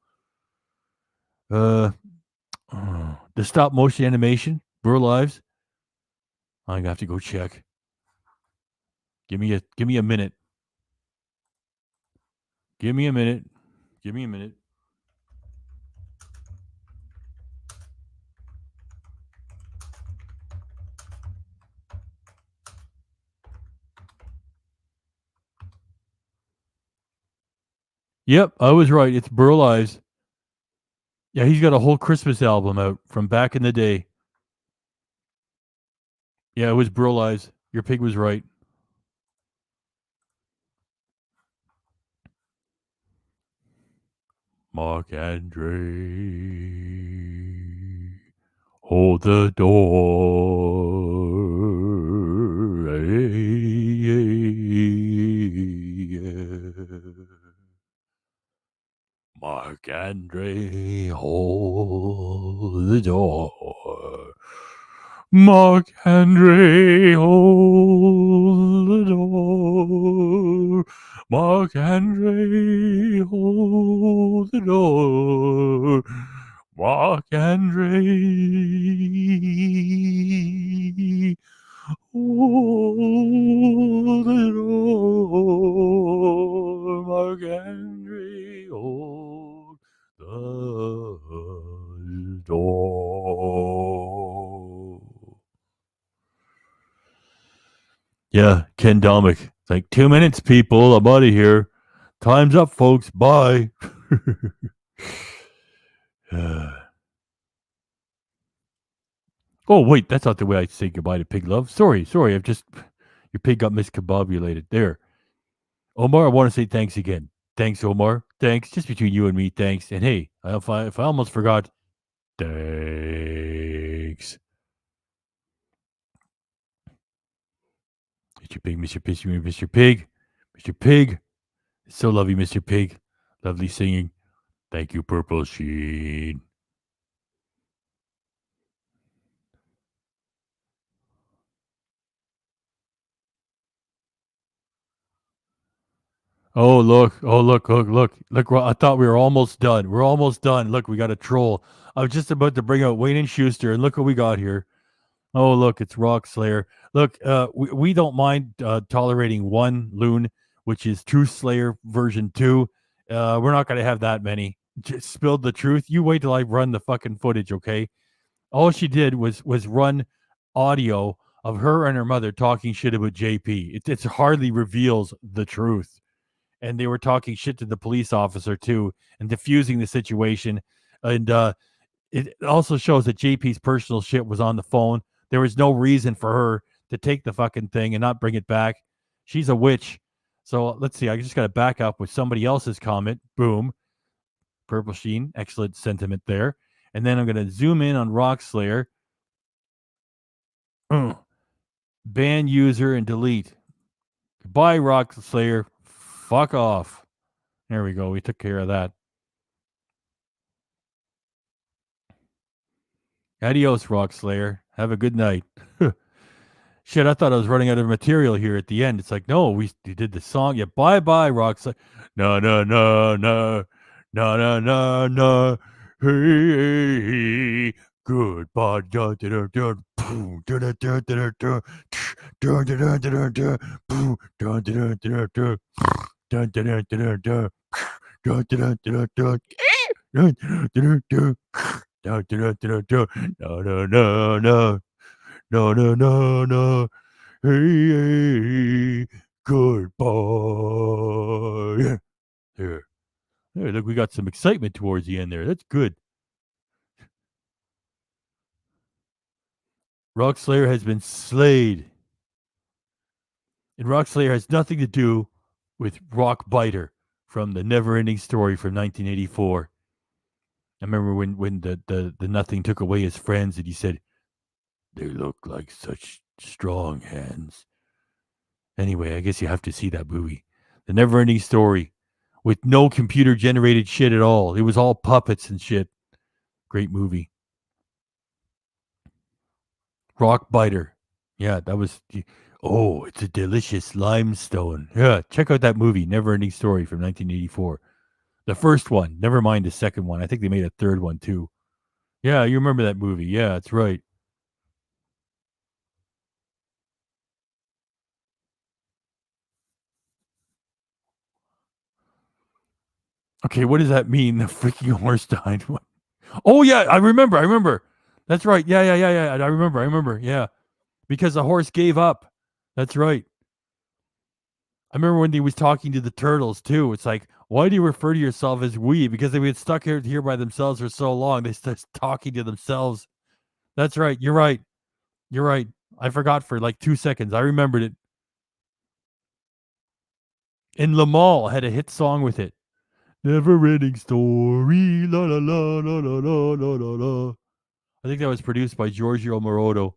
The stop motion animation, Burl Ives. I'm gonna have to go check. Give me a minute. Give me a minute. Give me a minute. Yep, I was right. It's Burl Ives. Yeah, he's got a whole Christmas album out from back in the day. Yeah, it was Burl Ives. Your pig was right. Mark Andre, hold the door. Mark Andre, hold the door. Mark Andre, hold the door. Mark Andre, hold the door. Mark Andre, hold the door. Mark Andre, hold the door. Yeah, Ken Domik. It's like 2 minutes, people. I'm out of here. Time's up, folks. Bye. Oh, wait, that's not the way I say goodbye to Pig Love. Sorry. Your pig got miscombobulated. There. Omar, I want to say thanks again. Thanks, Omar. Thanks. Just between you and me, thanks. And hey, if I almost forgot, thanks. Mr. Pig, Mr. Pig, Mr. Pig. Mr. Pig. So love you, Mr. Pig. Lovely singing. Thank you, Purple Sheen. Oh, look. Look, I thought we were almost done. We're almost done. Look, we got a troll. I was just about to bring out Wayne and Schuster, and look what we got here. Oh, look, it's Rock Slayer. Look, we don't mind tolerating one loon, which is Truth Slayer version 2. We're not going to have that many. Just spilled the truth. You wait till I run the fucking footage, okay? All she did was run audio of her and her mother talking shit about JP. It hardly reveals the truth. And they were talking shit to the police officer, too, and diffusing the situation. And it also shows that JP's personal shit was on the phone. There was no reason for her to take the fucking thing and not bring it back. She's a witch. So let's see. I just got to back up with somebody else's comment. Boom. Purple Sheen. Excellent sentiment there. And then I'm going to zoom in on Rock Slayer. Ban user and delete. Goodbye, Rock Slayer. Fuck off. There we go. We took care of that. Adios, Rock Slayer. Have a good night. Shit, I thought I was running out of material here at the end. It's like, no, we did the song. Yeah, bye, Rock Slayer. No. Hey, goodbye. No. Hey, goodbye. There, look, we got some excitement towards the end there. That's good. Rock Slayer has been slayed. And Rock Slayer has nothing to do with Rock Biter from the Never-Ending Story from 1984. I remember when the Nothing took away his friends and he said, they look like such strong hands. Anyway, I guess you have to see that movie. The Never-Ending Story, with no computer-generated shit at all. It was all puppets and shit. Great movie. Rock Biter. Yeah, that was. Oh, it's a delicious limestone. Yeah, check out that movie, Never-Ending Story from 1984. The first one. Never mind the second one. I think they made a third one too. Yeah, you remember that movie. Yeah, that's right. Okay, what does that mean? The freaking horse died. Oh yeah, I remember. That's right. Yeah. I remember. Yeah. Because the horse gave up. That's right. I remember when he was talking to the turtles too. It's like, why do you refer to yourself as we? Because they had stuck here by themselves for so long, they started talking to themselves. That's right. You're right. I forgot for like 2 seconds. I remembered it. And Lamal had a hit song with it. Never-ending story, la la la la la la la la la. I think that was produced by Giorgio Moroder.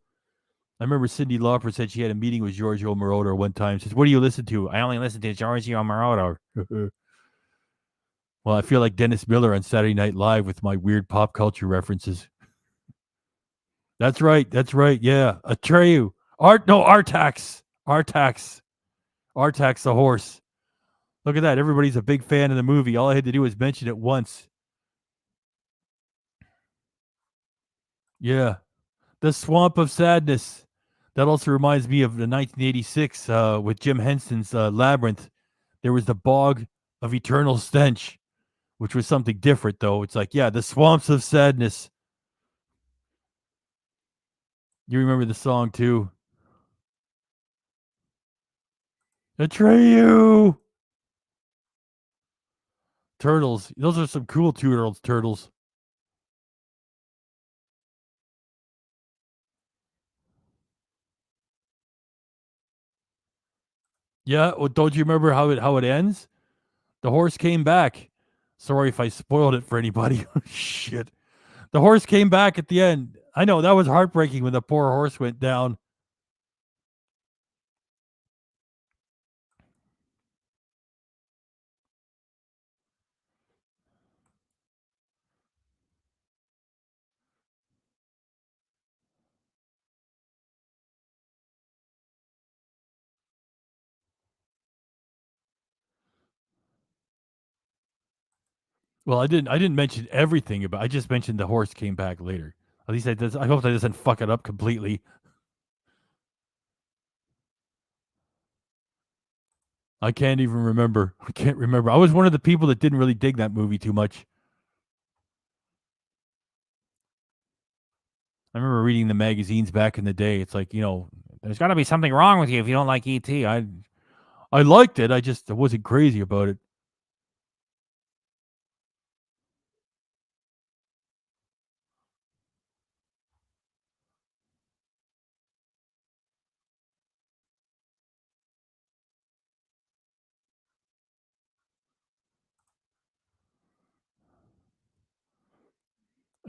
I remember Cyndi Lauper said she had a meeting with Giorgio Moroder one time. She says, "What do you listen to?" "I only listen to Giorgio Moroder." Well, I feel like Dennis Miller on Saturday Night Live with my weird pop culture references. That's right. Yeah, Atreyu. Artax. Artax the horse. Look at that. Everybody's a big fan of the movie. All I had to do was mention it once. Yeah. The Swamp of Sadness. That also reminds me of the 1986 with Jim Henson's Labyrinth. There was the Bog of Eternal Stench, which was something different, though. It's like, yeah, the Swamps of Sadness. You remember the song, too. Atreyu! Turtles. Those are some cool turtles. Yeah, well, don't you remember how it ends? The horse came back. Sorry if I spoiled it for anybody. Shit. The horse came back at the end. I know, that was heartbreaking when the poor horse went down. Well, I didn't mention everything about. I just mentioned the horse came back later. At least I hope that doesn't fuck it up completely. I can't even remember. I can't remember. I was one of the people that didn't really dig that movie too much. I remember reading the magazines back in the day. It's like, there's got to be something wrong with you if you don't like E.T. I liked it. I wasn't crazy about it.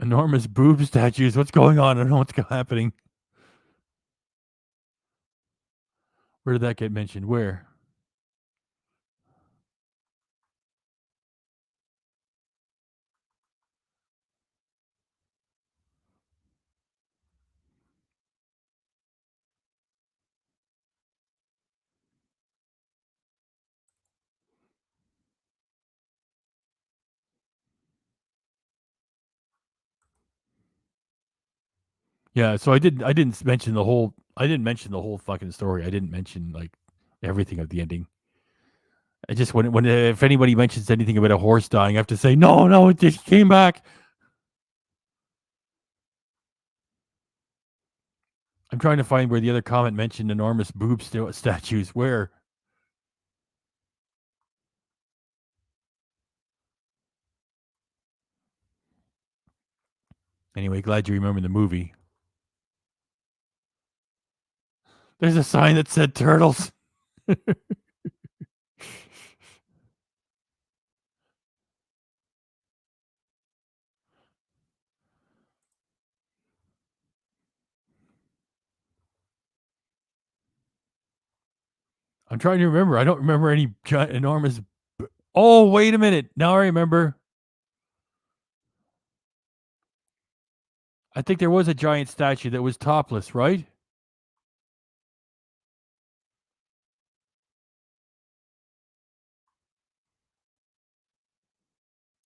Enormous boob statues. What's going on? I don't know what's happening. Where did that get mentioned? Where? Yeah, so I didn't mention the whole fucking story. I didn't mention like everything of the ending. I just when if anybody mentions anything about a horse dying, I have to say no, it just came back. I'm trying to find where the other comment mentioned enormous boob statues. Where? Anyway, glad you remember the movie. There's a sign that said turtles. I'm trying to remember. I don't remember any giant, enormous. Oh, wait a minute. Now I remember. I think there was a giant statue that was topless, right?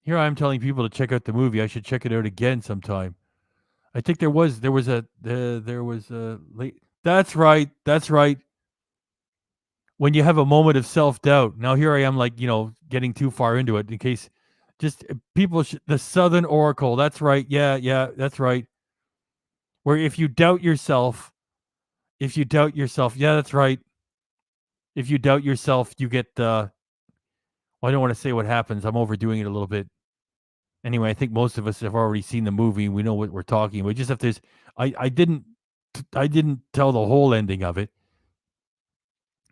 Here I am telling people to check out the movie. I should check it out again sometime. I think there was a late. That's right. That's right. When you have a moment of self-doubt. Now here I am, like, getting too far into it in case just people the Southern Oracle. That's right. Yeah, that's right. Where if you doubt yourself, yeah, that's right. If you doubt yourself, you get well, I don't want to say what happens. I'm overdoing it a little bit. Anyway, I think most of us have already seen the movie. We know what we're talking about. Just if there's I didn't tell the whole ending of it.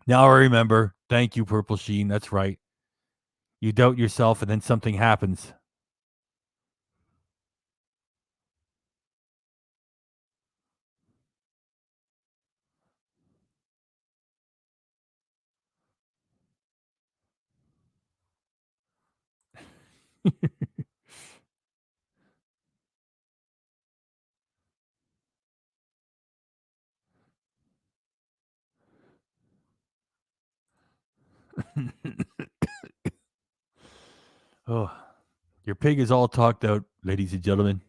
Now I remember. Thank you, Purple Sheen. That's right. You doubt yourself and then something happens. Oh, your pig is all talked out, ladies and gentlemen.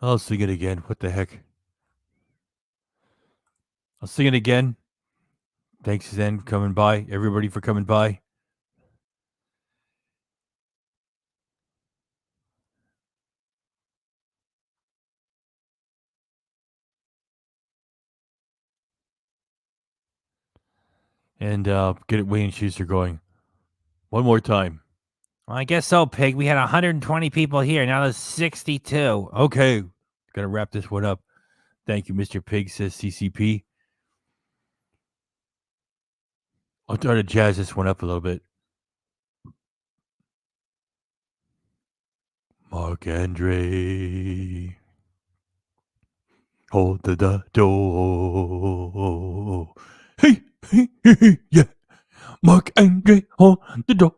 I'll sing it again. What the heck? I'll sing it again. Thanks, Zen, for coming by. Everybody for coming by. And get it Wayne Schuster going. One more time. Well, I guess so, Pig. We had 120 people here. Now there's 62. Okay. Gotta wrap this one up. Thank you, Mr. Pig, says CCP. I'll try to jazz this one up a little bit. Mark Andre. Hold the door. Hey, yeah. Mark Andre, hold the door.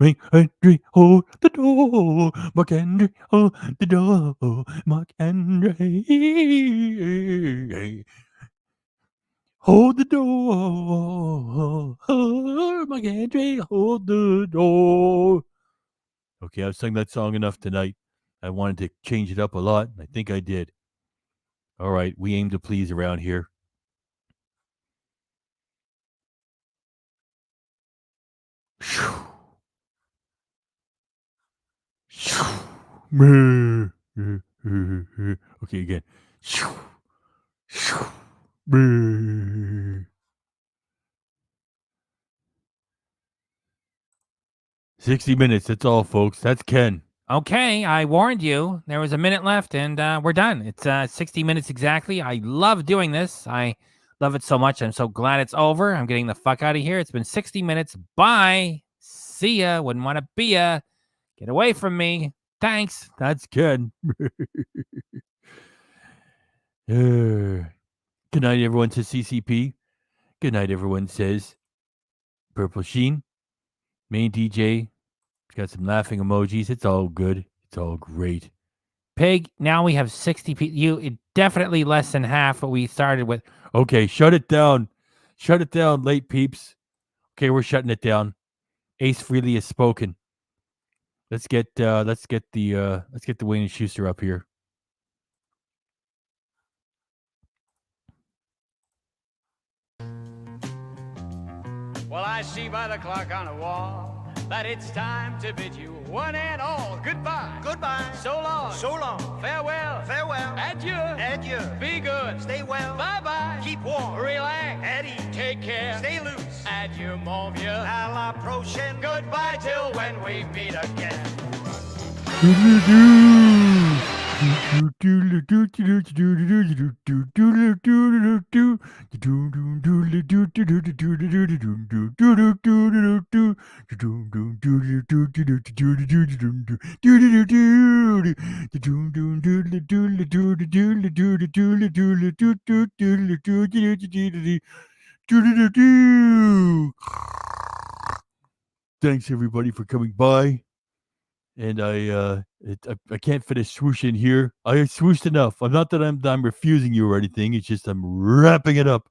Mark Andre, hold the door. Mark Andre, hold the door. Mark Andre. Hold the door. Mark Andre, hold the door. Okay, I've sung that song enough tonight. I wanted to change it up a lot. I think I did. All right, we aim to please around here. Okay, again. 60 minutes. That's all, folks. That's Ken. Okay, I warned you. There was a minute left, and we're done. It's 60 minutes exactly. I love doing this. I love it so much. I'm so glad it's over. I'm getting the fuck out of here. It's been 60 minutes. Bye. See ya. Wouldn't want to be ya. Get away from me. Thanks. That's Ken. Good night, everyone, says CCP. Good night, everyone, says Purple Sheen. Main DJ. Got some laughing emojis. It's all good. It's all great. Pig, now we have 60 people. You definitely less than half what we started with. Okay, shut it down. Shut it down, late peeps. Okay, we're shutting it down. Ace Freely has spoken. Let's get the Wayne and Schuster up here. Well, I see by the clock on the wall that it's time to bid you one and all goodbye. Goodbye. So long. So long. Farewell. Farewell. Adieu. Adieu. Be good. Stay well. Bye-bye. Keep warm. Relax. At ease. Take care. Stay loose. Adieu, mon vieux. À la prochaine. Goodbye till when we meet again. Thanks everybody for coming by. And I can't fit a swoosh in here. I swooshed enough. I'm not that I'm refusing you or anything. It's just I'm wrapping it up.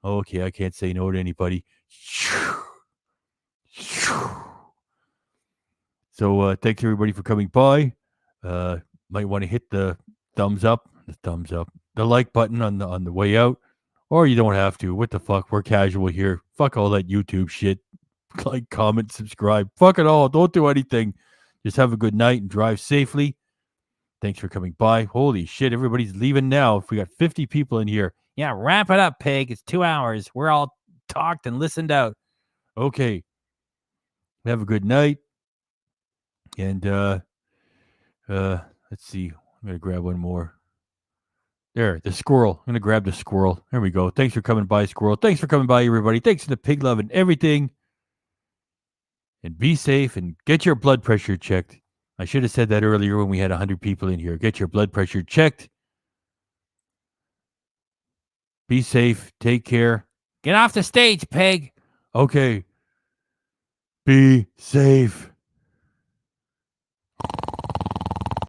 Okay, I can't say no to anybody. So thanks everybody for coming by. Might want to hit the thumbs up, the like button on the way out, or you don't have to. What the fuck? We're casual here. Fuck all that YouTube shit. Like, comment, subscribe. Fuck it all. Don't do anything. Just have a good night and drive safely. Thanks for coming by. Holy shit, everybody's leaving now. If we got 50 people in here. Yeah, wrap it up, pig. It's 2 hours. We're all talked and listened out. Okay. Have a good night. And let's see. I'm gonna grab one more. There, the squirrel. I'm gonna grab the squirrel. There we go. Thanks for coming by, squirrel. Thanks for coming by, everybody. Thanks for the pig love and everything. And be safe and get your blood pressure checked. I should have said that earlier when we had 100 people in here. Get your blood pressure checked. Be safe. Take care. Get off the stage, pig. Okay. Be safe.